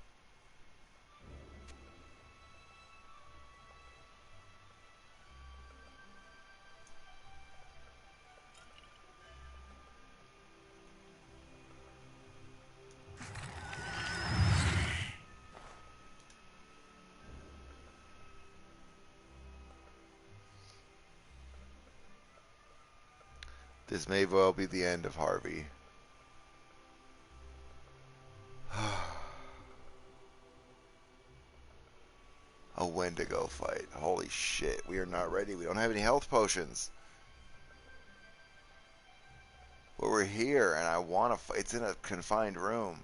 This may well be the end of Harvey. A Wendigo fight. Holy shit. We are not ready. We don't have any health potions. But we're here and I want to fight. It's in a confined room.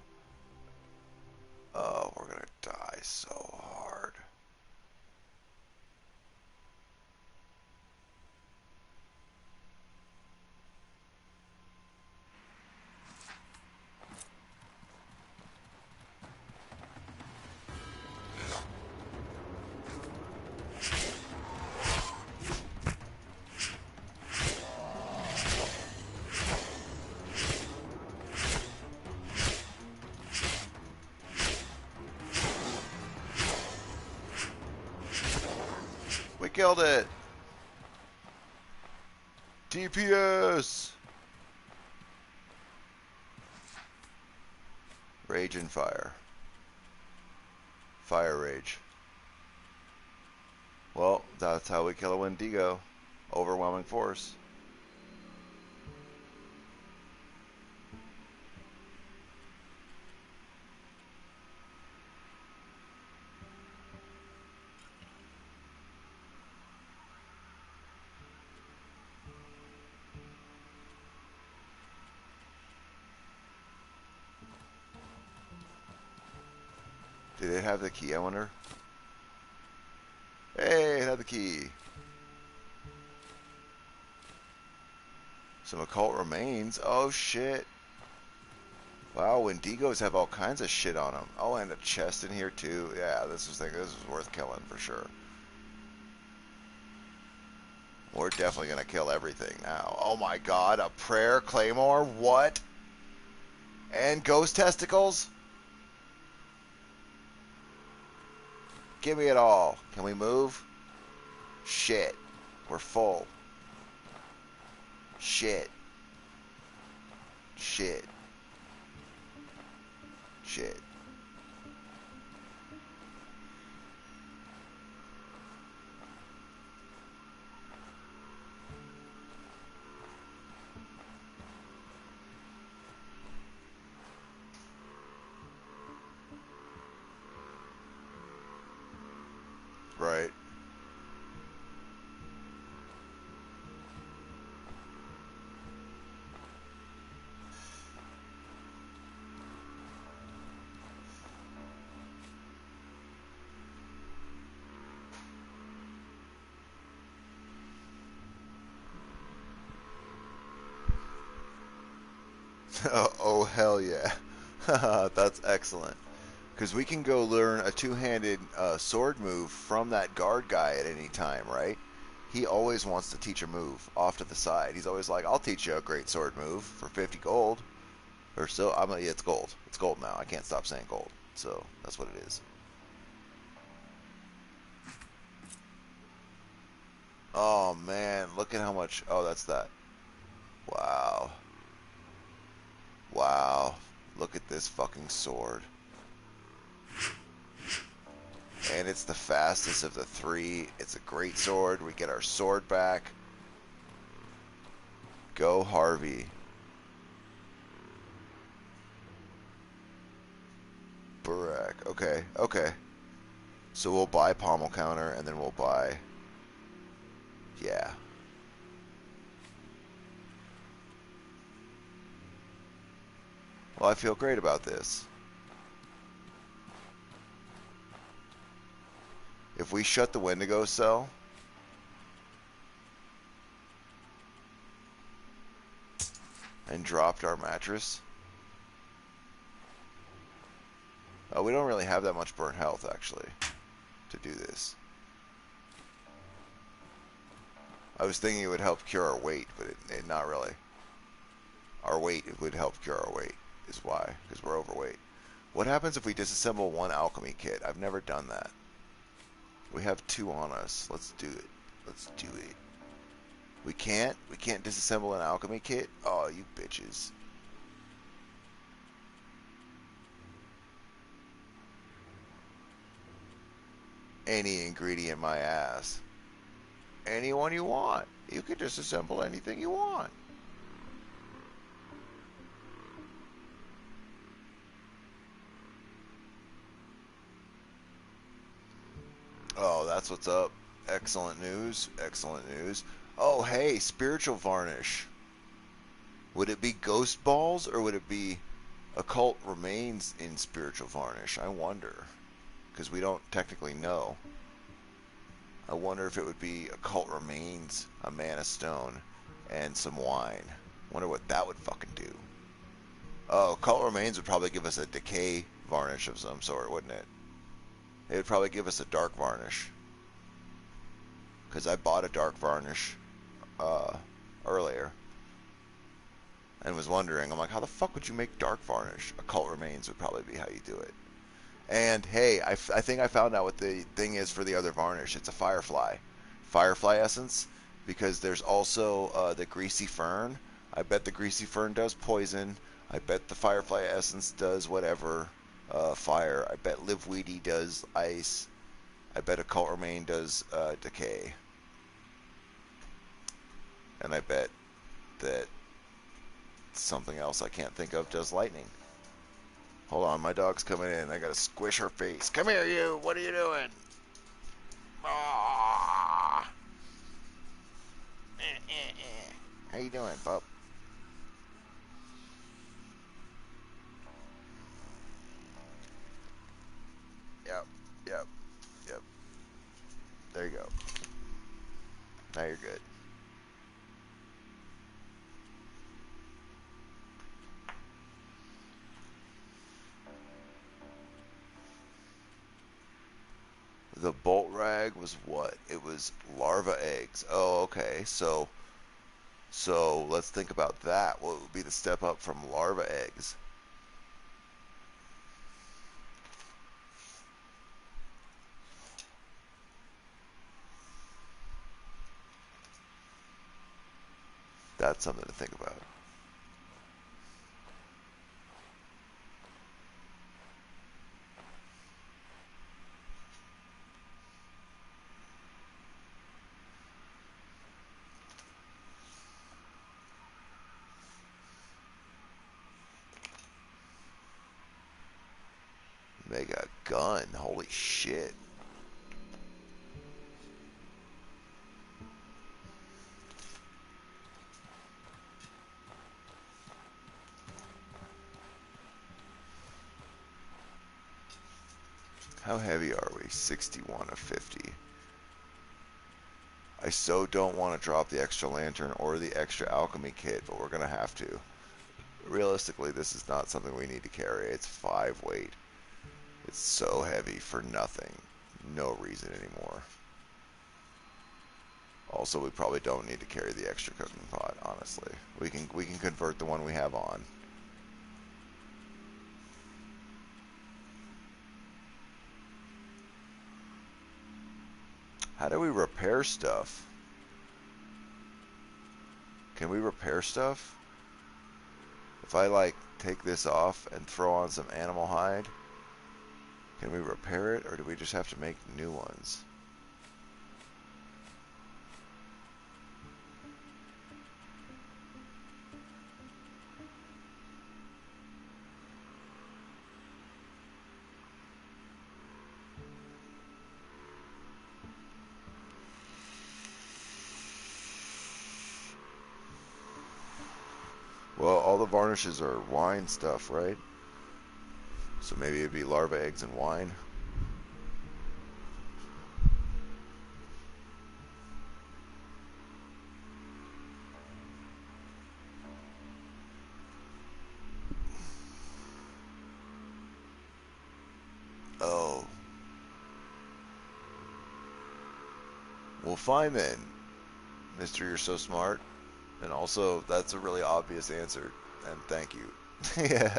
Oh, we're going to die so hard. We killed it. DPS. Rage and fire. Fire rage. Well, that's how we kill a Wendigo. Overwhelming force. Did it have the key, I wonder? Hey, it had the key. Some occult remains. Oh, shit. Wow, Wendigos have all kinds of shit on them. Oh, and a chest in here, too. Yeah, this was worth killing for sure. We're definitely going to kill everything now. Oh, my God. A prayer claymore? What? And ghost testicles? Give me it all. Can we move? Shit. We're full. Shit. Shit. Shit. Right. Oh, hell yeah. That's excellent. Because we can go learn a two-handed sword move from that guard guy at any time, right? he always wants to teach a move off to the side. He's always like, I'll teach you a great sword move for 50 gold. Or so, I'm like, yeah, it's gold. It's gold now. I can't stop saying gold. So, that's what it is. Oh, man. Look at how much... Oh, that's that. Wow. Wow. Look at this fucking sword. And it's the fastest of the three. It's a great sword. We get our sword back. Go Harvey. Burak. Okay, okay. So we'll buy pommel counter and then we'll buy... Yeah. Well, I feel great about this. If we shut the Wendigo cell... and dropped our mattress... we don't really have that much burnt health, actually, to do this. I was thinking it would help cure our weight, but it not really. Our weight, it would help cure our weight, is why, because we're overweight. What happens if we disassemble one alchemy kit? I've never done that. We have 2 on us. Let's do it. Let's do it. We can't? We can't disassemble an alchemy kit? Oh, you bitches. Any ingredient, my ass. Anyone you want. You can disassemble anything you want. Oh, that's what's up. Excellent news. Excellent news. Oh, hey, spiritual varnish. Would it be ghost balls or would it be occult remains in spiritual varnish? I wonder. Because we don't technically know. I wonder if it would be occult remains, a mana stone, and some wine. Wonder what that would fucking do. Oh, occult remains would probably give us a decay varnish of some sort, wouldn't it? It would probably give us a dark varnish. Because I bought a dark varnish earlier. And was wondering, I'm like, how the fuck would you make dark varnish? Occult remains would probably be how you do it. And hey, I think I found out what the thing is for the other varnish. It's a firefly. Firefly essence. Because there's also the greasy fern. I bet the greasy fern does poison. I bet the firefly essence does whatever fire. I bet liveweedy does ice. I bet occult remain does decay. And I bet that something else I can't think of does lightning. Hold on, my dog's coming in. I gotta squish her face. Come here, you. What are you doing? Ah. How you doing, pup? Yep, yep, yep. There you go. Now you're good. The bolt rag was what? It was larva eggs. Oh, okay. So let's think about that. What would be the step up from larva eggs? That's something to think about. Mega gun. Holy shit. How heavy are we? 61 of 50. I so don't want to drop the extra lantern or the extra alchemy kit, but we're going to have to. Realistically, this is not something we need to carry. It's 5 weight. It's so heavy for nothing. No reason anymore. Also, we probably don't need to carry the extra cooking pot, honestly. We can convert the one we have on. How do we repair stuff? Can we repair stuff? If I, like, take this off and throw on some animal hide, can we repair it, or do we just have to make new ones? Well, all the varnishes are wine stuff, right? So maybe it'd be larva eggs and wine. Oh. Well, fine then, Mister, you're so smart. And also, that's a really obvious answer. And thank you. Yeah.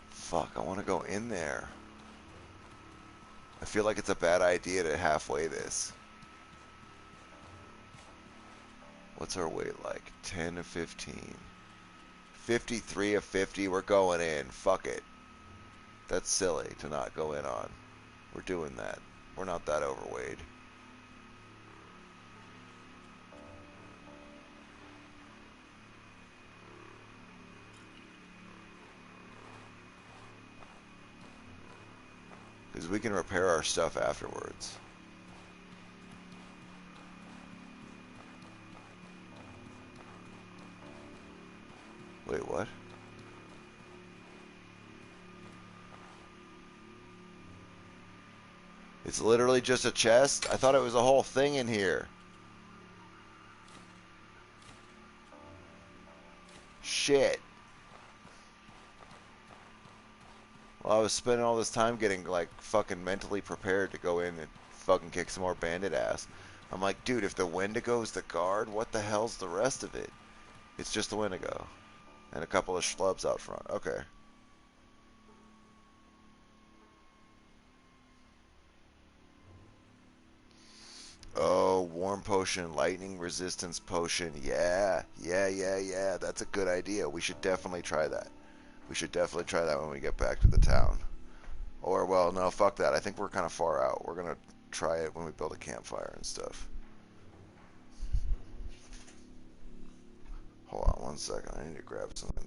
Fuck, I want to go in there. I feel like it's a bad idea to halfway this. What's our weight like? 10 of 15. 53 of 50, we're going in. Fuck it. That's silly to not go in on. We're doing that. We're not that overweight. Because we can repair our stuff afterwards. Wait, what? It's literally just a chest? I thought it was a whole thing in here. Shit. Well, I was spending all this time getting, like, fucking mentally prepared to go in and fucking kick some more bandit ass. I'm like, dude, if the Wendigo's the guard, what the hell's the rest of it? It's just the Wendigo. And a couple of schlubs out front. Okay. Oh, warm potion, lightning resistance potion. Yeah. That's a good idea. We should definitely try that. We should definitely try that when we get back to the town. Or, well, no, fuck that. I think we're kind of far out. We're going to try it when we build a campfire and stuff. Hold on one second. I need to grab something.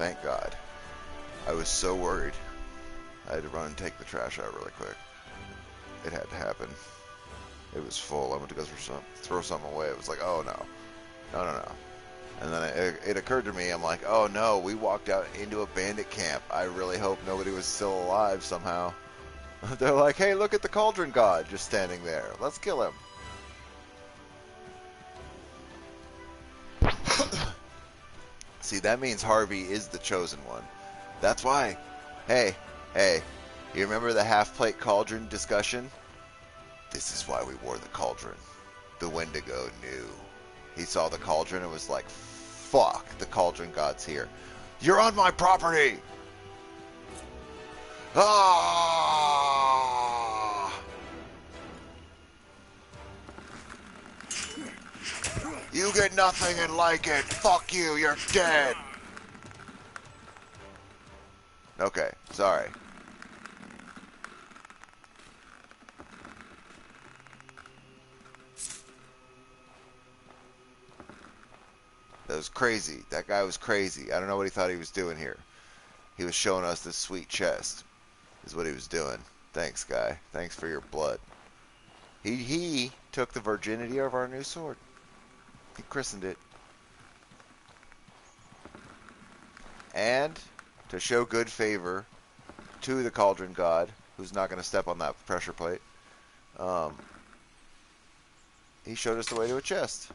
Thank God. I was so worried. I had to run and take the trash out really quick. It had to happen. It was full. I went to go throw something away. It was like, oh no. No. And then it occurred to me, I'm like, oh no, we walked out into a bandit camp. I really hope nobody was still alive somehow. They're like, hey, look at the cauldron god just standing there. Let's kill him. See, that means Harvey is the chosen one. That's why. Hey, you remember the half-plate cauldron discussion? This is why we wore the cauldron. The Wendigo knew. He saw the cauldron and was like, fuck, the cauldron god's here. You're on my property! Ah! You get nothing and like it. Fuck you, you're dead. Okay, sorry. That was crazy. That guy was crazy. I don't know what he thought he was doing here. He was showing us this sweet chest, is what he was doing. Thanks, guy. Thanks for your blood. He took the virginity of our new sword. He christened it. And to show good favor to the cauldron god, who's not going to step on that pressure plate, he showed us the way to a chest.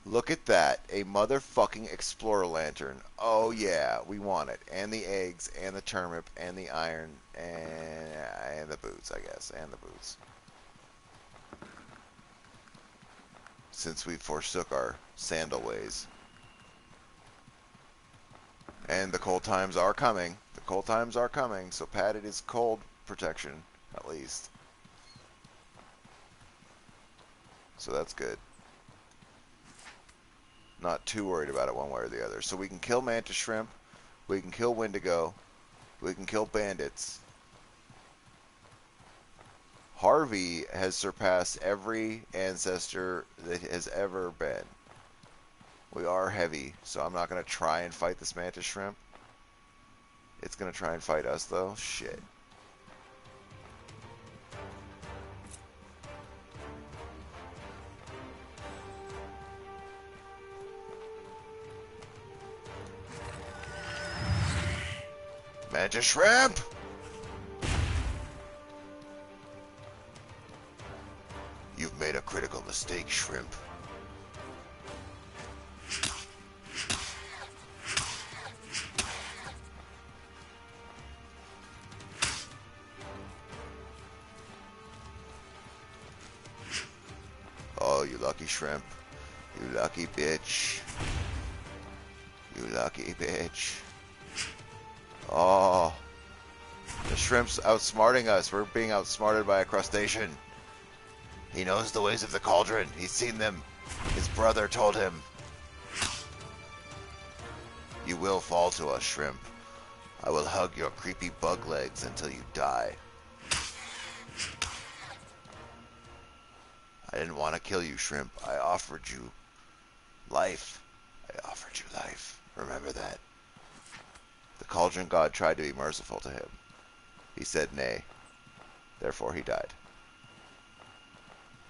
Look at that. A motherfucking explorer lantern. Oh yeah, we want it. And the eggs, and the turnip, and the iron, and the boots, I guess. And the boots. Since we forsook our sandal ways. And the cold times are coming. The cold times are coming, so padded is cold protection, at least. So that's good. Not too worried about it one way or the other. So we can kill mantis shrimp, we can kill wendigo, we can kill bandits. Harvey has surpassed every ancestor that has ever been. We are heavy, so I'm not going to try and fight this mantis shrimp. It's going to try and fight us, though. Shit. Mantis shrimp! You've made a critical mistake, shrimp. Oh, you lucky shrimp. You lucky bitch. You lucky bitch. Oh. The shrimp's outsmarting us. We're being outsmarted by a crustacean. He knows the ways of the cauldron. He's seen them. His brother told him. You will fall to us, shrimp. I will hug your creepy bug legs until you die. I didn't want to kill you, shrimp. I offered you life. I offered you life. Remember that. The cauldron god tried to be merciful to him. He said nay. Therefore he died.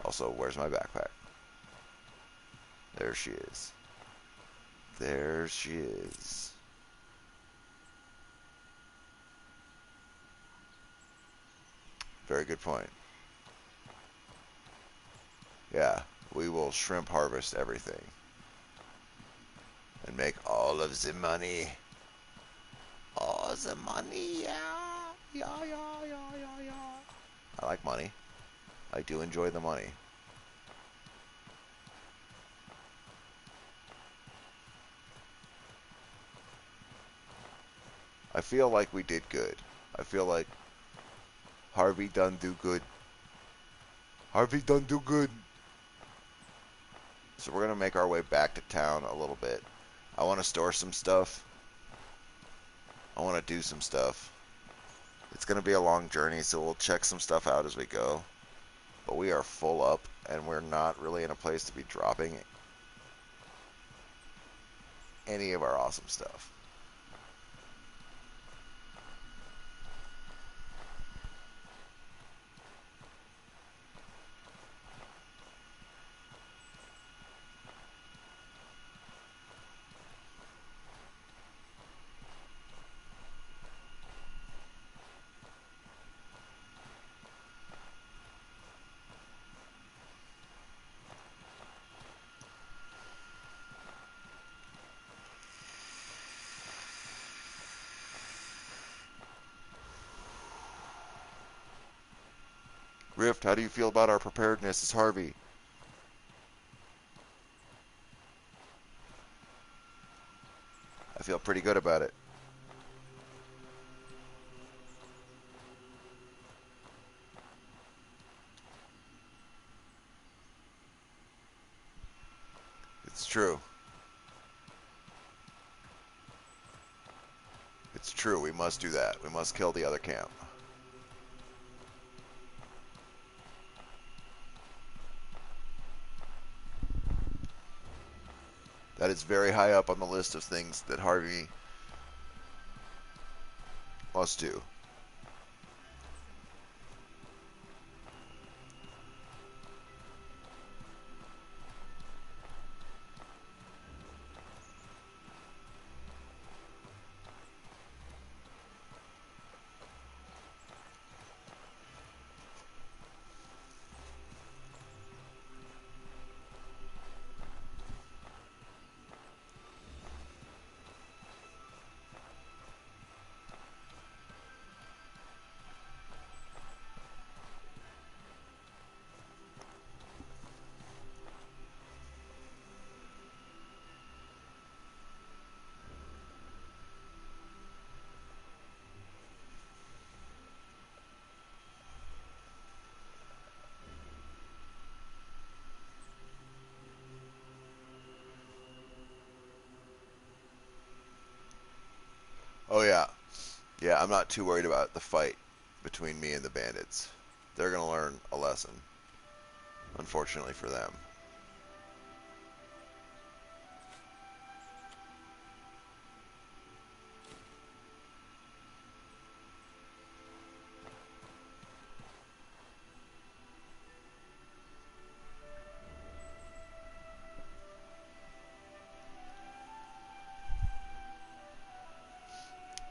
Also, where's my backpack? There she is. There she is. Very good point. Yeah, we will shrimp harvest everything. And make all of the money. All the money, yeah. Yeah. I like money. I do enjoy the money. I feel like we did good. I feel like Harvey done do good. Harvey done do good. So we're going to make our way back to town a little bit. I want to store some stuff. I want to do some stuff. It's going to be a long journey, so we'll check some stuff out as we go. But we are full up, and we're not really in a place to be dropping any of our awesome stuff. Rift, how do you feel about our preparedness? It's Harvey. I feel pretty good about it. It's true. It's true. We must do that. We must kill the other camp. That is very high up on the list of things that Harvey must do. Oh yeah. Yeah, I'm not too worried about the fight between me and the bandits. They're going to learn a lesson, unfortunately for them.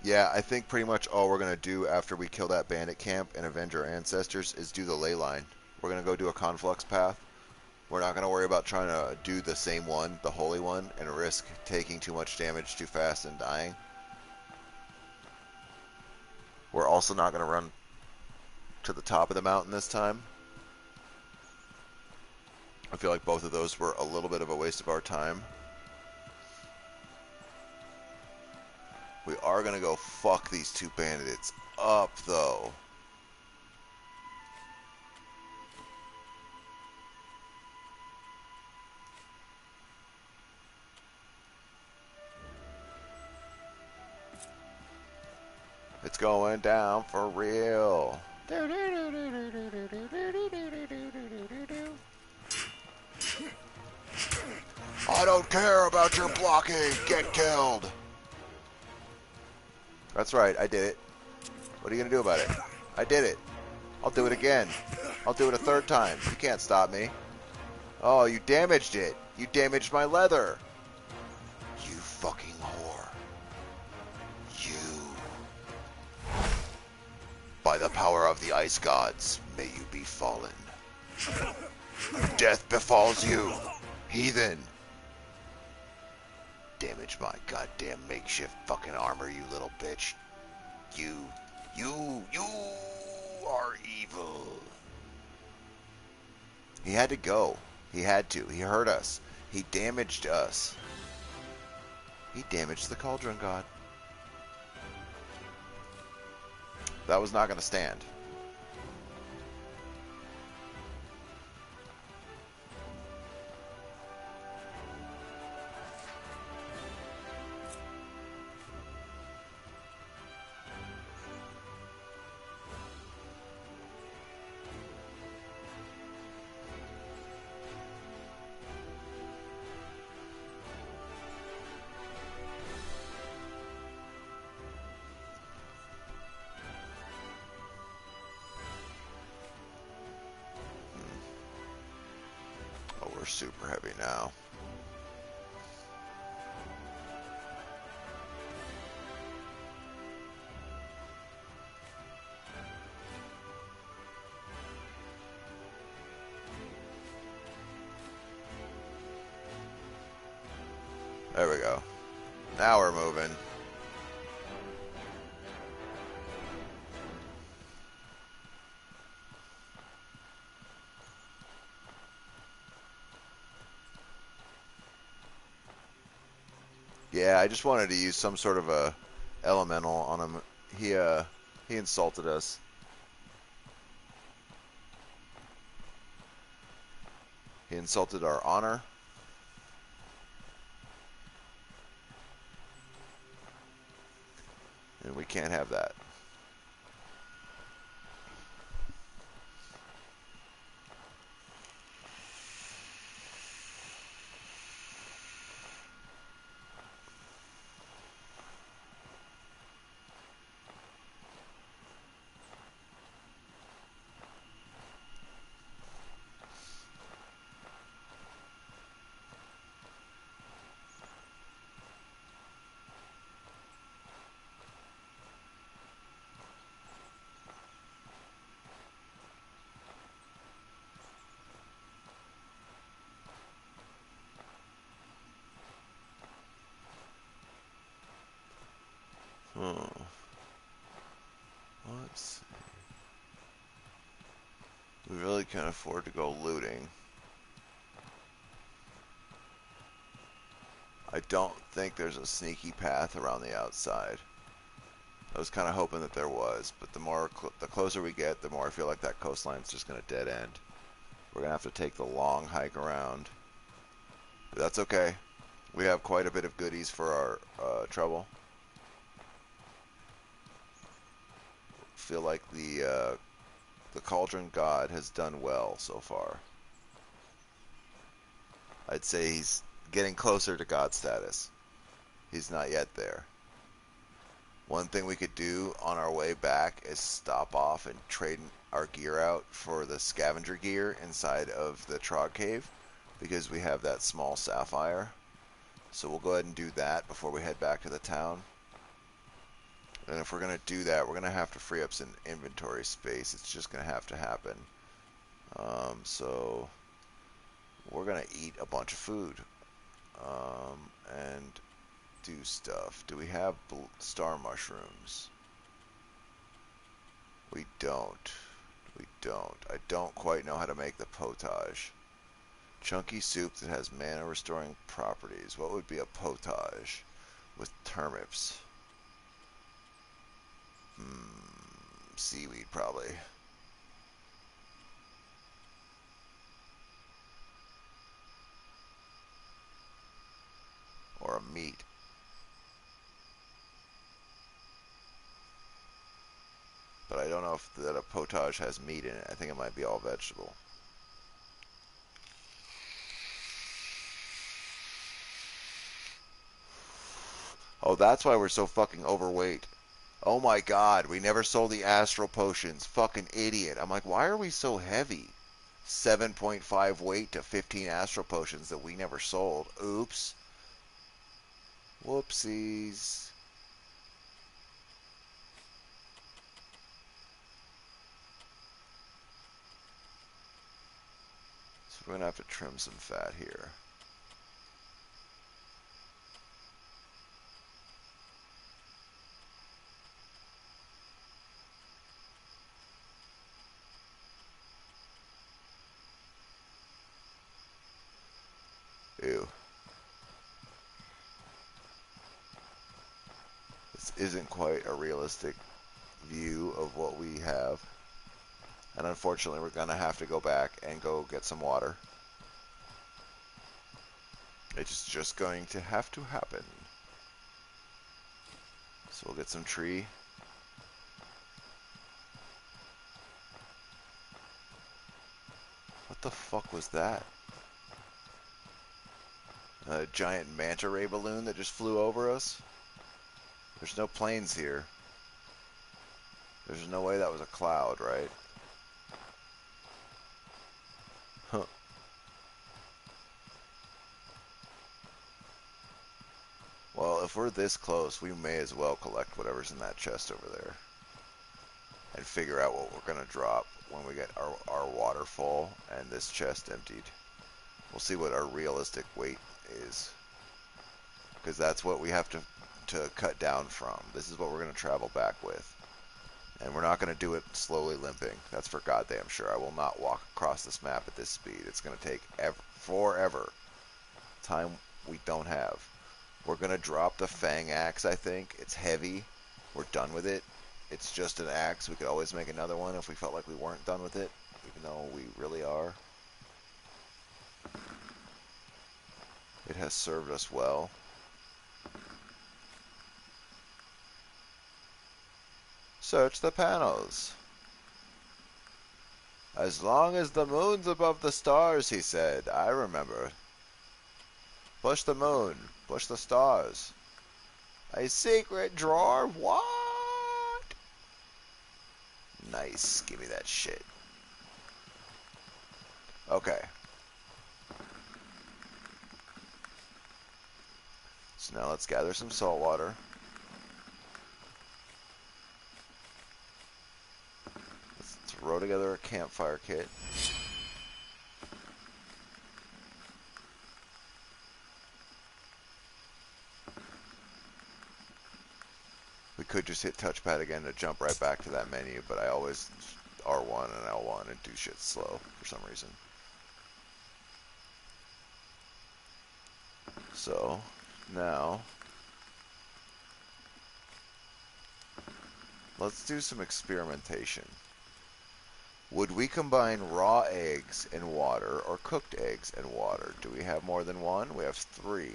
Yeah, I think pretty much all we're going to do after we kill that bandit camp and avenge our ancestors is do the ley line. We're going to go do a conflux path. We're not going to worry about trying to do the same one, the holy one, and risk taking too much damage too fast and dying. We're also not going to run to the top of the mountain this time. I feel like both of those were a little bit of a waste of our time. We are going to go fuck these two bandits up, though. It's going down for real. I don't care about your blocking. Get killed. That's right, I did it. What are you going to do about it? I did it. I'll do it again. I'll do it a third time. You can't stop me. Oh, you damaged it. You damaged my leather. You fucking whore. You. By the power of the ice gods, may you be fallen. Death befalls you, heathen. Damage my goddamn makeshift fucking armor, you little bitch. You are evil. He had to go. He had to. He hurt us. He damaged us. He damaged the cauldron god. That was not going to stand. We're super heavy now. There we go. Now we're moving. Yeah, I just wanted to use some sort of a elemental on him. He insulted us. He insulted our honor. And we can't have that. Hmm. Let's see. We really can't afford to go looting. I don't think there's a sneaky path around the outside. I was kind of hoping that there was, but the closer we get, the more I feel like that coastline's just going to dead end. We're going to have to take the long hike around. But that's okay. We have quite a bit of goodies for our trouble. Feel like the Cauldron God has done well so far. I'd say he's getting closer to God status. He's not yet there. One thing we could do on our way back is stop off and trade our gear out for the scavenger gear inside of the Trog Cave, because we have that small sapphire. So we'll go ahead and do that before we head back to the town. And if we're going to do that, we're going to have to free up some inventory space. It's just going to have to happen. So we're going to eat a bunch of food and do stuff. Do we have star mushrooms? We don't. We don't. I don't quite know how to make the potage. Chunky soup that has mana restoring properties. What would be a potage with turnips? Seaweed probably. Or a meat. But I don't know if that a potage has meat in it. I think it might be all vegetable. Oh, that's why we're so fucking overweight. Oh my god, we never sold the astral potions. Fucking idiot. I'm like, why are we so heavy? 7.5 weight to 15 astral potions that we never sold. Oops. Whoopsies. So we're going to have to trim some fat here. Ew. This isn't quite a realistic view of what we have. And unfortunately, we're going to have to go back and go get some water. It's just going to have to happen. So we'll get some tree. What the fuck was that? A giant manta ray balloon that just flew over us? There's no planes here. There's no way that was a cloud, right? Huh. Well, if we're this close, we may as well collect whatever's in that chest over there. And figure out what we're going to drop when we get our water full and this chest emptied. We'll see what our realistic weight is. Because that's what we have to cut down from. This is what we're going to travel back with. And we're not going to do it slowly limping. That's for goddamn sure. I will not walk across this map at this speed. It's going to take forever. Time we don't have. We're going to drop the Fang axe, I think. It's heavy. We're done with it. It's just an axe. We could always make another one if we felt like we weren't done with it, even though we really are. It has served us well. Search the panels. As long as the moon's above the stars, he said. I remember. Push the moon. Push the stars. A secret drawer? What? Nice. Give me that shit. Okay. So now let's gather some salt water. Let's throw together a campfire kit. We could just hit touchpad again to jump right back to that menu, but I always R1 and L1 and do shit slow for some reason. So, now, let's do some experimentation. Would we combine raw eggs and water or cooked eggs and water? Do we have more than one? We have 3.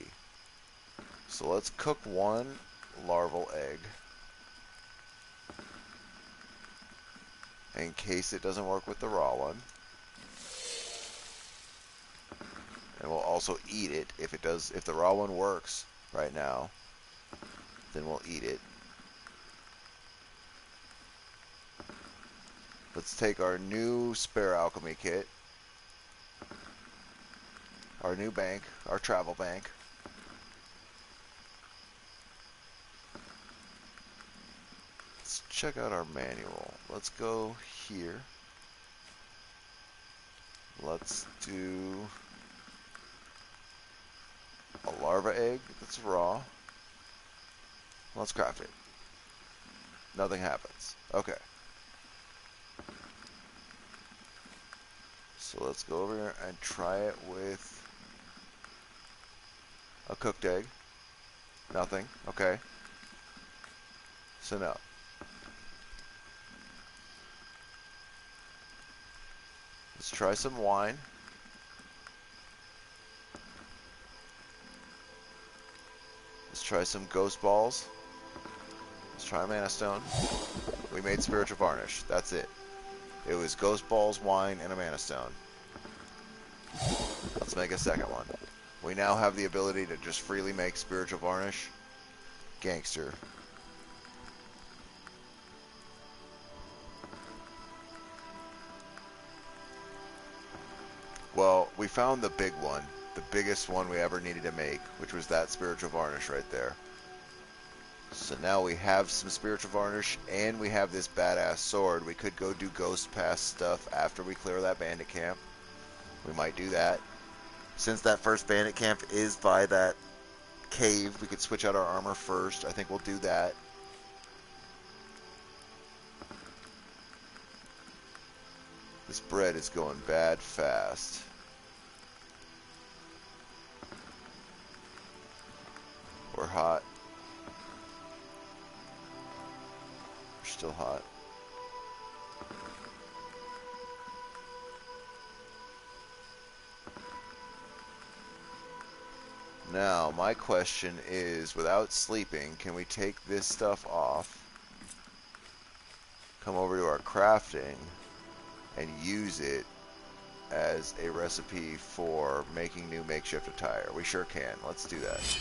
So let's cook one larval egg in case it doesn't work with the raw one. And we'll also eat it if it does. If the raw one works right now, then we'll eat it. Let's take our new spare alchemy kit, our new bank, our travel bank. Let's check out our manual. Let's go here. Let's do a larva egg that's raw. Let's craft it. Nothing happens. Okay. So let's go over here and try it with a cooked egg. Nothing. Okay. So no. Let's try some wine. Let's try some ghost balls. Let's try a mana stone. We made spiritual varnish. That's it. It was ghost balls, wine, and a mana stone. Let's make a second one. We now have the ability to just freely make spiritual varnish. Gangster. Well, we found the big one. The biggest one we ever needed to make, which was that spiritual varnish right there. So now we have some spiritual varnish, and we have this badass sword. We could go do ghost pass stuff after we clear that bandit camp. We might do that. Since that first bandit camp is by that cave, we could switch out our armor first. I think we'll do that. This bread is going bad fast. We're hot. We're still hot. Now, my question is, without sleeping, can we take this stuff off, come over to our crafting, and use it as a recipe for making new makeshift attire? We sure can. Let's do that.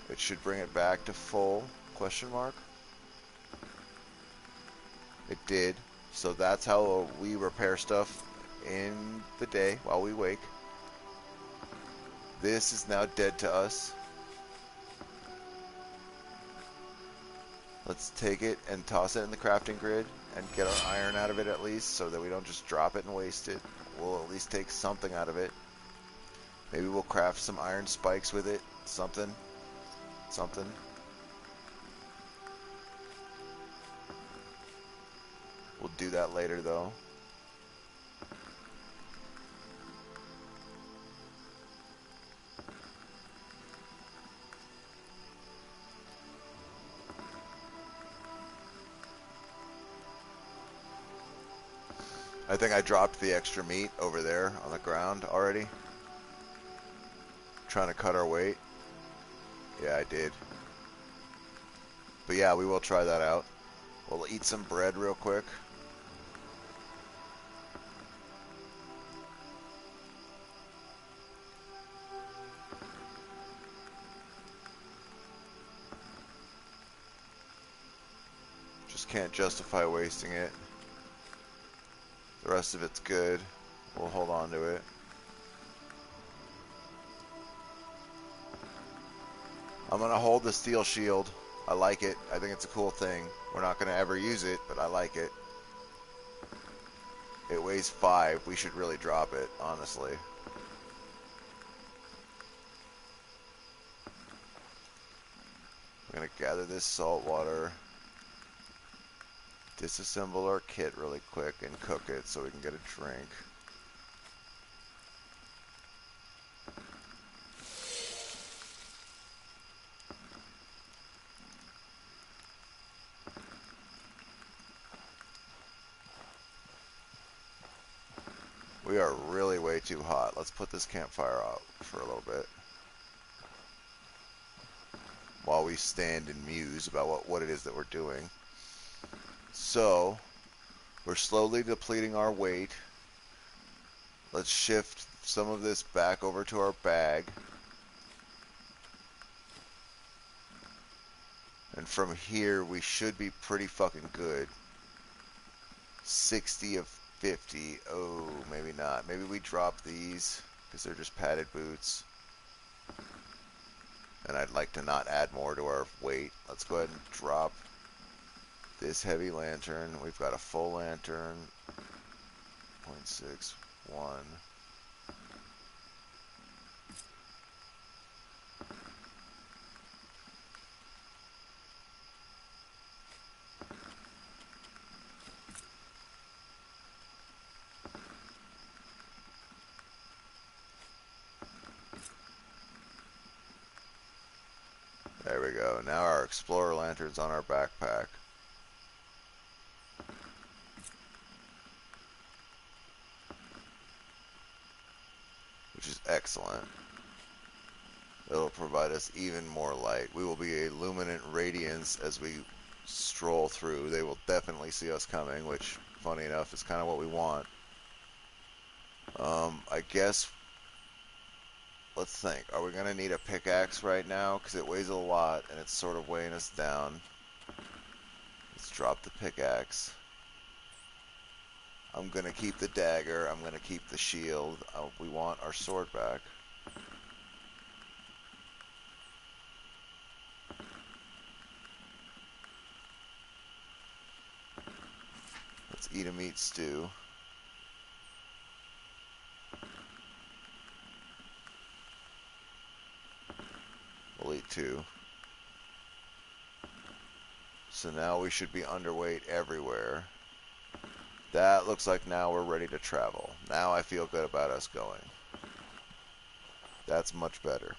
It should bring it back to full, question mark. It did. So that's how we repair stuff in the day while we wake. This is now dead to us. Let's take it and toss it in the crafting grid and get our iron out of it at least, so that we don't just drop it and waste it. We'll at least take something out of it. Maybe we'll craft some iron spikes with it. Something. We'll do that later though. I think I dropped the extra meat over there on the ground already. Trying to cut our weight. Yeah, I did. But yeah, we will try that out. We'll eat some bread real quick. Just can't justify wasting it. The rest of it's good. We'll hold on to it. I'm going to hold the steel shield. I like it. I think it's a cool thing. We're not going to ever use it, but I like it. It weighs 5. We should really drop it, honestly. We're going to gather this salt water. Disassemble our kit really quick and cook it so we can get a drink. We are really way too hot. Let's put this campfire out for a little bit while we stand and muse about what it is that we're doing. So, we're slowly depleting our weight. Let's shift some of this back over to our bag. And from here, we should be pretty fucking good. 60 of 50. Oh, maybe not. Maybe we drop these because they're just padded boots. And I'd like to not add more to our weight. Let's go ahead and drop this heavy lantern. We've got a full lantern. 0.61. There we go. Now our Explorer lantern's on our backpack. Which is excellent. It'll provide us even more light. We will be a luminant radiance as we stroll through. They will definitely see us coming, which, funny enough, is kind of what we want. I guess, let's think. Are we going to need a pickaxe right now? Because it weighs a lot, and it's sort of weighing us down. Let's drop the pickaxe. I'm going to keep the dagger. I'm going to keep the shield. We want our sword back. Let's eat a meat stew. We'll eat 2. So now we should be underweight everywhere. That looks like now we're ready to travel. Now I feel good about us going. That's much better.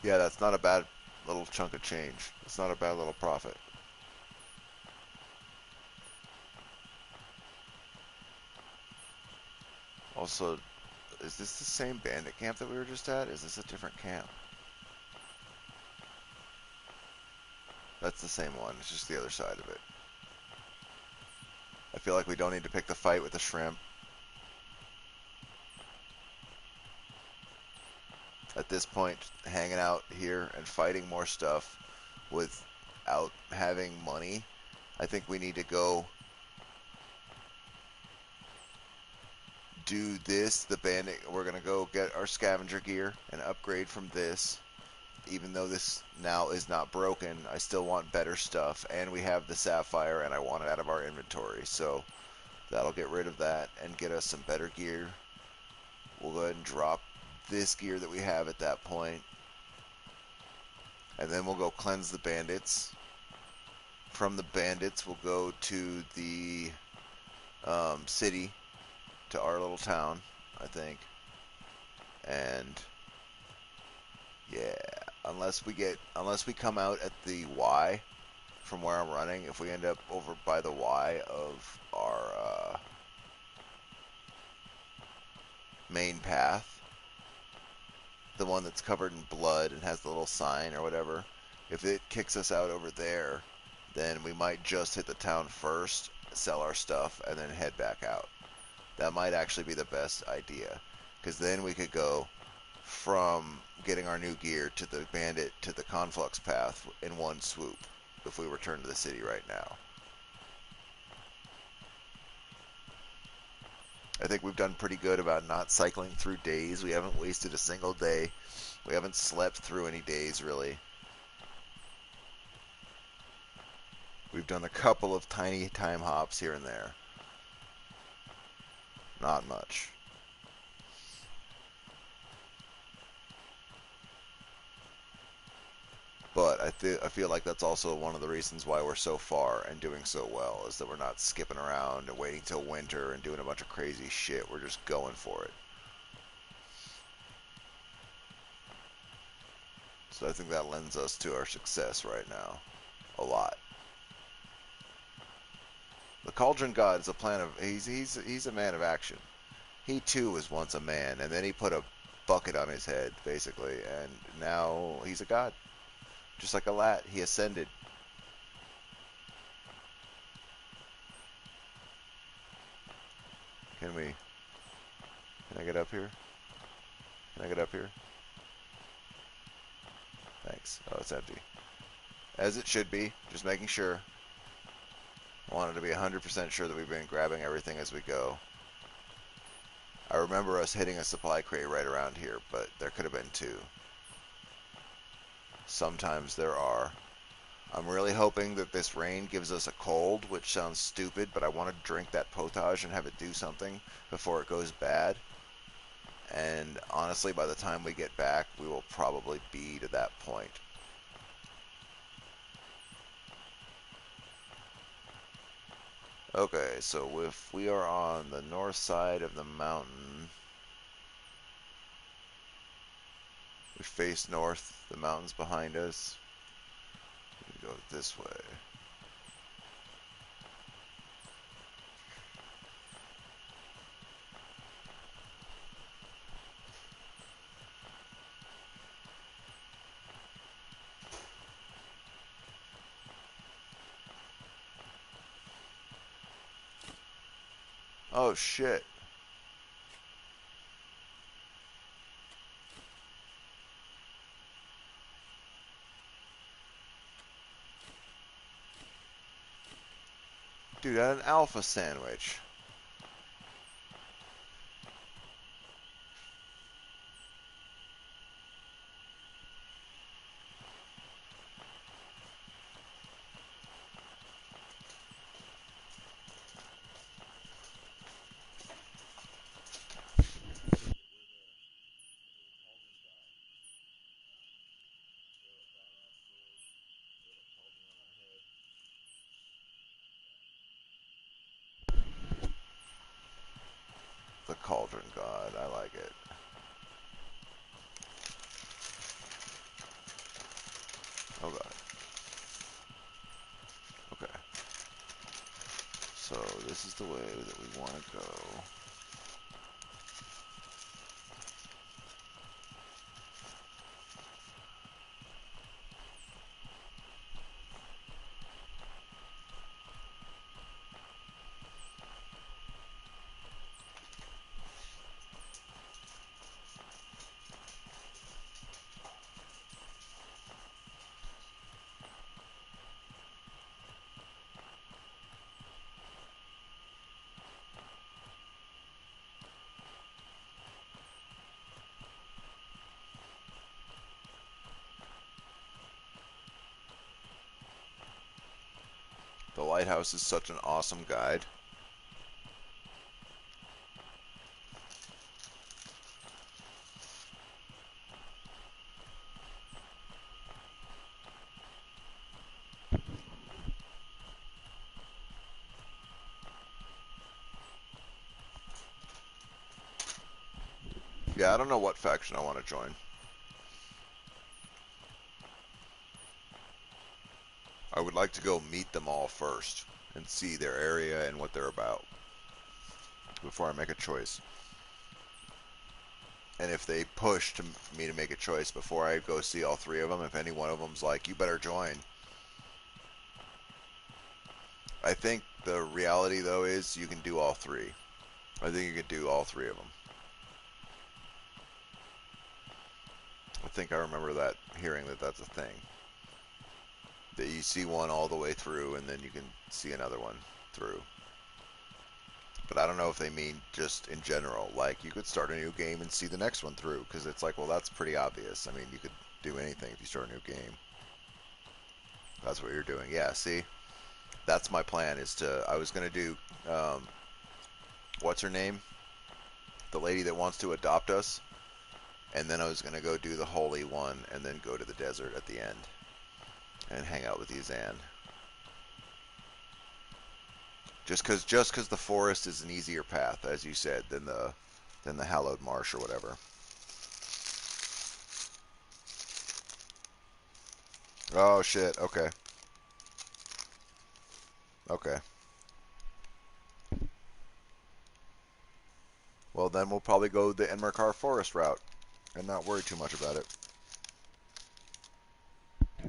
Yeah, that's not a bad little chunk of change. It's not a bad little profit. Also, is this the same bandit camp that we were just at? Is this a different camp? That's the same one. It's just the other side of it. I feel like we don't need to pick the fight with the shrimp. At this point, hanging out here and fighting more stuff without having money, I think we need to go do this, the bandit. We're going to go get our scavenger gear and upgrade from this. Even though this now is not broken, I still want better stuff. And we have the sapphire, and I want it out of our inventory. So that'll get rid of that and get us some better gear. We'll go ahead and drop this gear that we have at that point. And then we'll go cleanse the bandits. From the bandits, we'll go to the city, to our little town, I think. And yeah, unless we come out at the Y from where I'm running, if we end up over by the Y of our main path, the one that's covered in blood and has the little sign or whatever, if it kicks us out over there, then we might just hit the town first, sell our stuff, and then head back out. That might actually be the best idea, because then we could go from getting our new gear to the bandit to the conflux path in one swoop if we return to the city right now. I think we've done pretty good about not cycling through days. We haven't wasted a single day. We haven't slept through any days, really. We've done a couple of tiny time hops here and there. Not much. But I feel like that's also one of the reasons why we're so far and doing so well, is that we're not skipping around and waiting till winter and doing a bunch of crazy shit. We're just going for it. So I think that lends us to our success right now. A lot. The Cauldron God is a plan of... He's a man of action. He too was once a man, and then he put a bucket on his head, basically, and now he's a god. Just like a lat, he ascended. Can I get up here? Can I get up here? Thanks. Oh, it's empty. As it should be, just making sure. I wanted to be 100% sure that we've been grabbing everything as we go. I remember us hitting a supply crate right around here, but there could have been two. Sometimes there are. I'm really hoping that this rain gives us a cold, which sounds stupid, but I want to drink that potage and have it do something before it goes bad. And honestly, by the time we get back, we will probably be to that point. Okay, so if we are on the north side of the mountain, we face north, the mountain's behind us. We go this way. Oh shit. Dude, I had an alpha sandwich. The Cauldron God, I like it. Oh god. Okay. So this is the way that we want to go. The lighthouse is such an awesome guide. Yeah, I don't know what faction I want to join. would like to go meet them all first and see their area and what they're about before I make a choice. And if they push me to make a choice before I go see all three of them, if any one of them's like, you better join. I think the reality, though, is you can do all three. I think you can do all three of them. I think I remember that, hearing that that's a thing. That you see one all the way through, and then you can see another one through. But I don't know if they mean just in general. Like, you could start a new game and see the next one through, because it's like, well, that's pretty obvious. I mean, you could do anything if you start a new game. That's what you're doing. Yeah, see? That's my plan, is to... I was going to do... what's her name? The lady that wants to adopt us. And then I was going to go do the holy one, and then go to the desert at the end. And hang out with Yuzan. Just because the forest is an easier path, as you said, than the hallowed marsh or whatever. Oh shit. Okay. Okay. Well, then we'll probably go the Enmerkar forest route and not worry too much about it.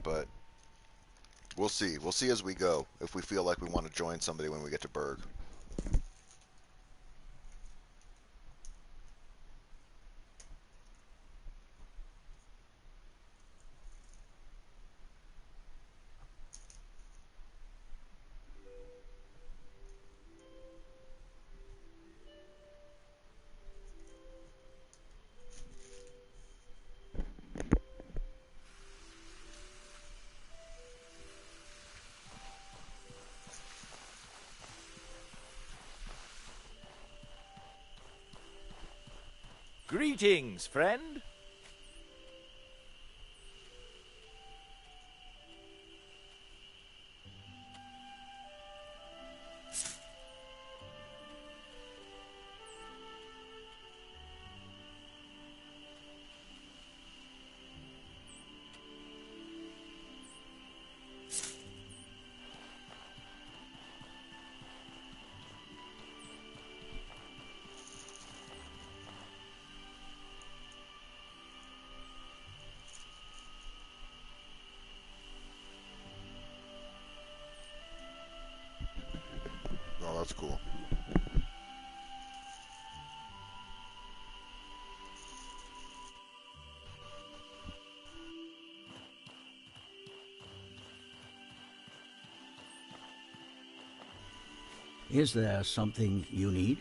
But we'll see. We'll see as we go if we feel like we want to join somebody when we get to Berg. Greetings, friend. Oh, that's cool. Is there something you need?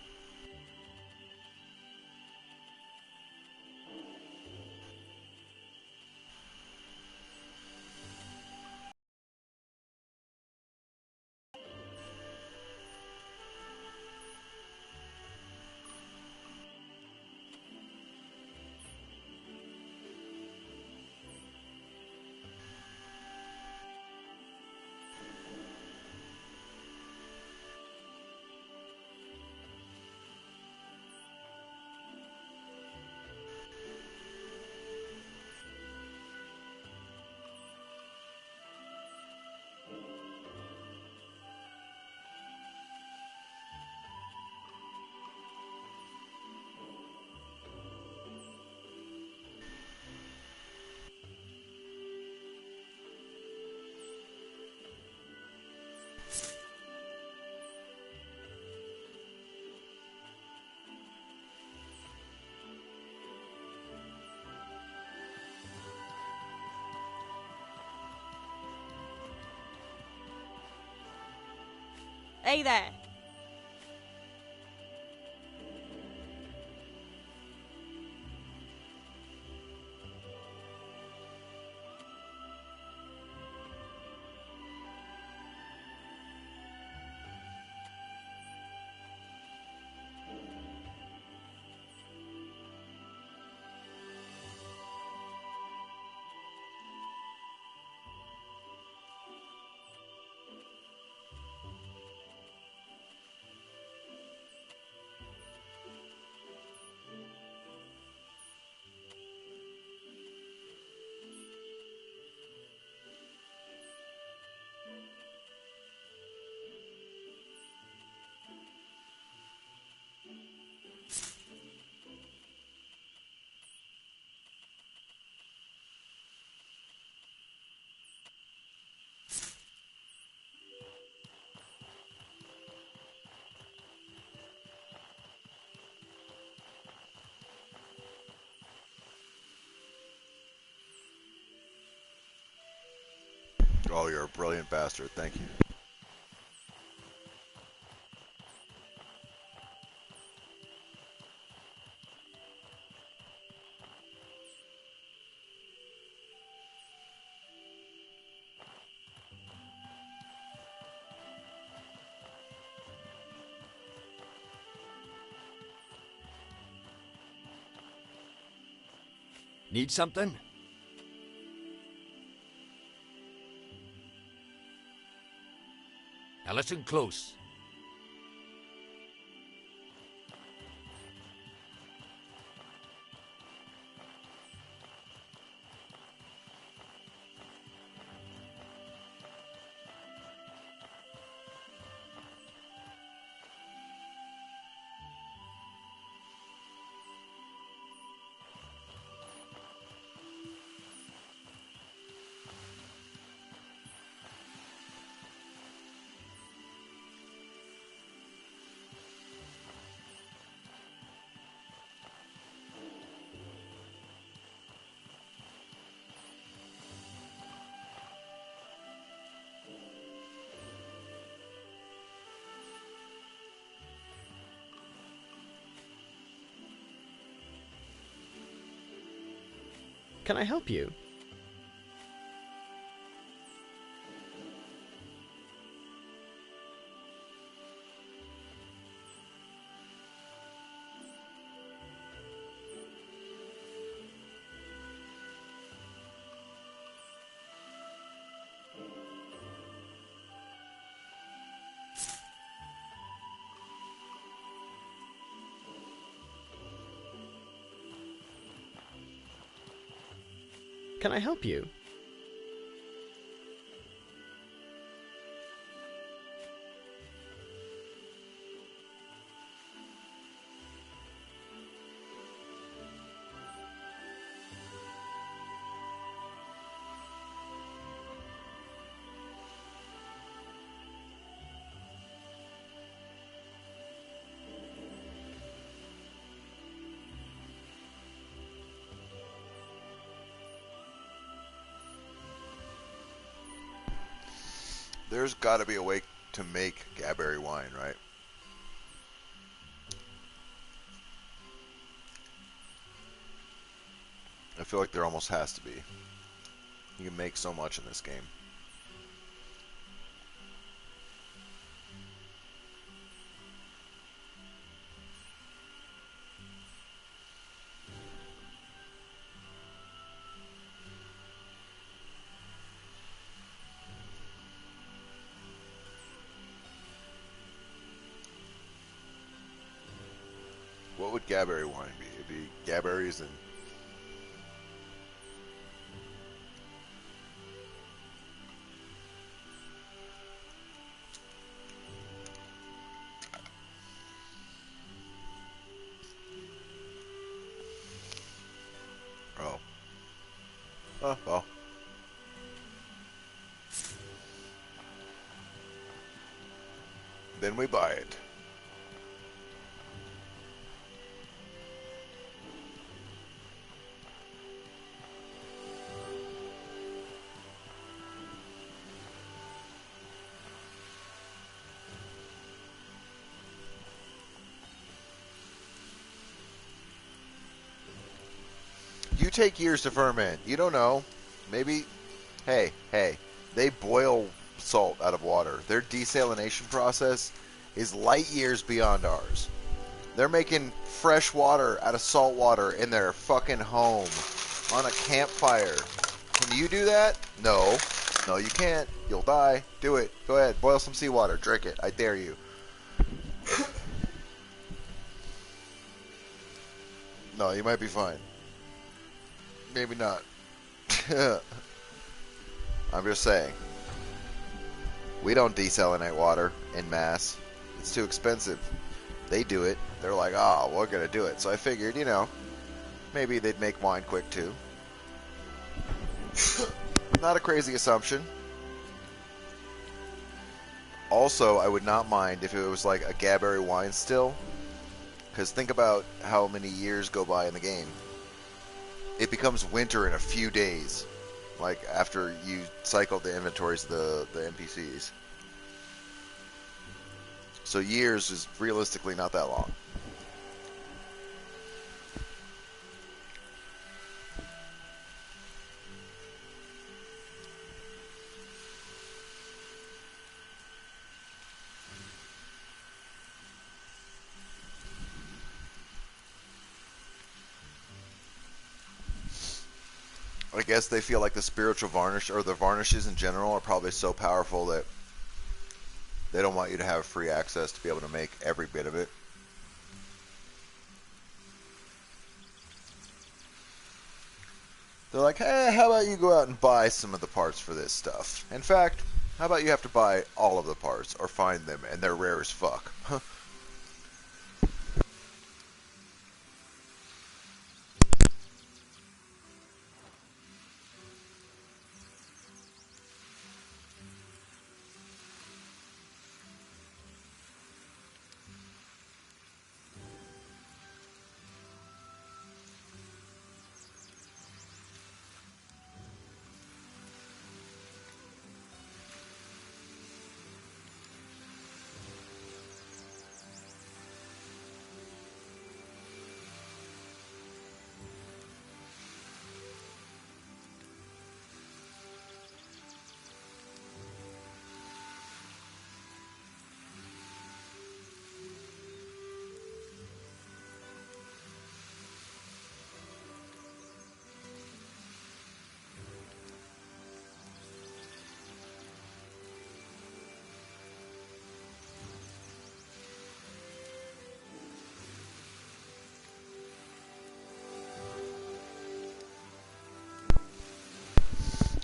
Hey there. Oh, you're a brilliant bastard. Thank you. Need something? Now listen close. Can I help you? Can I help you? There's got to be a way to make Gaberry wine, right? I feel like there almost has to be. You can make so much in this game. What would Gaberry wine be? It'd be Gaberries and... Oh. Oh, well. Then we buy it. You take years to ferment. You don't know. Maybe, hey, they boil salt out of water. Their desalination process is light years beyond ours. They're making fresh water out of salt water in their fucking home on a campfire. Can you do that? No. No, you can't. You'll die. Do it. Go ahead. Boil some seawater. Drink it. I dare you. No, you might be fine. Maybe not. I'm just saying. We don't desalinate water en masse. It's too expensive. They do it. They're like, oh, we're going to do it. So I figured, you know, maybe they'd make wine quick too. Not a crazy assumption. Also, I would not mind if it was like a Gaberry wine still. Because think about how many years go by in the game. It becomes winter in a few days. Like after you cycled the inventories of the NPCs. So years is realistically not that long. I guess they feel like the spiritual varnish, or the varnishes in general, are probably so powerful that they don't want you to have free access to be able to make every bit of it. They're like, hey, how about you go out and buy some of the parts for this stuff? In fact, how about you have to buy all of the parts, or find them, and they're rare as fuck.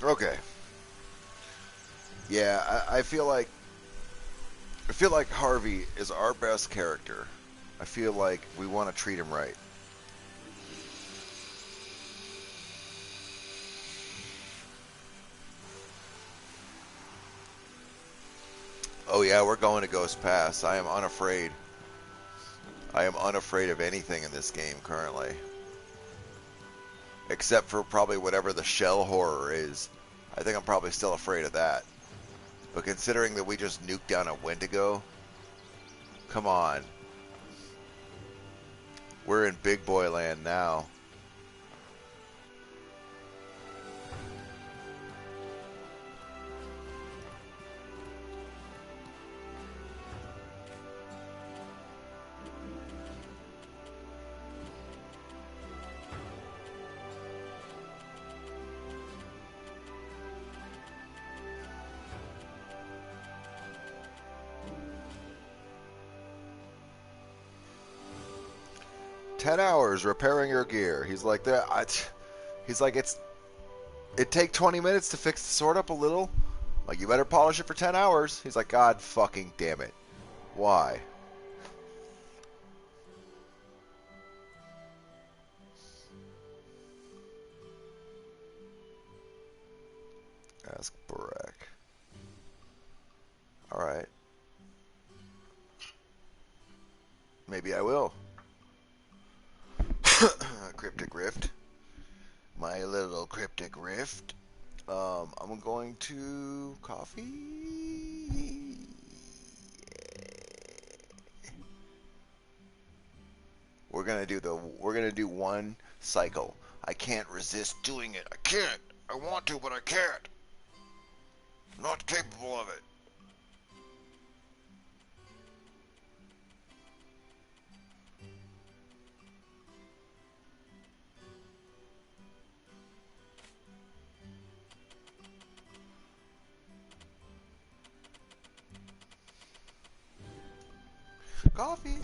Okay. Yeah, I feel like Harvey is our best character. I feel like we want to treat him right. Oh yeah, we're going to Ghost Pass. I am unafraid. I am unafraid of anything in this game currently. Except for probably whatever the shell horror is. I think I'm probably still afraid of that. But considering that we just nuked down a Wendigo, come on. We're in big boy land now. "10 hours repairing your gear." He's like that. He's like it take 20 minutes to fix the sword up a little. Like, you better polish it for 10 hours. He's like, God fucking damn it. Why? Ask Barack. Alright. Maybe I will. Cryptic Rift. My little Cryptic Rift. I'm going to coffee. We're gonna do one cycle. I can't resist doing it. I can't. I want to, but I can't. I'm not capable of it. Coffee.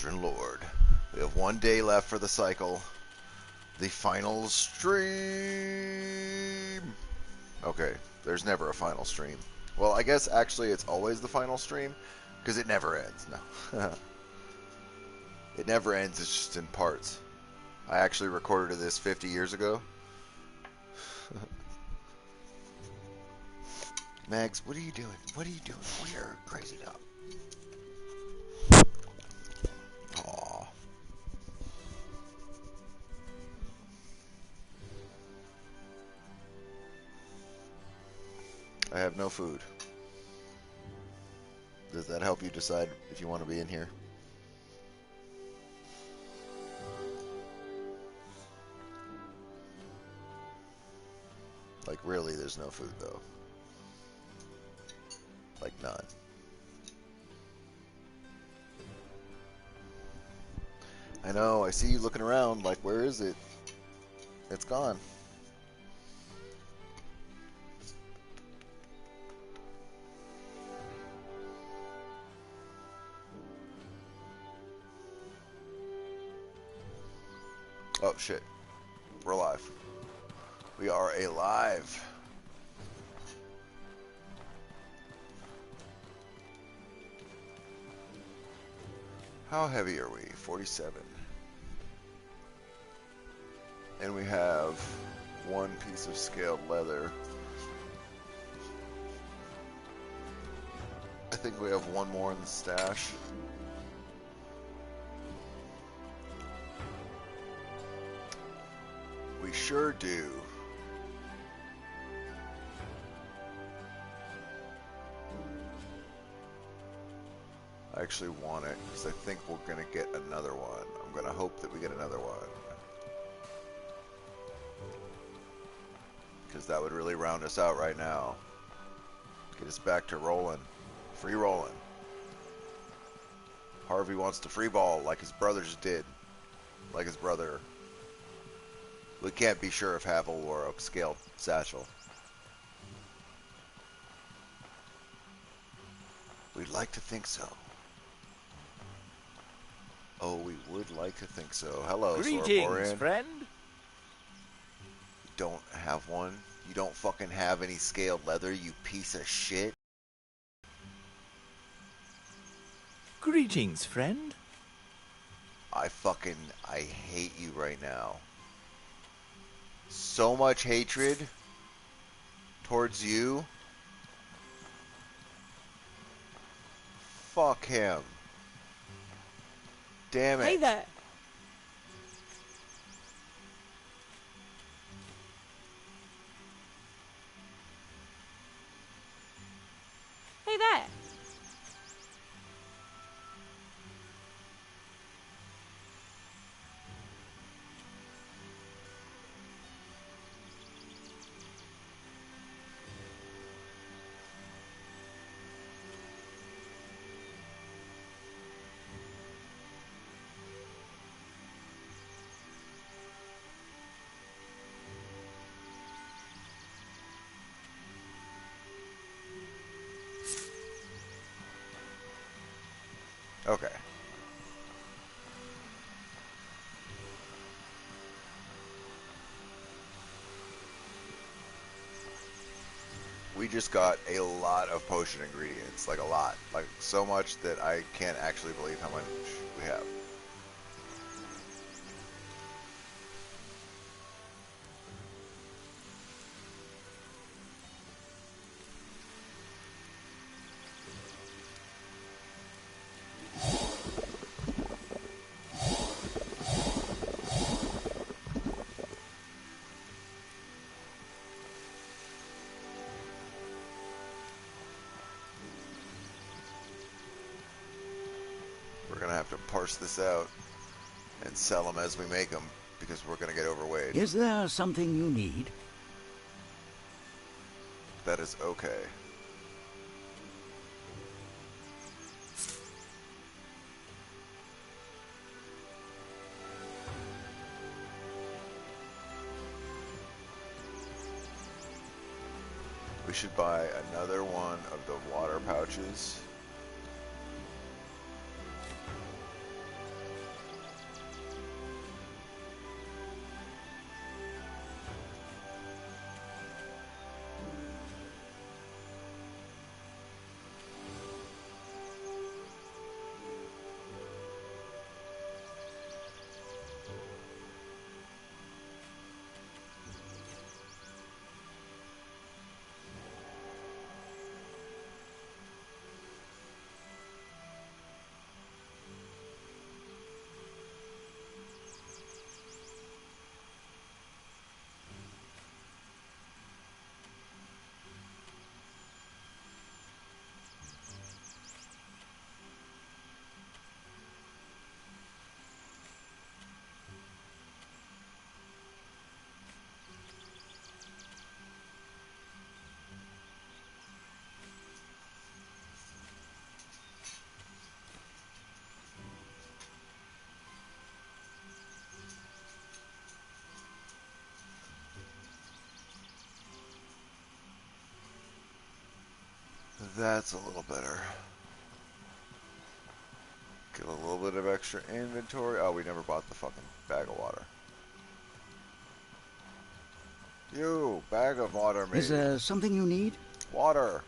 Children Lord. We have 1 day left for the cycle. The final stream. Okay, there's never a final stream. Well, I guess actually it's always the final stream because it never ends. No. It never ends, it's just in parts. I actually recorded this 50 years ago. Mags, what are you doing? What are you doing? We are crazy up. Aww. I have no food. Does that help you decide if you want to be in here? Like, really, there's no food, though. Like, none. I know, I see you looking around, like, where is it? It's gone. Oh, shit. We're alive. We are alive. How heavy are we? 47. And we have 1 piece of scaled leather. I think we have 1 more in the stash. We sure do. I actually want it because I think we're going to get another one. I'm going to hope that we get another one. Because that would really round us out right now. Get us back to rolling. Free rolling. Harvey wants to free ball like his brothers did. Like his brother. We can't be sure if Havel wore a scaled satchel. We'd like to think so. Oh, we would like to think so. Hello, Greetings, friend. You don't have one? You don't fucking have any scaled leather, you piece of shit? Greetings, friend. I hate you right now. So much hatred towards you. Fuck him. Damn it. Hey there. Hey there. Okay. We just got a lot of potion ingredients. Like a lot. Like so much that I can't actually believe how much we have. We're going to have to parse this out and sell them as we make them because we're going to get overweight. Is there something you need? That is okay. We should buy another one of the water pouches. That's a little better. Get a little bit of extra inventory. Oh, we never bought the fucking bag of water. You, bag of water, matey. Is there something you need? Water.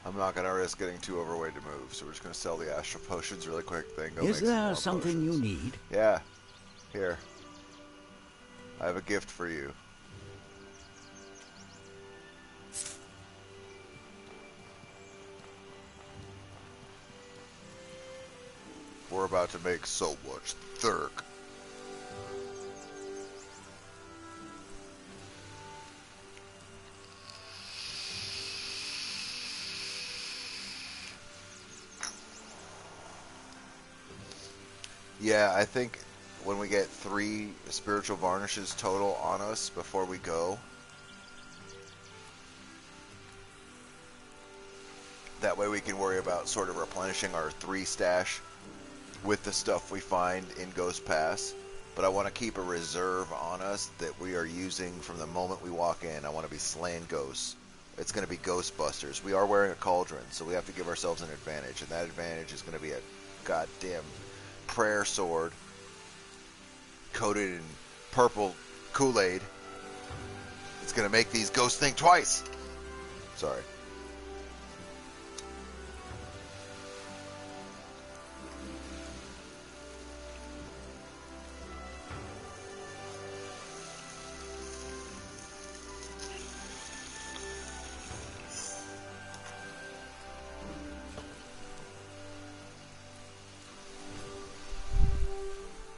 I'm not going to risk getting too overweight to move, so we're just going to sell the astral potions really quick. Then go Is make some there more something potions. you need? Yeah. Here. I have a gift for you. We're about to make so much thirk. Yeah, I think when we get 3 spiritual varnishes total on us before we go, that way we can worry about sort of replenishing our 3 stash with the stuff we find in Ghost Pass. But I want to keep a reserve on us that we are using from the moment we walk in. I want to be slaying ghosts. It's going to be Ghostbusters. We are wearing a cauldron, so we have to give ourselves an advantage, and that advantage is going to be a goddamn prayer sword coated in purple Kool-Aid. It's going to make these ghosts think twice. Sorry.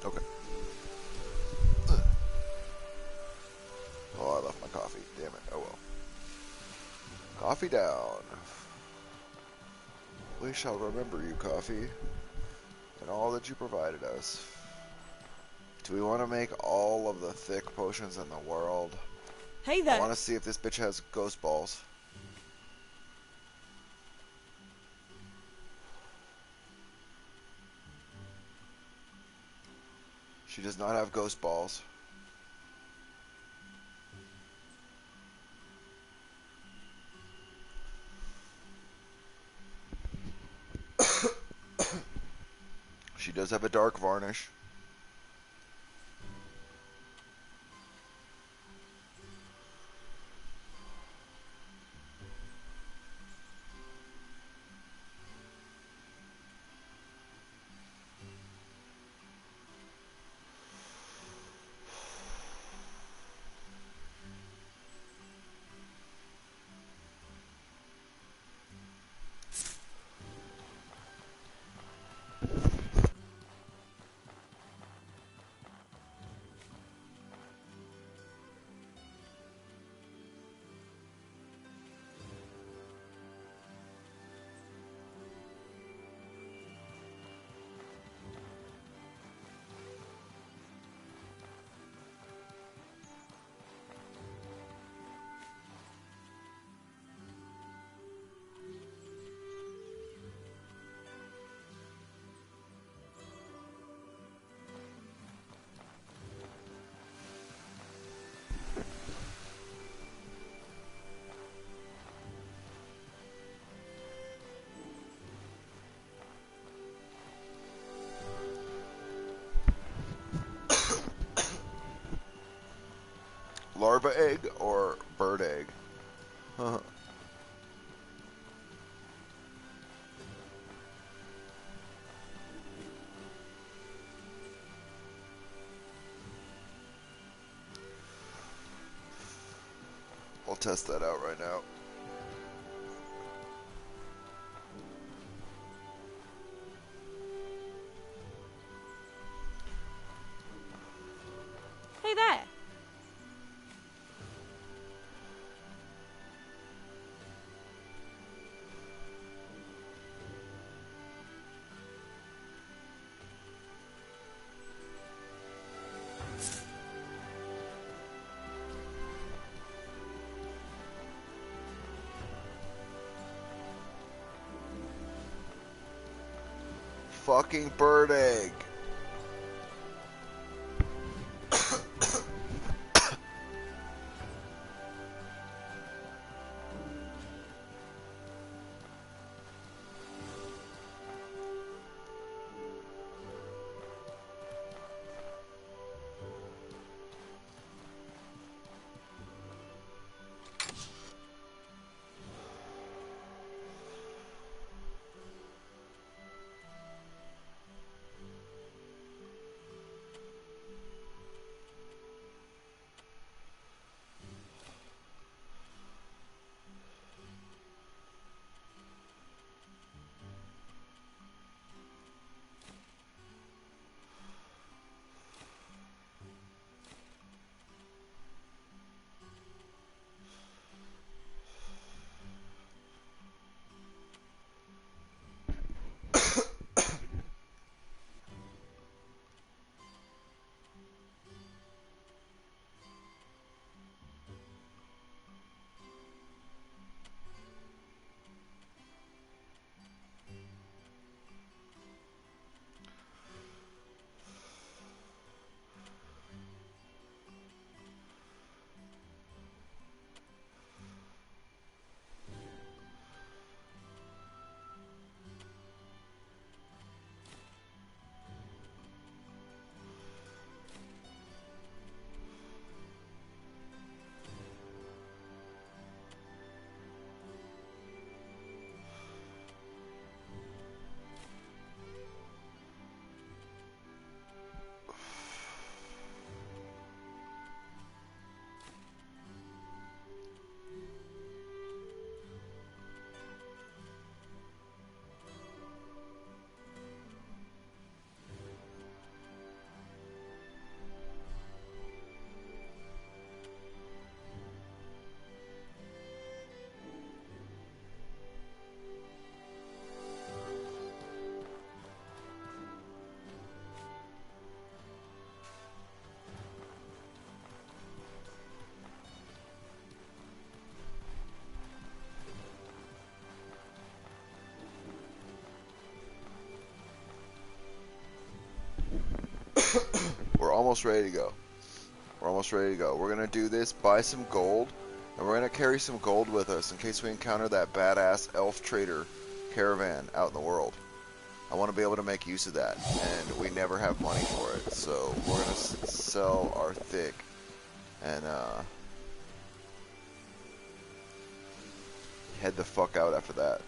Okay. Oh, I left my coffee. Damn it. Oh well. Coffee down. We shall remember you, coffee, and all that you provided us. Do we want to make all of the thick potions in the world? Hey I there. want to see if this bitch has ghost balls. She does not have ghost balls. She does have a dark varnish. Larva egg or bird egg? Huh. I'll test that out right now. Hey there. fucking bird egg. We're almost ready to go. We're almost ready to go. We're going to do this, buy some gold, and we're going to carry some gold with us in case we encounter that badass elf trader caravan out in the world. I want to be able to make use of that, and we never have money for it, so we're going to sell our thick and head the fuck out after that.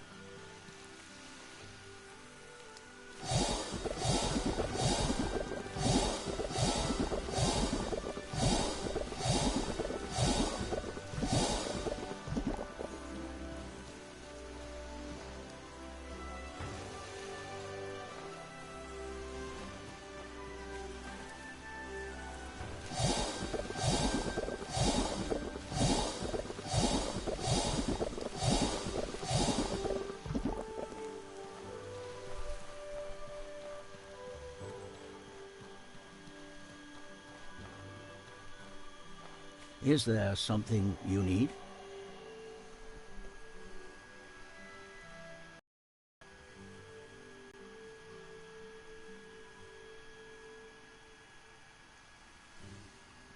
Is there something you need?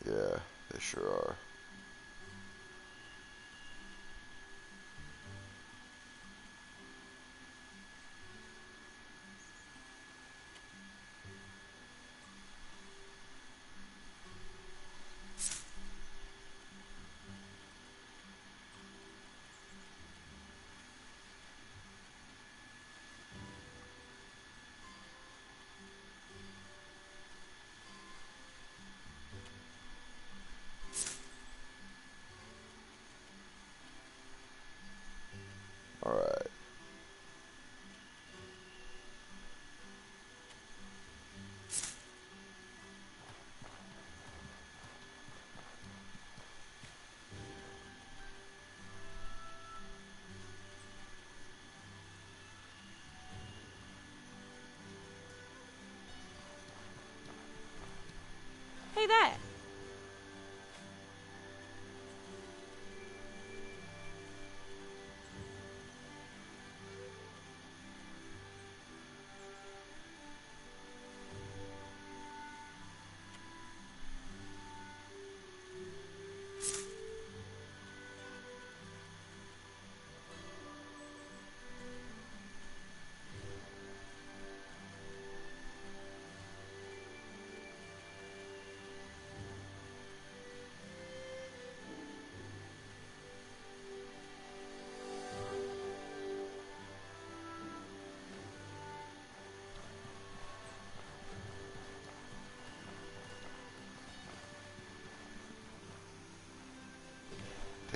Yeah, they sure are.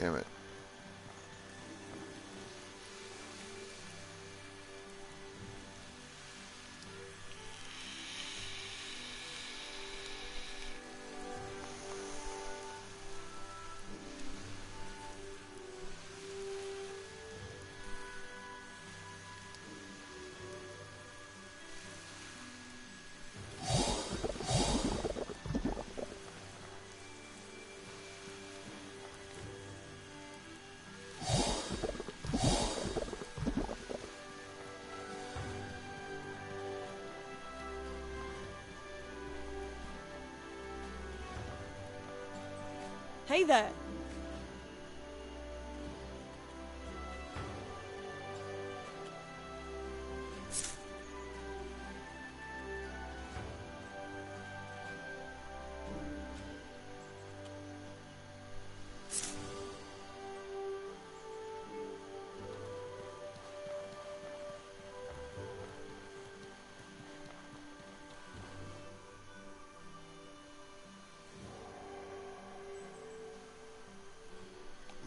Damn it. Hey there.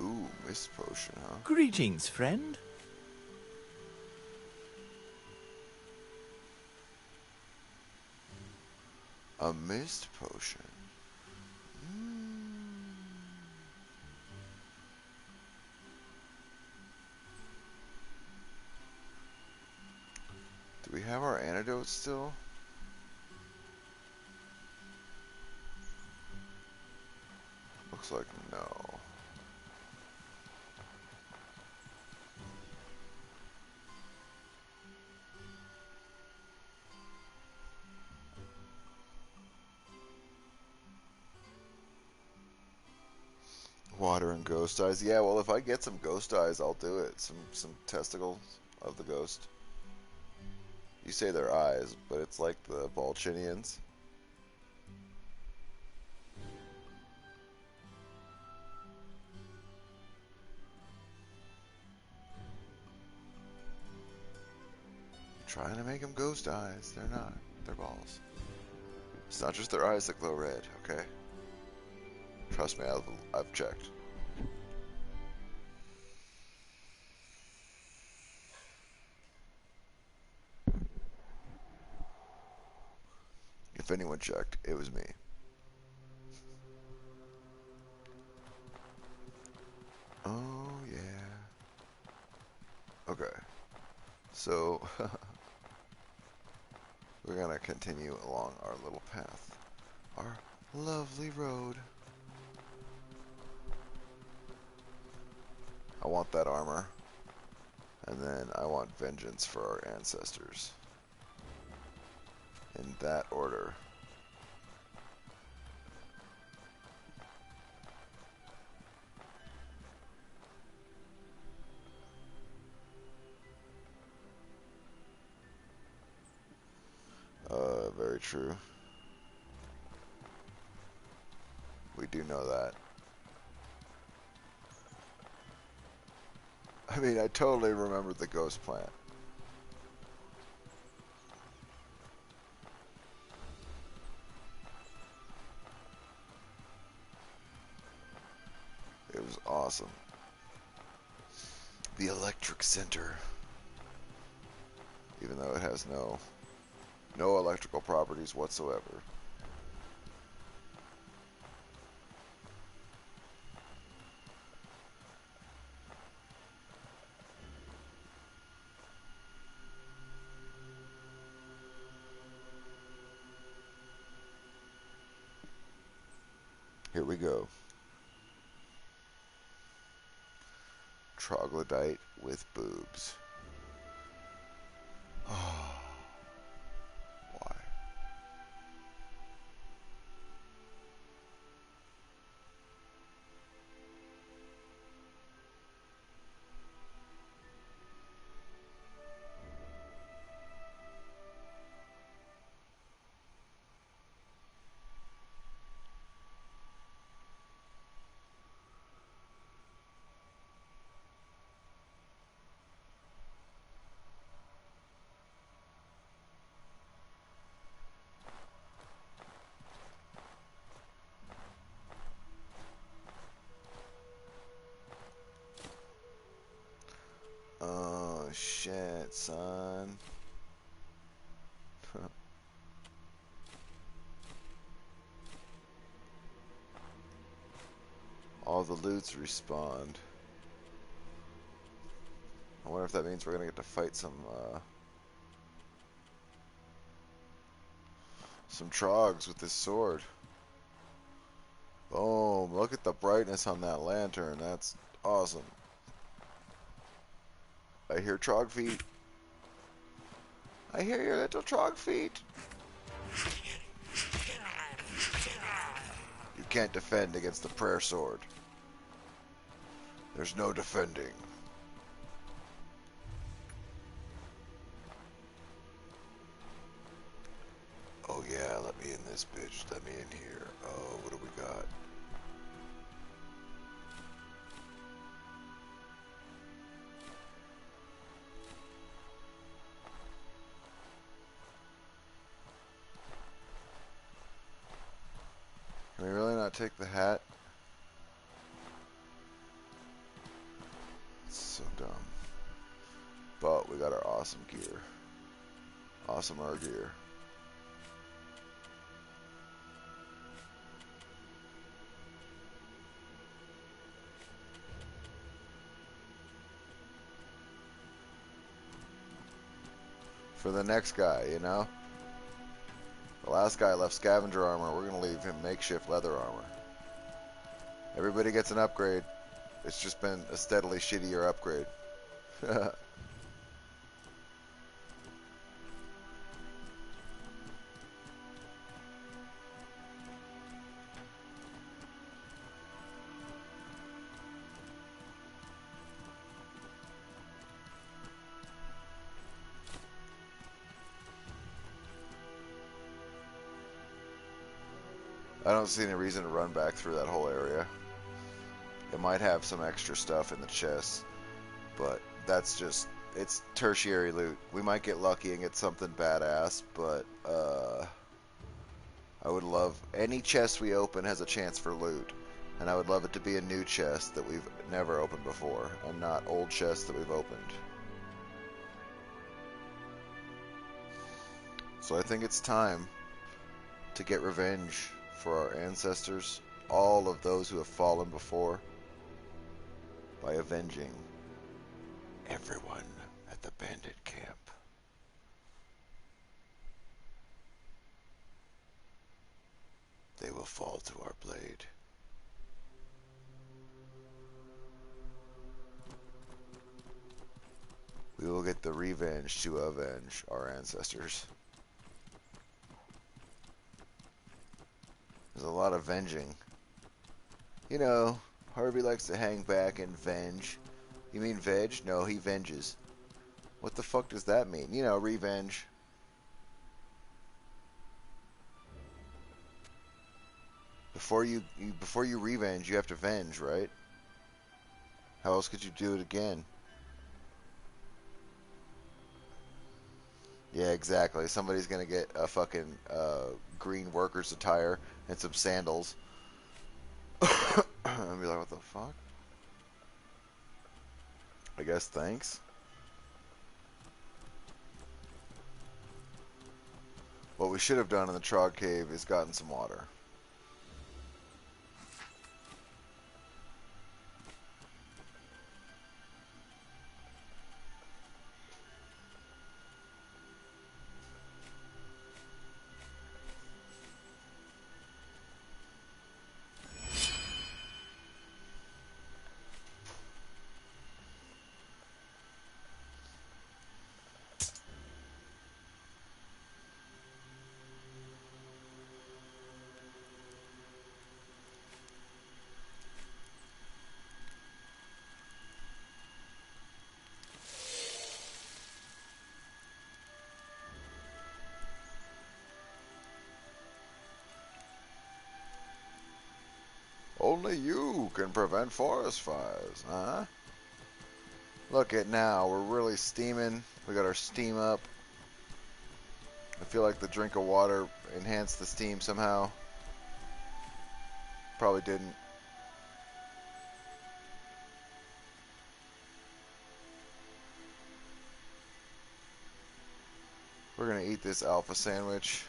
Ooh, mist potion, huh? Greetings, friend. A mist potion. Do we have our antidotes still? Looks like no. Water and ghost eyes. Yeah, well, if I get some ghost eyes, I'll do it. Some testicles of the ghost. You say they're eyes, but it's like the Balchinians. Trying to make them ghost eyes. They're not. They're balls. It's not just their eyes that glow red, okay? Trust me, I've checked. If anyone checked, it was me. Oh, yeah. Okay. So, we're gonna continue along our little path. Our lovely road. I want that armor. And then I want vengeance for our ancestors. In that order. Very true. We do know that. I mean, I totally remember the ghost plant. It was awesome. The electric center. Even though it has no electrical properties whatsoever. Here we go. Troglodyte with boobs. Why? Oh, shit, son. All the loots respawned. I wonder if that means we're gonna get to fight some trogs with this sword. Boom, look at the brightness on that lantern. That's awesome. I hear trog feet. I hear your little trog feet. You can't defend against the prayer sword. There's no defending. Oh yeah, let me in this bitch. Let me in here. Oh, what do we got? Can we really not take the hat? It's so dumb. But we got our awesome gear. Awesomer gear. For the next guy, you know? The last guy left scavenger armor. We're going to leave him makeshift leather armor. Everybody gets an upgrade. It's just been a steadily shittier upgrade. I don't see any reason to run back through that whole area. It might have some extra stuff in the chests, but that's just, it's tertiary loot. We might get lucky and get something badass, but I would love, any chest we open has a chance for loot, and I would love it to be a new chest that we've never opened before, and not old chests that we've opened. So I think it's time to get revenge for our ancestors, all of those who have fallen before, by avenging everyone at the bandit camp. They will fall to our blade. We will get the revenge to avenge our ancestors. There's a lot of venging. You know, Harvey likes to hang back and venge. You mean veg? No, he venges. What the fuck does that mean? You know, revenge. Before you revenge, you have to venge, right? How else could you do it again? Yeah, exactly. Somebody's gonna get a fucking green worker's attire and some sandals. And be like, what the fuck? I guess thanks. What we should have done in the Trog Cave is gotten some water. Only you can prevent forest fires, huh? Look at now, we're really steaming. We got our steam up. I feel like the drink of water enhanced the steam somehow. Probably didn't. We're gonna eat this alpha sandwich.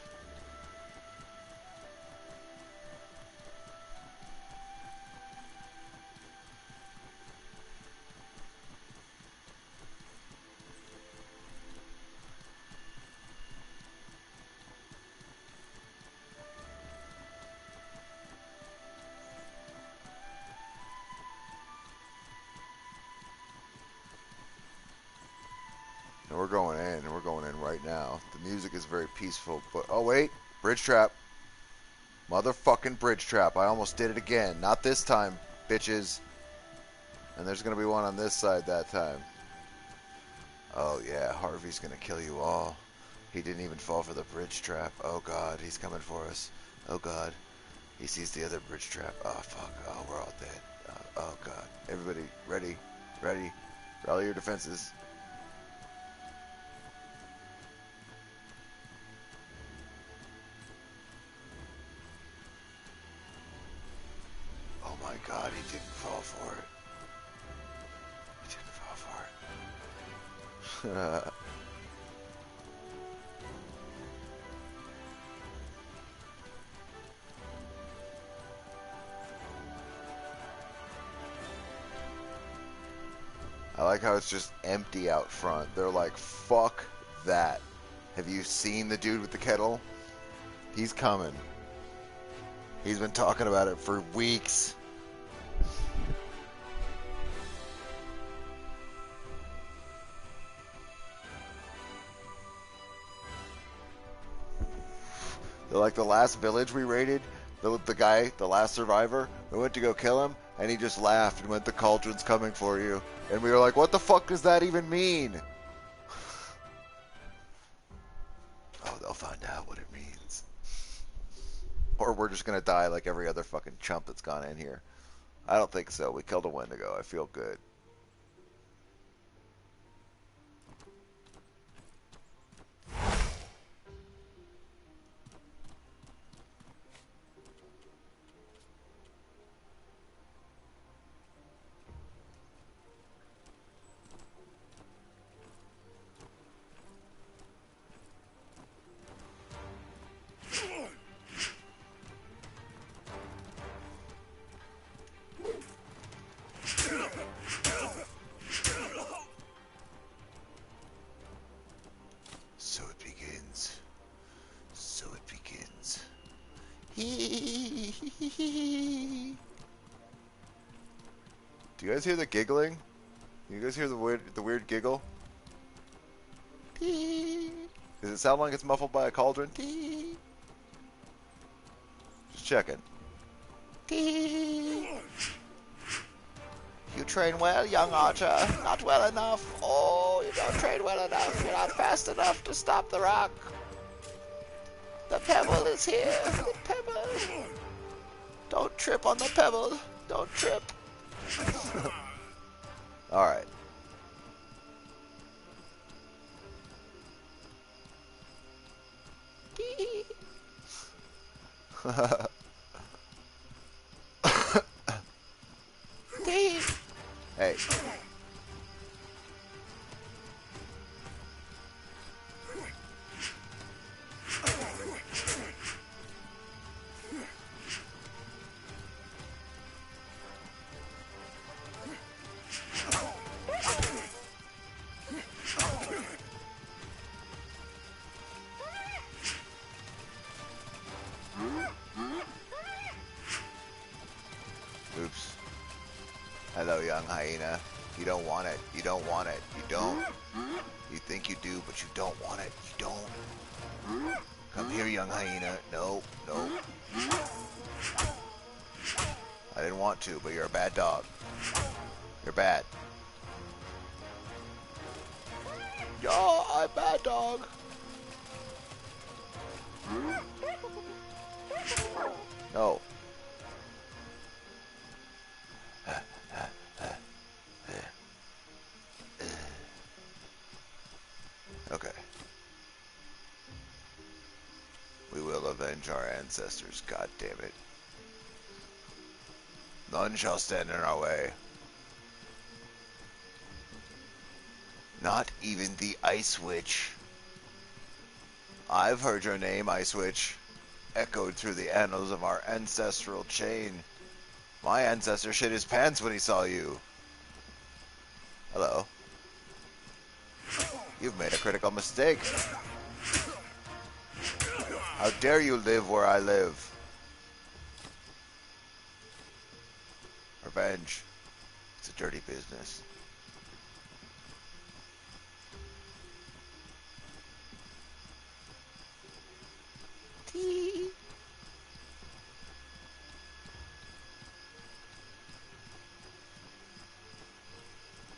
And we're going in, and we're going in right now. The music is very peaceful, but oh wait, bridge trap. Motherfucking bridge trap. I almost did it again. Not this time, bitches. And there's gonna be one on this side that time. Oh yeah, Harvey's gonna kill you all. He didn't even fall for the bridge trap. Oh god, he's coming for us. Oh god. He sees the other bridge trap. Oh fuck. Oh, we're all dead. Oh god. Everybody, ready. Ready. Rally your defenses. Oh my god, he didn't fall for it. He didn't fall for it. I like how it's just empty out front. They're like, fuck that. Have you seen the dude with the kettle? He's coming. He's been talking about it for weeks. They're like the last village we raided. The guy, the last survivor, we went to go kill him, and he just laughed and went, "The cauldron's coming for you." And we were like, what the fuck does that even mean? Oh, they'll find out what it means. Or we're just gonna die like every other fucking chump that's gone in here. I don't think so. We killed a Wendigo. I feel good. So it begins. So it begins. Do you guys hear the giggling? You guys hear the weird giggle? Does it sound like it's muffled by a cauldron? Just checking. You train well, young archer. Not well enough. Oh, you don't train well enough. You're not fast enough to stop the rock. The pebble is here. The pebble. Don't trip on the pebble. Don't trip. Alright. Hey. Oops. Hello, young hyena. You don't want it. You don't want it. You don't. You think you do, but you don't want it. You don't. Come here, young hyena. No, no. I didn't want to, but you're a bad dog. You're bad. Yo, I'm bad dog. No. Okay. We will avenge our ancestors, god damn it. None shall stand in our way. Not even the Ice Witch. I've heard your name, Ice Witch, echoed through the annals of our ancestral chain. My ancestor shit his pants when he saw you. Hello. You've made a critical mistake. How dare you live where I live? Revenge. It's a dirty business.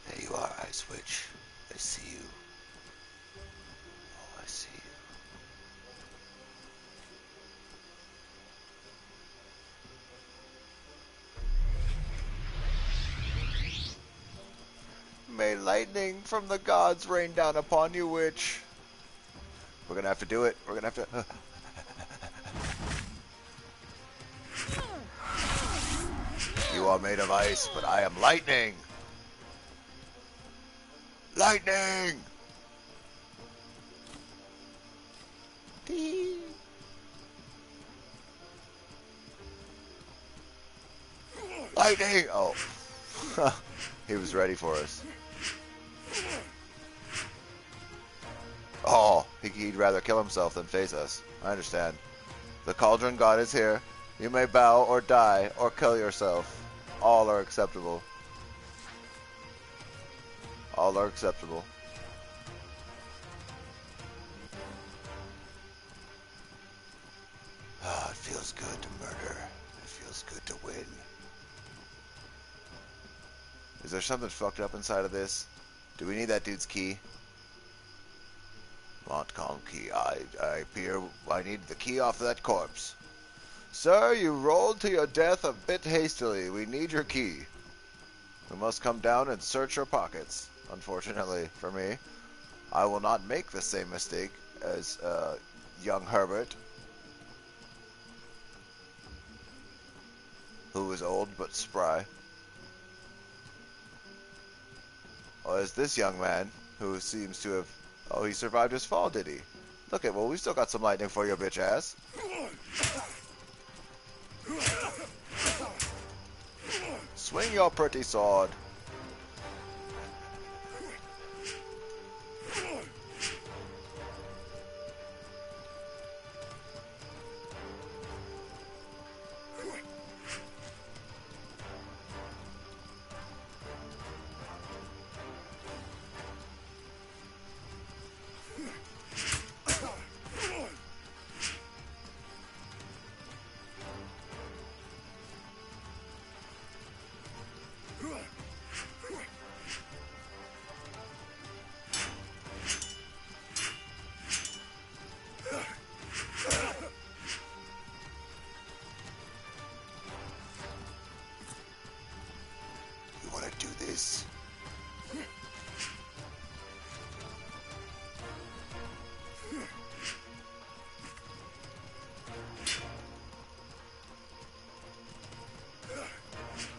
There you are, Ice Witch. I see you. Oh, I see you. May lightning from the gods rain down upon you, witch. We're gonna have to do it. We're gonna have to... You are made of ice, but I am lightning. Lightning! Dee. Lightning! Oh. He was ready for us. Oh, he'd rather kill himself than face us. I understand. The Cauldron God is here. You may bow or die or kill yourself. All are acceptable. All are acceptable. Ah, it feels good to murder. It feels good to win. Is there something fucked up inside of this? Do we need that dude's key? Montcalm key. I need the key off that corpse. Sir, you rolled to your death a bit hastily. We need your key. We must come down and search your pockets. Unfortunately for me, I will not make the same mistake as young Herbert, who is old but spry. Or as this young man, who seems to have... Oh, he survived his fall, did he? Look at, well, we still got some lightning for your bitch ass. Swing your pretty sword.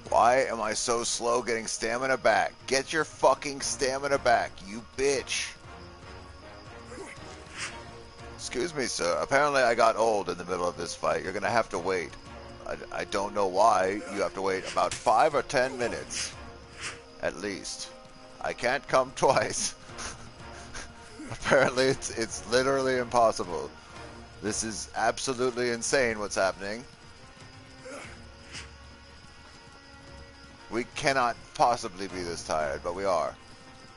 Why am I so slow getting stamina back? Get your fucking stamina back, you bitch. Excuse me, sir. Apparently I got old in the middle of this fight. You're gonna have to wait. I don't know why you have to wait about 5 or 10 minutes. At least. I can't come twice. Apparently it's literally impossible. This is absolutely insane what's happening. We cannot possibly be this tired, but we are.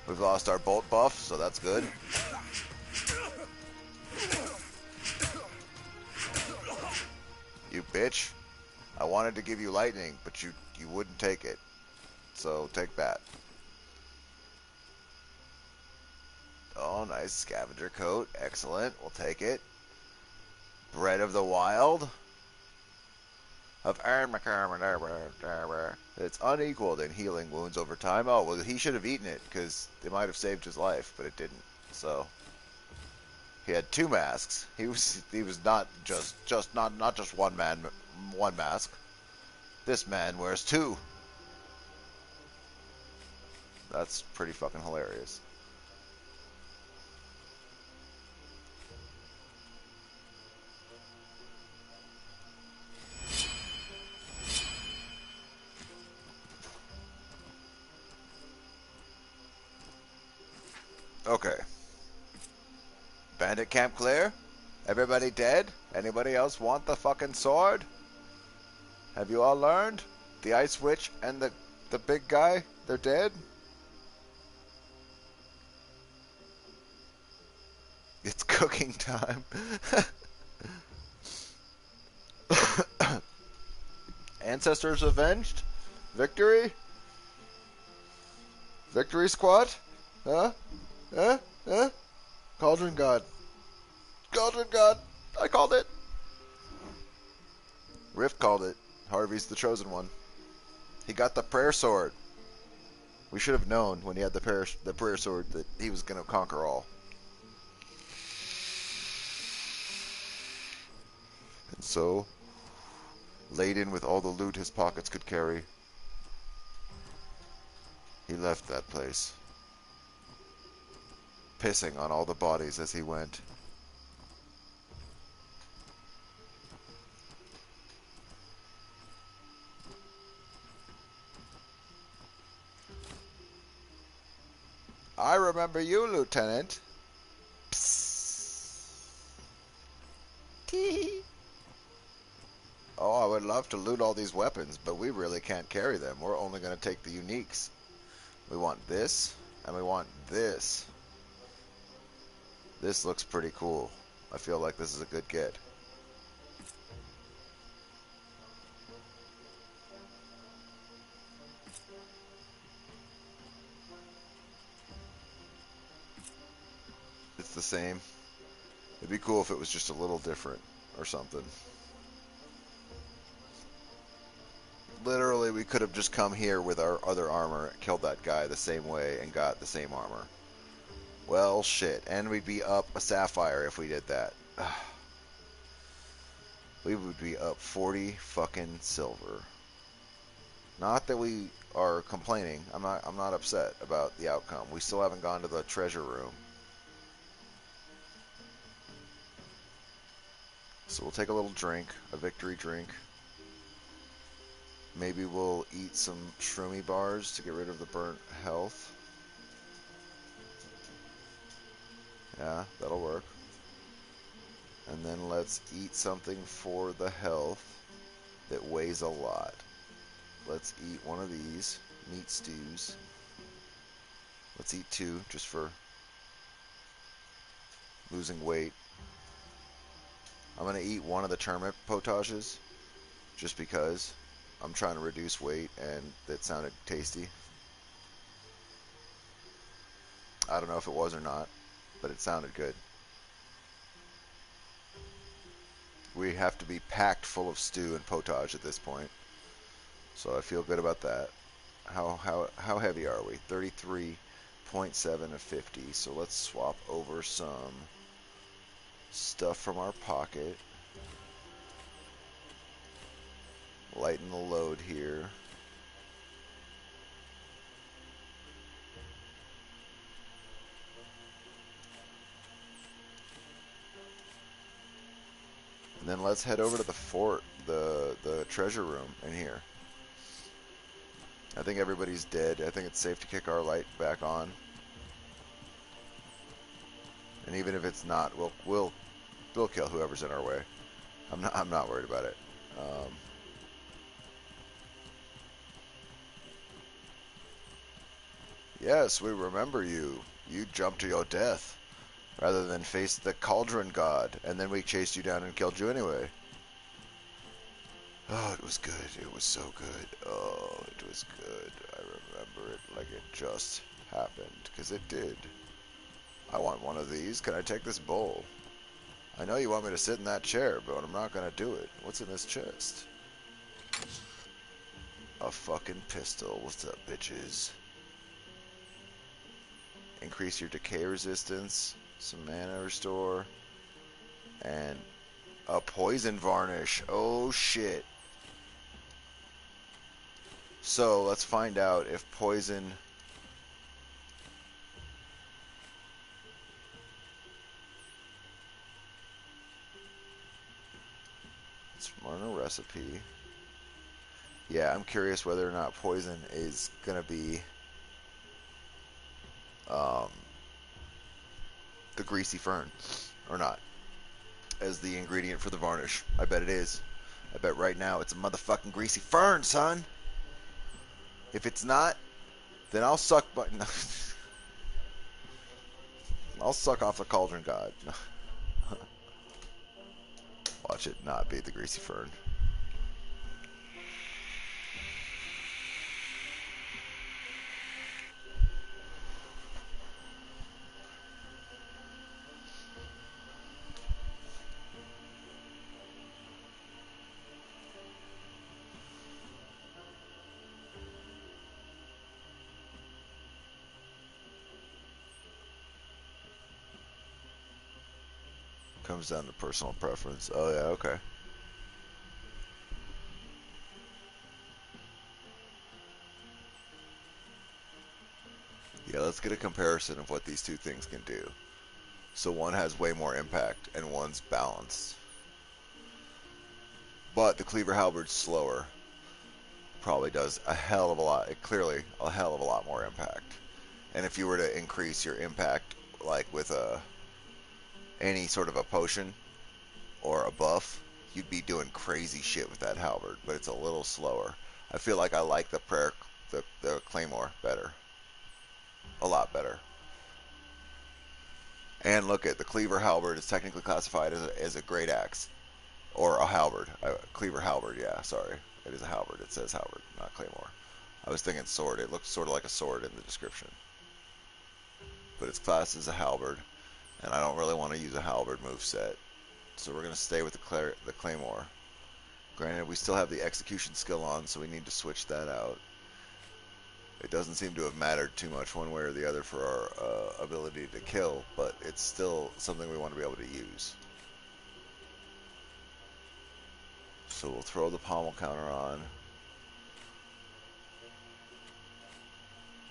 We've lost our bolt buff, so that's good. You bitch. I wanted to give you lightning, but you wouldn't take it. So take that. Oh, nice scavenger coat. Excellent. We'll take it. Bread of the Wild. It's unequaled in healing wounds over time. Oh, well, he should have eaten it, because it might have saved his life, but it didn't. So he had 2 masks. He was not just one mask. This man wears 2. That's pretty fucking hilarious. Okay. Bandit camp clear? Everybody dead? Anybody else want the fucking sword? Have you all learned? The Ice Witch and the big guy, they're dead? It's cooking time. Ancestors avenged? Victory? Victory squad? Huh? Huh? Huh? Cauldron God. Cauldron God. I called it. Rift called it. Harvey's the chosen one. He got the prayer sword. We should have known when he had the prayer sword that he was going to conquer all. And so, laden with all the loot his pockets could carry, he left that place, pissing on all the bodies as he went. I remember you, Lieutenant. Tee. Oh, I would love to loot all these weapons, but we really can't carry them. We're only going to take the uniques. We want this, and we want this. This looks pretty cool. I feel like this is a good get. It's the same. It'd be cool if it was just a little different or something. Literally, we could have just come here with our other armor, killed that guy the same way, and got the same armor. Well, shit. And we'd be up a sapphire if we did that. We would be up 40 fucking silver. Not that we are complaining. I'm not upset about the outcome. We still haven't gone to the treasure room. So we'll take a little drink, a victory drink. Maybe we'll eat some shroomy bars to get rid of the burnt health. Yeah, that'll work. And then let's eat something for the health that weighs a lot. Let's eat one of these meat stews. Let's eat two just for losing weight. I'm going to eat one of the turnip potages just because I'm trying to reduce weight and that sounded tasty. I don't know if it was or not, but it sounded good. We have to be packed full of stew and potage at this point, so I feel good about that. How heavy are we? 33.7 of 50. So let's swap over some stuff from our pocket. Lighten the load here. And then let's head over to the fort, the treasure room in here. I think everybody's dead. I think it's safe to kick our light back on. And even if it's not, we'll kill whoever's in our way. I'm not worried about it. Yes, we remember you. You jumped to your death rather than face the cauldron god, and then we chased you down and killed you anyway. Oh, it was good. It was so good. Oh, it was good. I remember it like it just happened, because it did. I want one of these. Can I take this bowl? I know you want me to sit in that chair, but I'm not going to do it. What's in this chest? A fucking pistol. What's up, bitches? Increase your decay resistance. Some mana restore. And a poison varnish. Oh, shit. So, let's find out if poison... Let's run a recipe. Yeah, I'm curious whether or not poison is going to be the greasy fern, or not, as the ingredient for the varnish. I bet it is. I bet right now it's a motherfucking greasy fern, son. If it's not, then I'll suck. I'll suck off the cauldron god. Watch it not be the greasy fern. Comes down to personal preference. Oh yeah, okay. Yeah, let's get a comparison of what these two things can do. So one has way more impact and one's balanced. But the cleaver halberd's slower. Probably does a hell of a lot, clearly a hell of a lot more impact. And if you were to increase your impact, like with any sort of a potion or a buff, you'd be doing crazy shit with that halberd, but it's a little slower. I feel like I like the claymore better. A lot better. And look at the cleaver halberd is technically classified as a great axe. Or a halberd. Cleaver halberd, yeah, sorry. It is a halberd. It says halberd, not claymore. I was thinking sword. It looks sort of like a sword in the description. But it's classed as a halberd, and I don't really want to use a halberd moveset. So we're going to stay with the claymore. Granted, we still have the execution skill on, so we need to switch that out. It doesn't seem to have mattered too much one way or the other for our ability to kill, but it's still something we want to be able to use. So we'll throw the pommel counter on.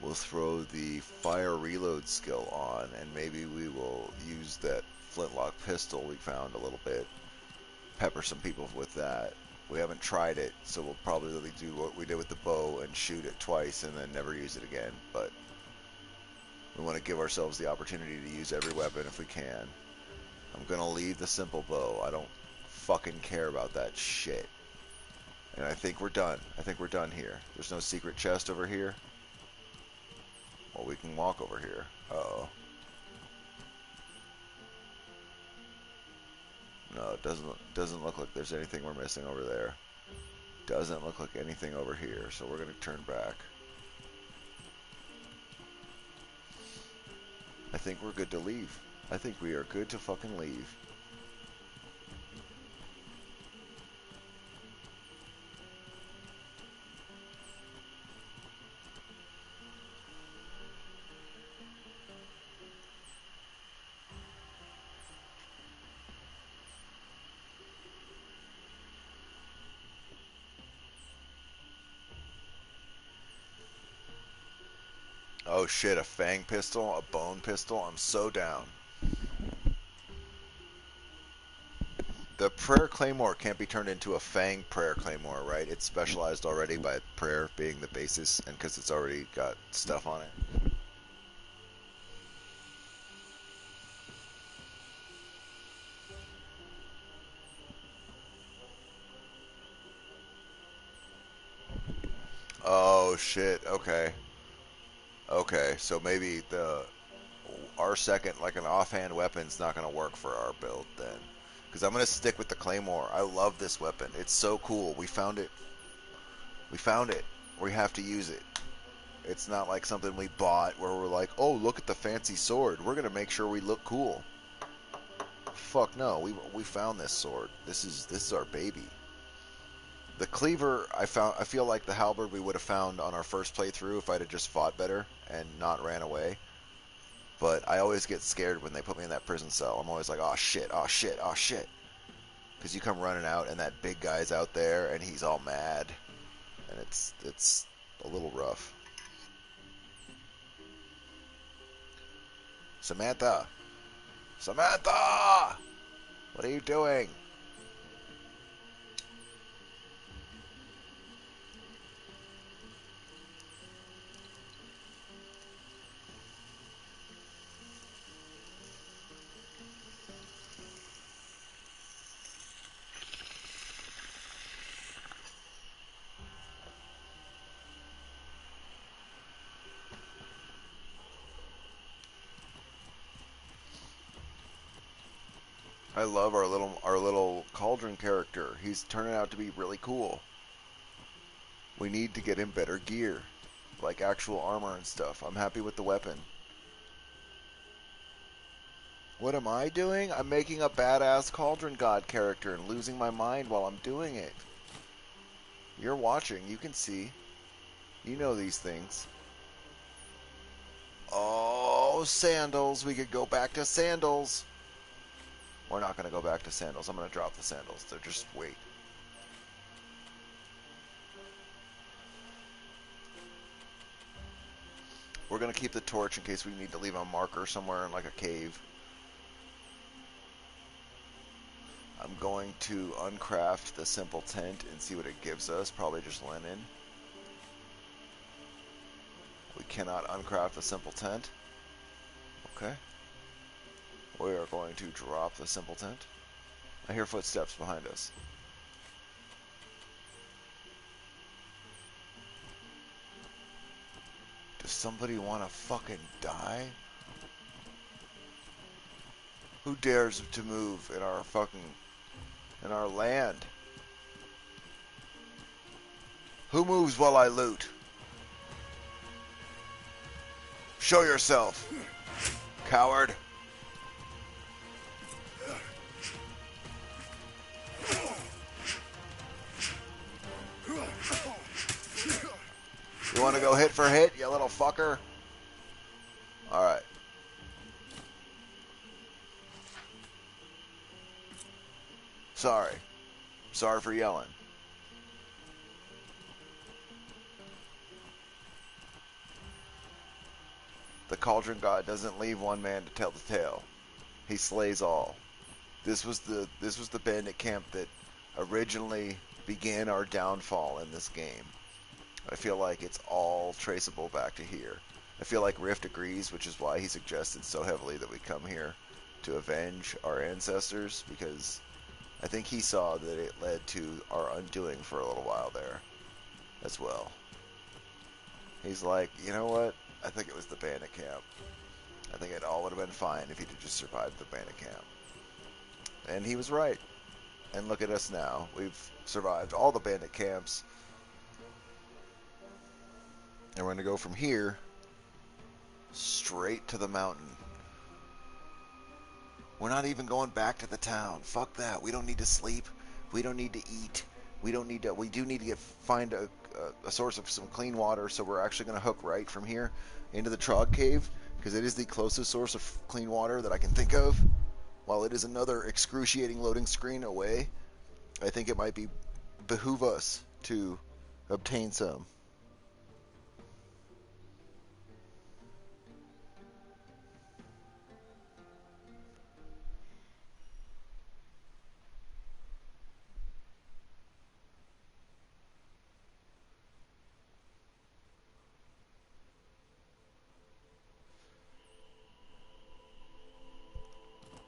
We'll throw the fire reload skill on, and maybe we will use that flintlock pistol we found a little bit. Pepper some people with that. We haven't tried it, so we'll probably do what we did with the bow and shoot it twice and then never use it again. But we want to give ourselves the opportunity to use every weapon if we can. I'm going to leave the simple bow. I don't fucking care about that shit. And I think we're done. I think we're done here. There's no secret chest over here. Well, we can walk over here. Uh-oh. No, it doesn't look like there's anything we're missing over there. Doesn't look like anything over here, so we're going to turn back. I think we're good to leave. I think we are good to fucking leave. Oh shit, a fang pistol, a bone pistol, I'm so down. The prayer claymore can't be turned into a fang prayer claymore, right? It's specialized already by prayer being the basis and because it's already got stuff on it. Oh shit, okay. Okay, so maybe our second, like an offhand weapon's not going to work for our build then. Because I'm going to stick with the claymore. I love this weapon. It's so cool. We found it. We found it. We have to use it. It's not like something we bought where we're like, oh, look at the fancy sword. We're going to make sure we look cool. Fuck no. We found this sword. This is our baby. The cleaver, I feel like the halberd we would have found on our first playthrough if I'd have just fought better and not ran away. But I always get scared when they put me in that prison cell. I'm always like, oh shit, oh shit, oh shit. Because you come running out and that big guy's out there and he's all mad. And it's a little rough. Samantha! Samantha! What are you doing? I love our little cauldron character. He's turning out to be really cool. We need to get him better gear, like actual armor and stuff. I'm happy with the weapon. What am I doing? I'm making a badass cauldron god character and losing my mind while I'm doing it. You're watching. You can see. You know these things. Oh, sandals. We could go back to sandals. We're not going to go back to sandals. I'm going to drop the sandals. They're just wait. We're going to keep the torch in case we need to leave a marker somewhere in like a cave. I'm going to uncraft the simple tent and see what it gives us. Probably just linen. We cannot uncraft the simple tent. Okay. We are going to drop the simple tent. I hear footsteps behind us. Does somebody want to fucking die? Who dares to move in our land? Who moves while I loot? Show yourself, coward. You want to go hit for hit, you little fucker? Alright. Sorry. Sorry for yelling. The Cauldron God doesn't leave one man to tell the tale. He slays all. This was the bandit camp that originally began our downfall in this game. I feel like it's all traceable back to here. I feel like Rift agrees, which is why he suggested so heavily that we come here to avenge our ancestors, because I think he saw that it led to our undoing for a little while there as well. He's like, you know what? I think it was the bandit camp. I think it all would have been fine if he'd just survived the bandit camp. And he was right. And look at us now. We've survived all the bandit camps. And we're going to go from here straight to the mountain. We're not even going back to the town. Fuck that. We don't need to sleep. We don't need to eat. We do need to find a source of some clean water, so we're actually going to hook right from here into the Trog Cave, because it is the closest source of clean water that I can think of. While it is another excruciating loading screen away, I think it might behoove us to obtain some.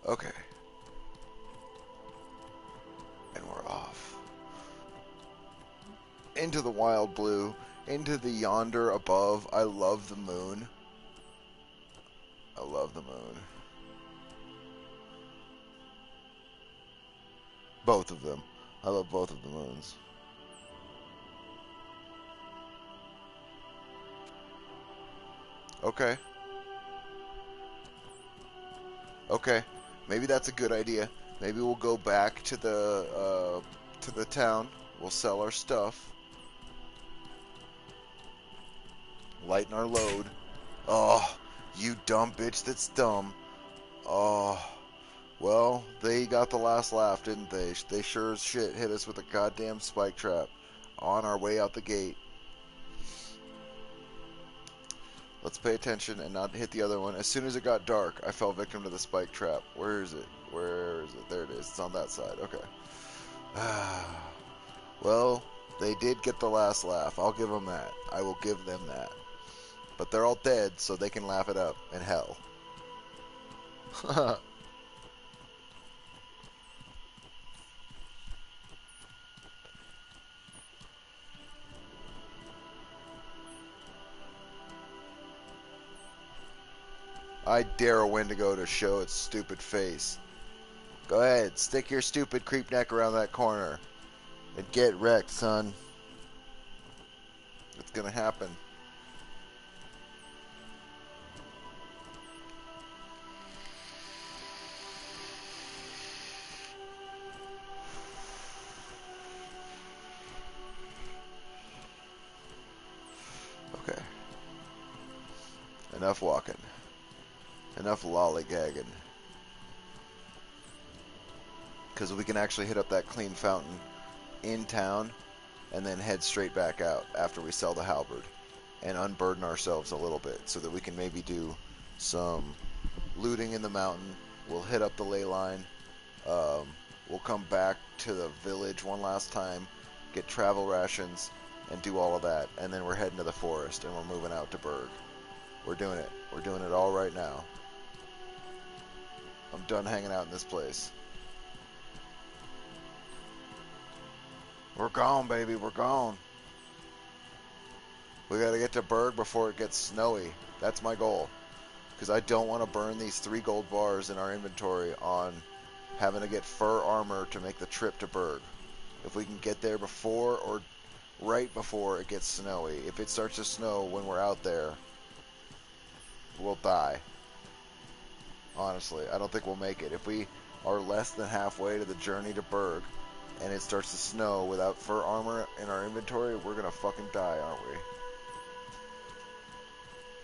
Okay. And we're off. Into the wild blue. Into the yonder above. I love the moon. I love the moon. Both of them. I love both of the moons. Okay. Okay. Maybe that's a good idea. Maybe we'll go back to the town. We'll sell our stuff. Lighten our load. Oh, you dumb bitch that's dumb. Oh, well, they got the last laugh, didn't they? They sure as shit hit us with a goddamn spike trap on our way out the gate. Let's pay attention and not hit the other one. As soon as it got dark, I fell victim to the spike trap. Where is it? Where is it? There it is. It's on that side. Okay. Well, they did get the last laugh. I'll give them that. I will give them that. But they're all dead, so they can laugh it up in hell. I dare a Wendigo to show its stupid face. Go ahead, stick your stupid creep neck around that corner. And get wrecked, son. It's gonna happen. Okay. Enough walking. Enough lollygagging. Because we can actually hit up that clean fountain in town and then head straight back out after we sell the halberd and unburden ourselves a little bit so that we can maybe do some looting in the mountain. We'll hit up the ley line. We'll come back to the village one last time, get travel rations, and do all of that. And then we're heading to the forest and we're moving out to Berg. We're doing it. We're doing it all right now. I'm done hanging out in this place. We're gone, baby. We're gone. We gotta get to Berg before it gets snowy. That's my goal. Because I don't want to burn these 3 gold bars in our inventory on having to get fur armor to make the trip to Berg. If we can get there before or right before it gets snowy. If it starts to snow when we're out there, we'll die. Honestly, I don't think we'll make it. If we are less than halfway to the journey to Berg and it starts to snow without fur armor in our inventory, we're gonna fucking die, aren't we?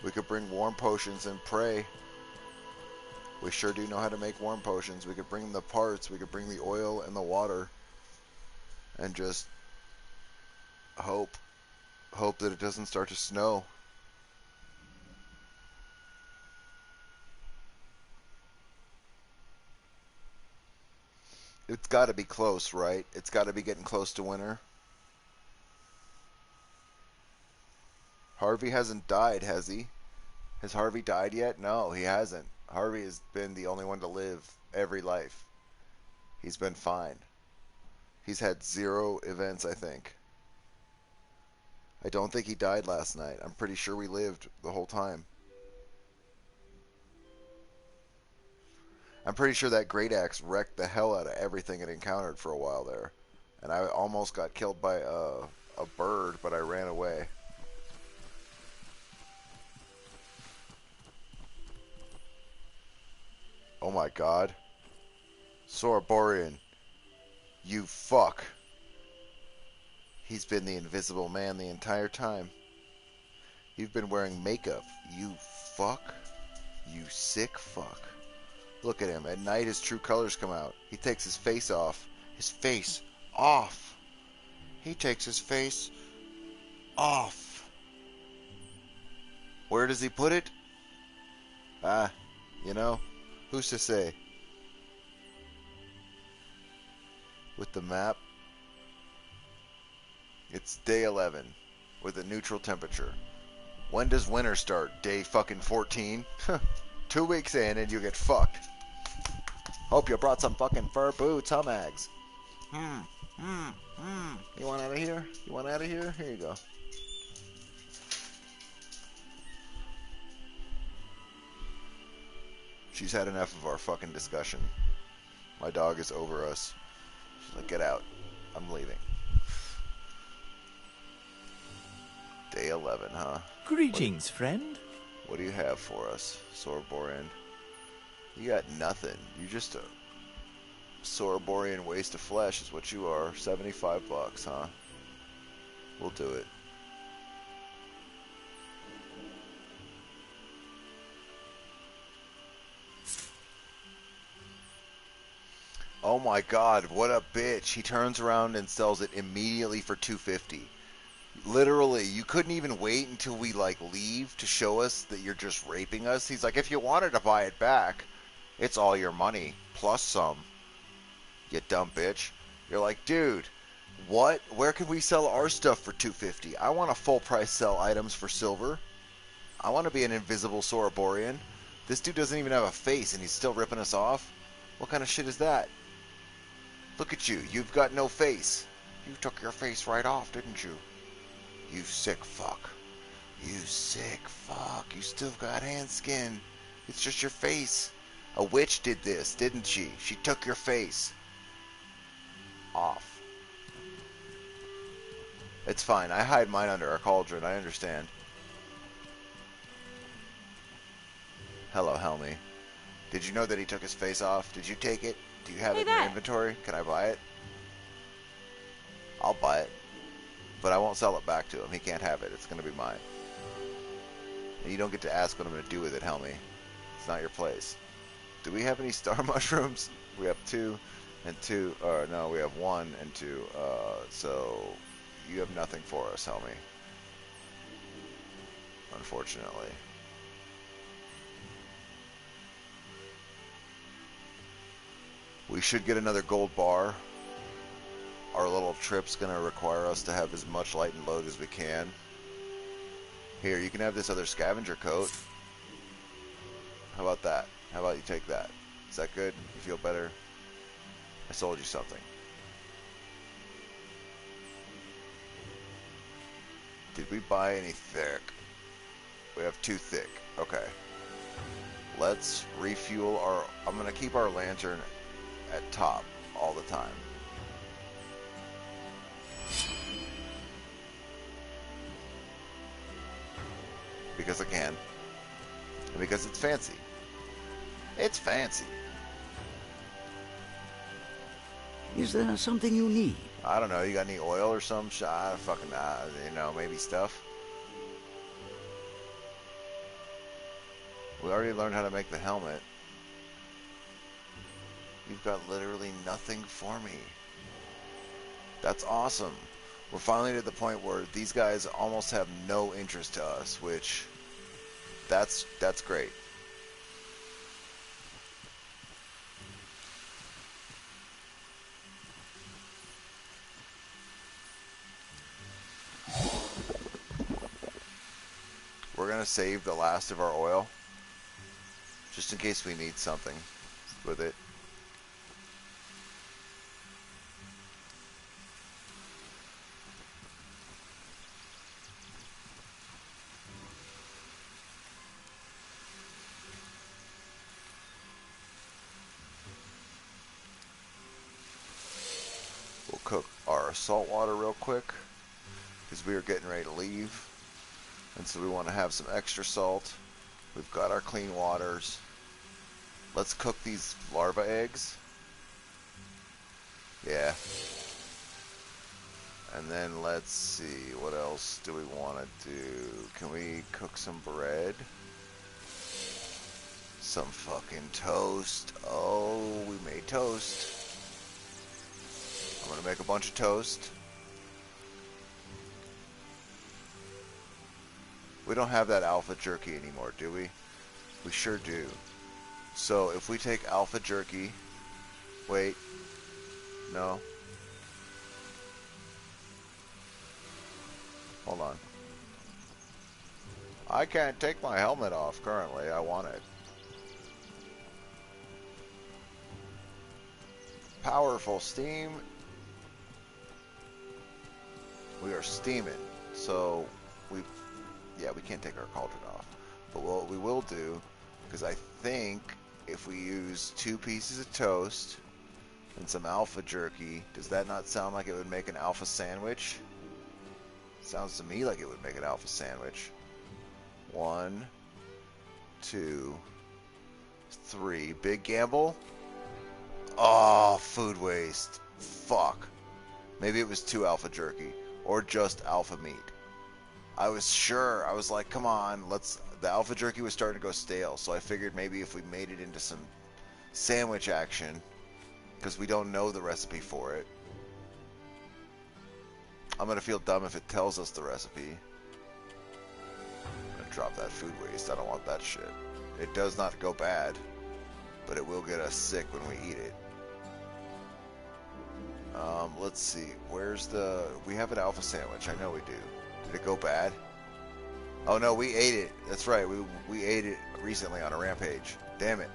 We could bring warm potions and pray. We sure do know how to make warm potions. We could bring the parts, we could bring the oil and the water, and just hope that it doesn't start to snow. It's got to be close, right? It's got to be getting close to winter. Harvey hasn't died, has he? Has Harvey died yet? No, he hasn't. Harvey has been the only one to live every life. He's been fine. He's had 0 events, I think. I don't think he died last night. I'm pretty sure we lived the whole time. I'm pretty sure that great axe wrecked the hell out of everything it encountered for a while there. And I almost got killed by a bird, but I ran away. Oh my god. Soraborian. You fuck. He's been the invisible man the entire time. You've been wearing makeup. You fuck. You sick fuck. Look at him. At night, his true colors come out. He takes his face off. His face off. He takes his face off. Where does he put it? You know, who's to say? With the map, it's day 11 with a neutral temperature. When does winter start? Day fucking 14? 2 weeks in and you get fucked. Hope you brought some fucking fur boots, huh, Mags? You want out of here? You want out of here? Here you go. She's had enough of our fucking discussion. My dog is over us. She's like, get out. I'm leaving. Day 11, huh? Greetings, friend. What do you have for us, Soraborian? You got nothing. You just a Soraborian waste of flesh is what you are. $75, huh? We'll do it. Oh my god, what a bitch. He turns around and sells it immediately for $250. Literally, you couldn't even wait until we leave to show us that you're just raping us. He's like, if you wanted to buy it back, it's all your money plus some. You dumb bitch. You're like, dude, what? Where can we sell our stuff for $250? I want to full price sell items for silver. I want to be an invisible Soraborian. This dude doesn't even have a face and he's still ripping us off. What kind of shit is that? Look at you. You've got no face. You took your face right off, didn't you? You sick fuck. You sick fuck. You still got hand skin. It's just your face. A witch did this, didn't she? She took your face off. It's fine. I hide mine under our cauldron. I understand. Hello, Helmy. Did you know that he took his face off? Did you take it? Do you have it in your inventory? Can I buy it? I'll buy it. But I won't sell it back to him. He can't have it. It's going to be mine. And you don't get to ask what I'm going to do with it, Helmy. It's not your place. Do we have any star mushrooms? We have 2 and 2. Or no, we have 1 and 2. So you have nothing for us, Helmy. Unfortunately. We should get another gold bar. Our little trip's going to require us to have as much light and load as we can. Here, you can have this other scavenger coat. How about that? How about you take that? Is that good? You feel better? I sold you something. Did we buy any thick? We have 2 thick. Okay. Let's refuel our... I'm going to keep our lantern at top all the time. Because I can. And because it's fancy. It's fancy. Is there something you need? I don't know. You got any oil or some maybe stuff. We already learned how to make the helmet. You've got literally nothing for me. That's awesome. We're finally to the point where these guys almost have no interest to us, which that's great. We're going to save the last of our oil just in case we need something with it. We'll cook our salt water real quick because we are getting ready to leave. And so we want to have some extra salt. We've got our clean waters. Let's cook these larva eggs. Yeah. And then let's see, what else do we want to do? Can we cook some bread? Some fucking toast. Oh, we made toast. I'm going to make a bunch of toast. We don't have that alpha jerky anymore, do we? We sure do. So if we take alpha jerky... Wait. No. Hold on. I can't take my helmet off currently. I want it. Powerful steam. We are steaming. So we can't take our cauldron off. But what we will do, because I think if we use 2 pieces of toast and some alpha jerky, does that not sound like it would make an alpha sandwich? Sounds to me like it would make an alpha sandwich. 1, 2, 3. Big gamble. Oh, food waste. Fuck. Maybe it was 2 alpha jerky or just alpha meat. I was sure. I was like, come on, the alpha jerky was starting to go stale, so I figured maybe if we made it into some sandwich action, because we don't know the recipe for it. I'm going to feel dumb if it tells us the recipe. I'm going to drop that food waste. I don't want that shit. It does not go bad, but it will get us sick when we eat it. Let's see. We have an alpha sandwich. I know we do. Did it go bad? Oh no, we ate it. That's right. We ate it recently on a rampage. Damn it.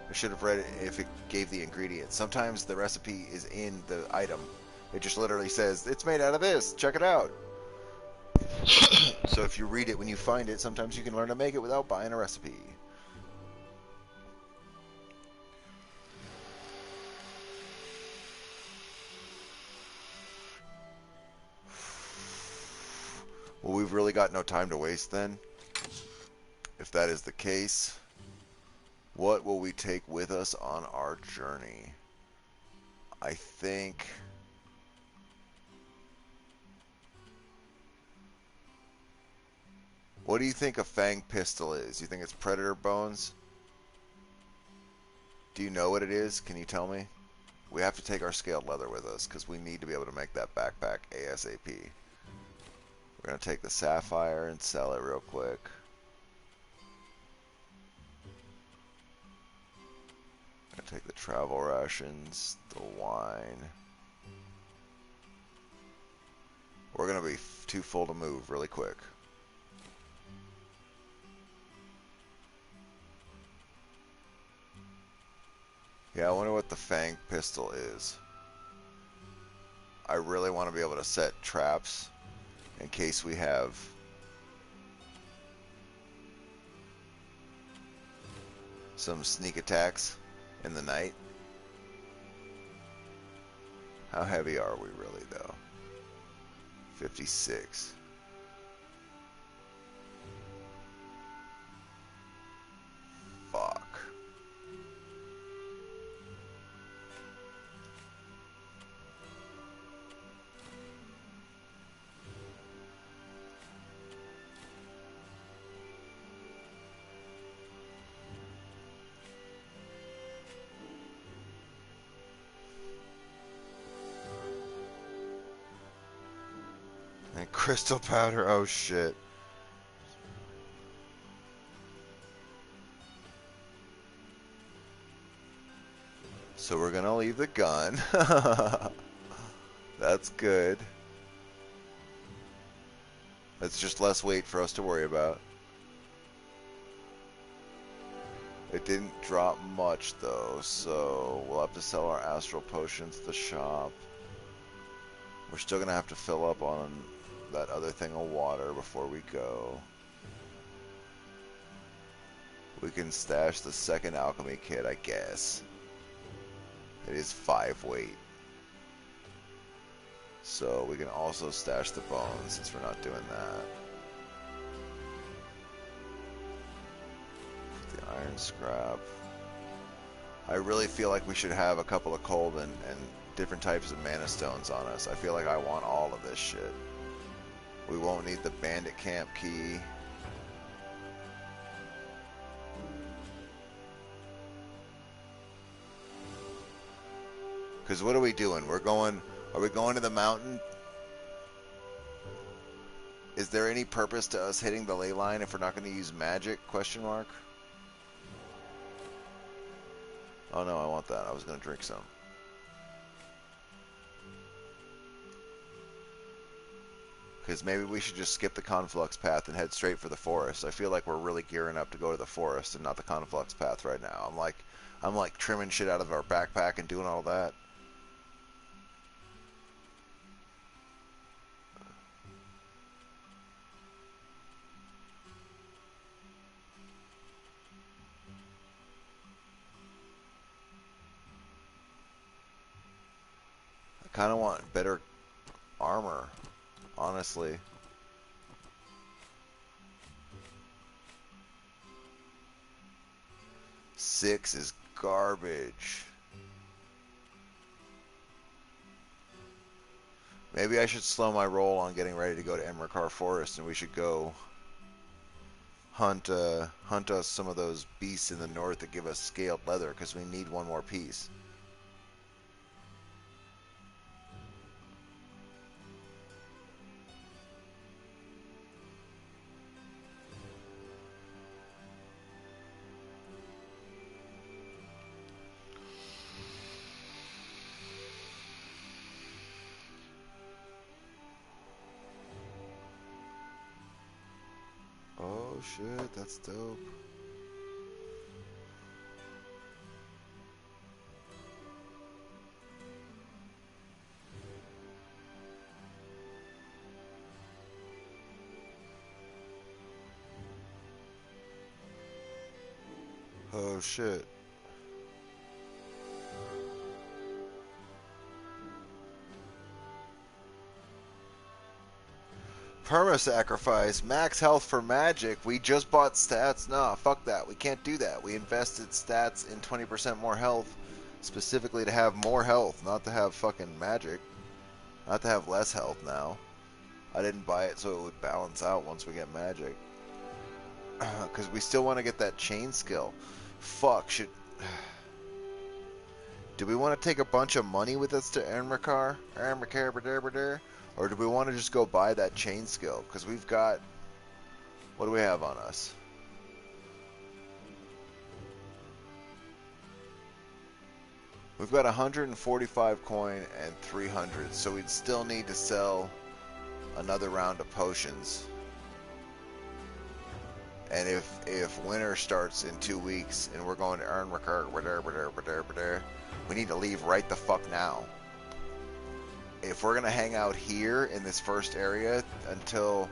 I should have read it if it gave the ingredients. Sometimes the recipe is in the item. It just literally says, it's made out of this. Check it out. So if you read it when you find it, sometimes you can learn to make it without buying a recipe. Well, we've really got no time to waste then. If that is the case, what will we take with us on our journey? I think... What do you think a fang pistol is? You think it's predator bones? Do you know what it is? Can you tell me? We have to take our scaled leather with us because we need to be able to make that backpack ASAP. We're going to take the sapphire and sell it real quick. Going to take the travel rations, the wine. We're going to be too full to move really quick. Yeah, I wonder what the fang pistol is. I really want to be able to set traps in case we have some sneak attacks in the night. How heavy are we really though? 56. Fuck. And crystal powder, oh shit. So we're gonna leave the gun. That's good. That's just less weight for us to worry about. It didn't drop much though, so we'll have to sell our astral potions at the shop. We're still gonna have to fill up on that other thing of water before we go. We can stash the second alchemy kit, I guess. It is 5 weight. So we can also stash the bones since we're not doing that. The iron scrap. I really feel like we should have a couple of cold and different types of mana stones on us. I feel like I want all of this shit. We won't need the bandit camp key. Because what are we doing? Are we going to the mountain? Is there any purpose to us hitting the ley line if we're not going to use magic? Question mark. Oh no, I want that. I was going to drink some. Because maybe we should just skip the conflux path and head straight for the forest. I feel like we're really gearing up to go to the forest and not the conflux path right now. I'm like trimming shit out of our backpack and doing all that. I kind of want better armor, honestly. Six is garbage. Maybe I should slow my roll on getting ready to go to Emrakar Forest, and we should go hunt us some of those beasts in the north that give us scaled leather, because we need one more piece. Oh shit, that's dope. Oh shit. Perma-sacrifice, max health for magic. We just bought stats. Nah, fuck that. We can't do that. We invested stats in 20% more health, specifically to have more health, not to have fucking magic. Not to have less health now. I didn't buy it so it would balance out once we get magic. Because we still want to get that chain skill. Fuck, should... Do we want to take a bunch of money with us to Ernmakar? Or do we want to just go buy that chain skill? Because we've got... What do we have on us? We've got 145 coin and 300. So we'd still need to sell another round of potions. And if winter starts in 2 weeks and we're going to Ernmakar, we need to leave right the fuck now. If we're going to hang out here in this first area until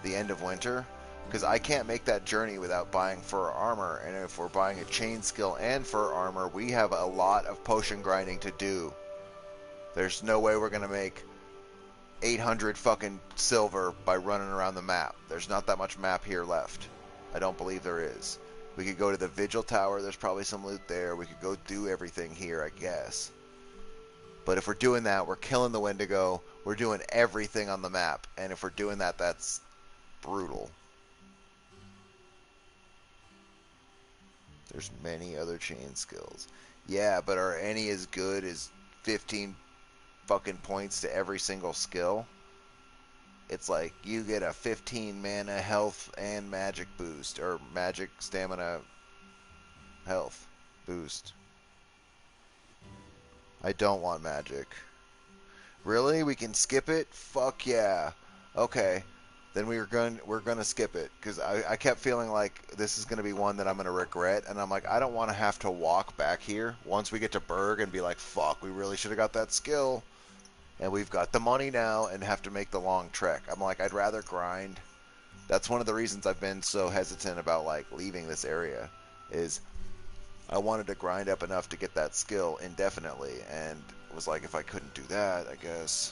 the end of winter, because I can't make that journey without buying fur armor, and if we're buying a chain skill and fur armor, we have a lot of potion grinding to do. There's no way we're going to make 800 fucking silver by running around the map. There's not that much map here left. I don't believe there is. We could go to the Vigil Tower. There's probably some loot there. We could go do everything here, I guess. But if we're doing that, we're killing the Wendigo. We're doing everything on the map. And if we're doing that, that's brutal. There's many other chain skills. Yeah, but are any as good as 15 fucking points to every single skill? It's like you get a 15 mana health and magic boost, or magic stamina health boost. I don't want magic. Really? We can skip it? Fuck yeah. Okay. Then we're gonna skip it, because I kept feeling like this is gonna be one that I'm gonna regret, and I'm like, I don't want to have to walk back here once we get to Berg and be like, fuck, we really should have got that skill, and we've got the money now and have to make the long trek. I'm like, I'd rather grind. That's one of the reasons I've been so hesitant about like leaving this area, is I wanted to grind up enough to get that skill indefinitely, and was like, if I couldn't do that, I guess.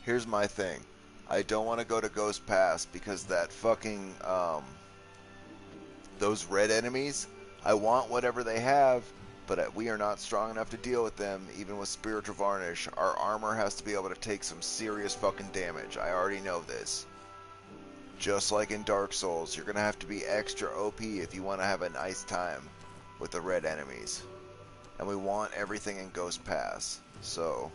Here's my thing. I don't want to go to Ghost Pass because that fucking, those red enemies, I want whatever they have, but we are not strong enough to deal with them, even with Spiritual Varnish. Our armor has to be able to take some serious fucking damage. I already know this. Just like in Dark Souls, you're going to have to be extra OP if you want to have a nice time with the red enemies. And we want everything in Ghost Pass, so...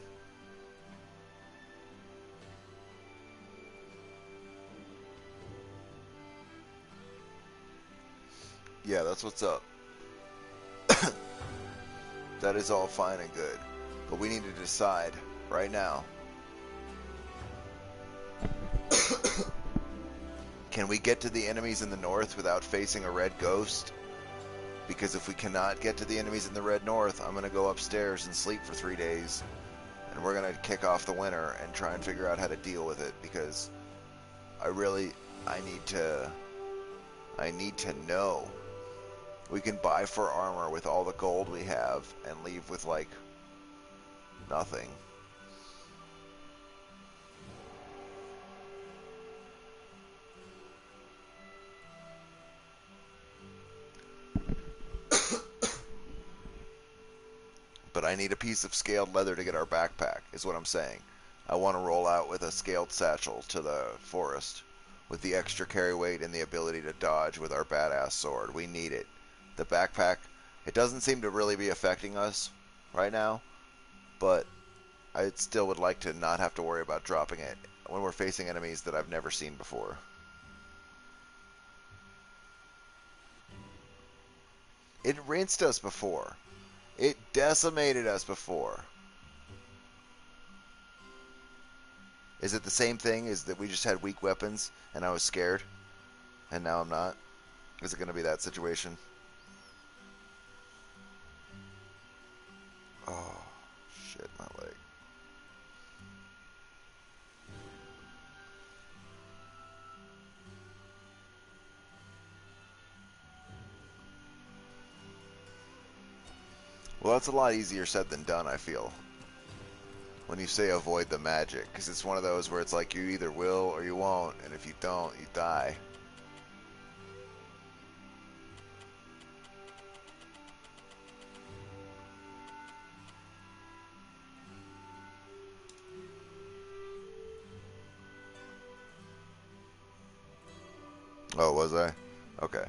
Yeah, that's what's up. That is all fine and good. But we need to decide right now. Can we get to the enemies in the north without facing a red ghost? Because if we cannot get to the enemies in the red north, I'm going to go upstairs and sleep for 3 days. And we're going to kick off the winter and try and figure out how to deal with it. Because I need to know. We can buy for armor with all the gold we have and leave with, like, nothing. But I need a piece of scaled leather to get our backpack, is what I'm saying. I want to roll out with a scaled satchel to the forest with the extra carry weight and the ability to dodge with our badass sword. We need it. The backpack, it doesn't seem to really be affecting us right now, but I still would like to not have to worry about dropping it when we're facing enemies that I've never seen before. It rinsed us before. It decimated us before. Is it the same thing? Is that we just had weak weapons and I was scared and now I'm not? Is it going to be that situation? Oh, shit, my leg. Well, that's a lot easier said than done, I feel. When you say avoid the magic, because it's one of those where it's like you either will or you won't, and if you don't, you die. Oh, was I? Okay.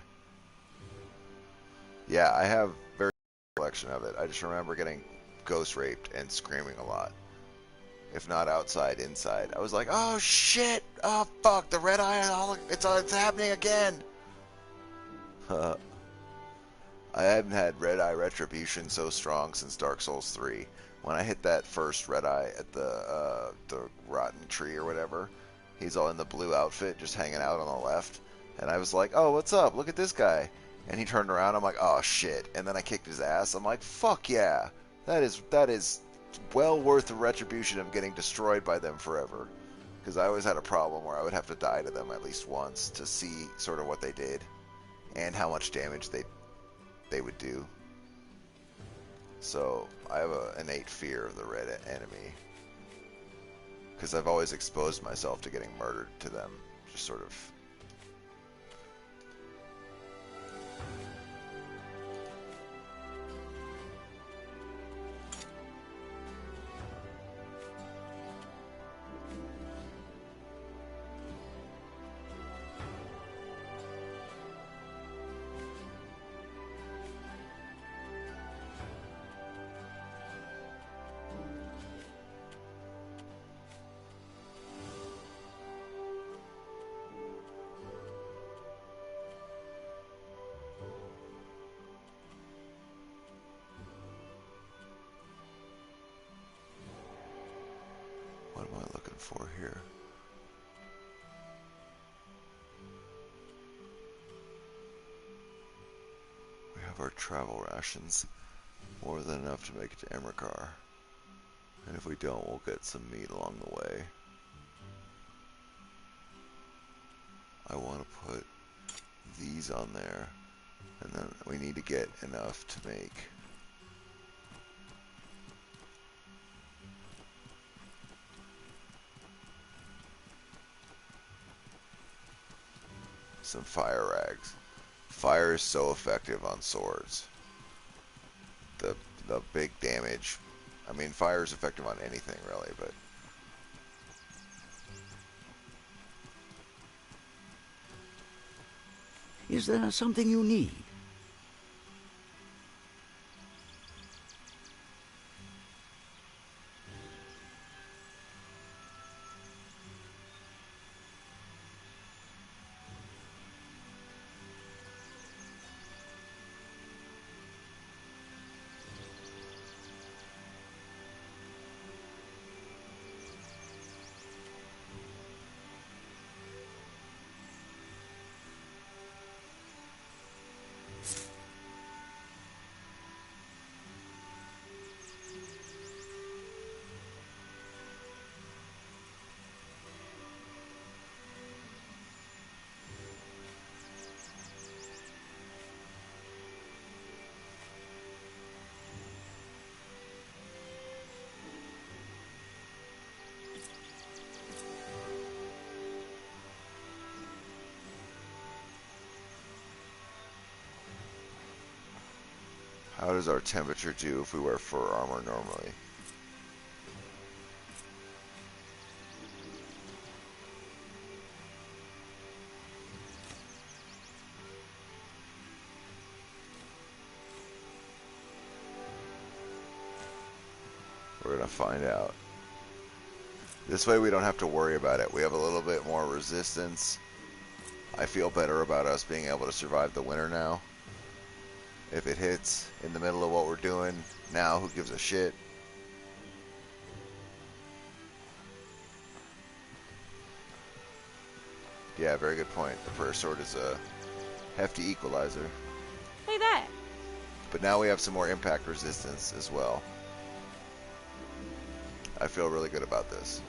Yeah, I have very collection of it. I just remember getting ghost raped and screaming a lot. If not outside, inside. I was like, oh shit! Oh fuck, the red eye, it's happening again! I haven't had red eye retribution so strong since Dark Souls 3. When I hit that first red eye at the rotten tree or whatever, he's all in the blue outfit, just hanging out on the left. And I was like, oh, what's up? Look at this guy. And he turned around. I'm like, oh shit. And then I kicked his ass. I'm like, fuck yeah. That is well worth the retribution of getting destroyed by them forever. Because I always had a problem where I would have to die to them at least once to see sort of what they did and how much damage they would do. So I have an innate fear of the red enemy because I've always exposed myself to getting murdered to them, just sort of. What am I looking for here? We have our travel rations. More than enough to make it to Emrakar. And if we don't, we'll get some meat along the way. I want to put these on there. And then we need to get enough to make some fire rags. Fire is so effective on swords. The big damage. I mean, fire is effective on anything really, but Is there something you need? how does our temperature do if we wear fur armor normally? We're gonna find out. This way we don't have to worry about it. We have a little bit more resistance. I feel better about us being able to survive the winter now. If it hits in the middle of what we're doing, now who gives a shit? Yeah, very good point. The prayer sword is a hefty equalizer. Hey there. But now we have some more impact resistance as well. I feel really good about this.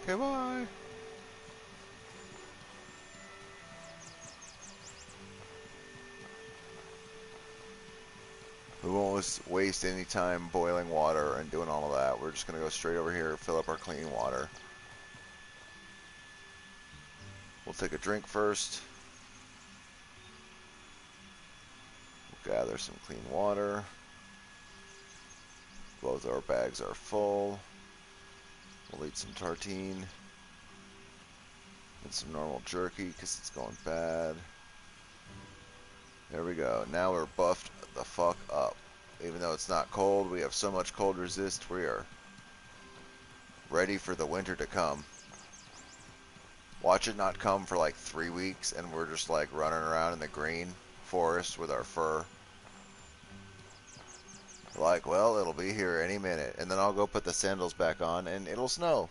Okay, bye. We won't waste any time boiling water and doing all of that. We're just going to go straight over here, fill up our clean water. We'll take a drink first. We'll gather some clean water. Both our bags are full. We'll eat some tartine and some normal jerky because it's going bad. There we go. Now we're buffed the fuck up. Even though it's not cold, we have so much cold resist. We are ready for the winter to come. Watch it not come for like 3 weeks and we're just like running around in the green forest with our fur. Like, well, it'll be here any minute. And then I'll go put the sandals back on and it'll snow.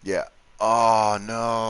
Yeah. Oh, no.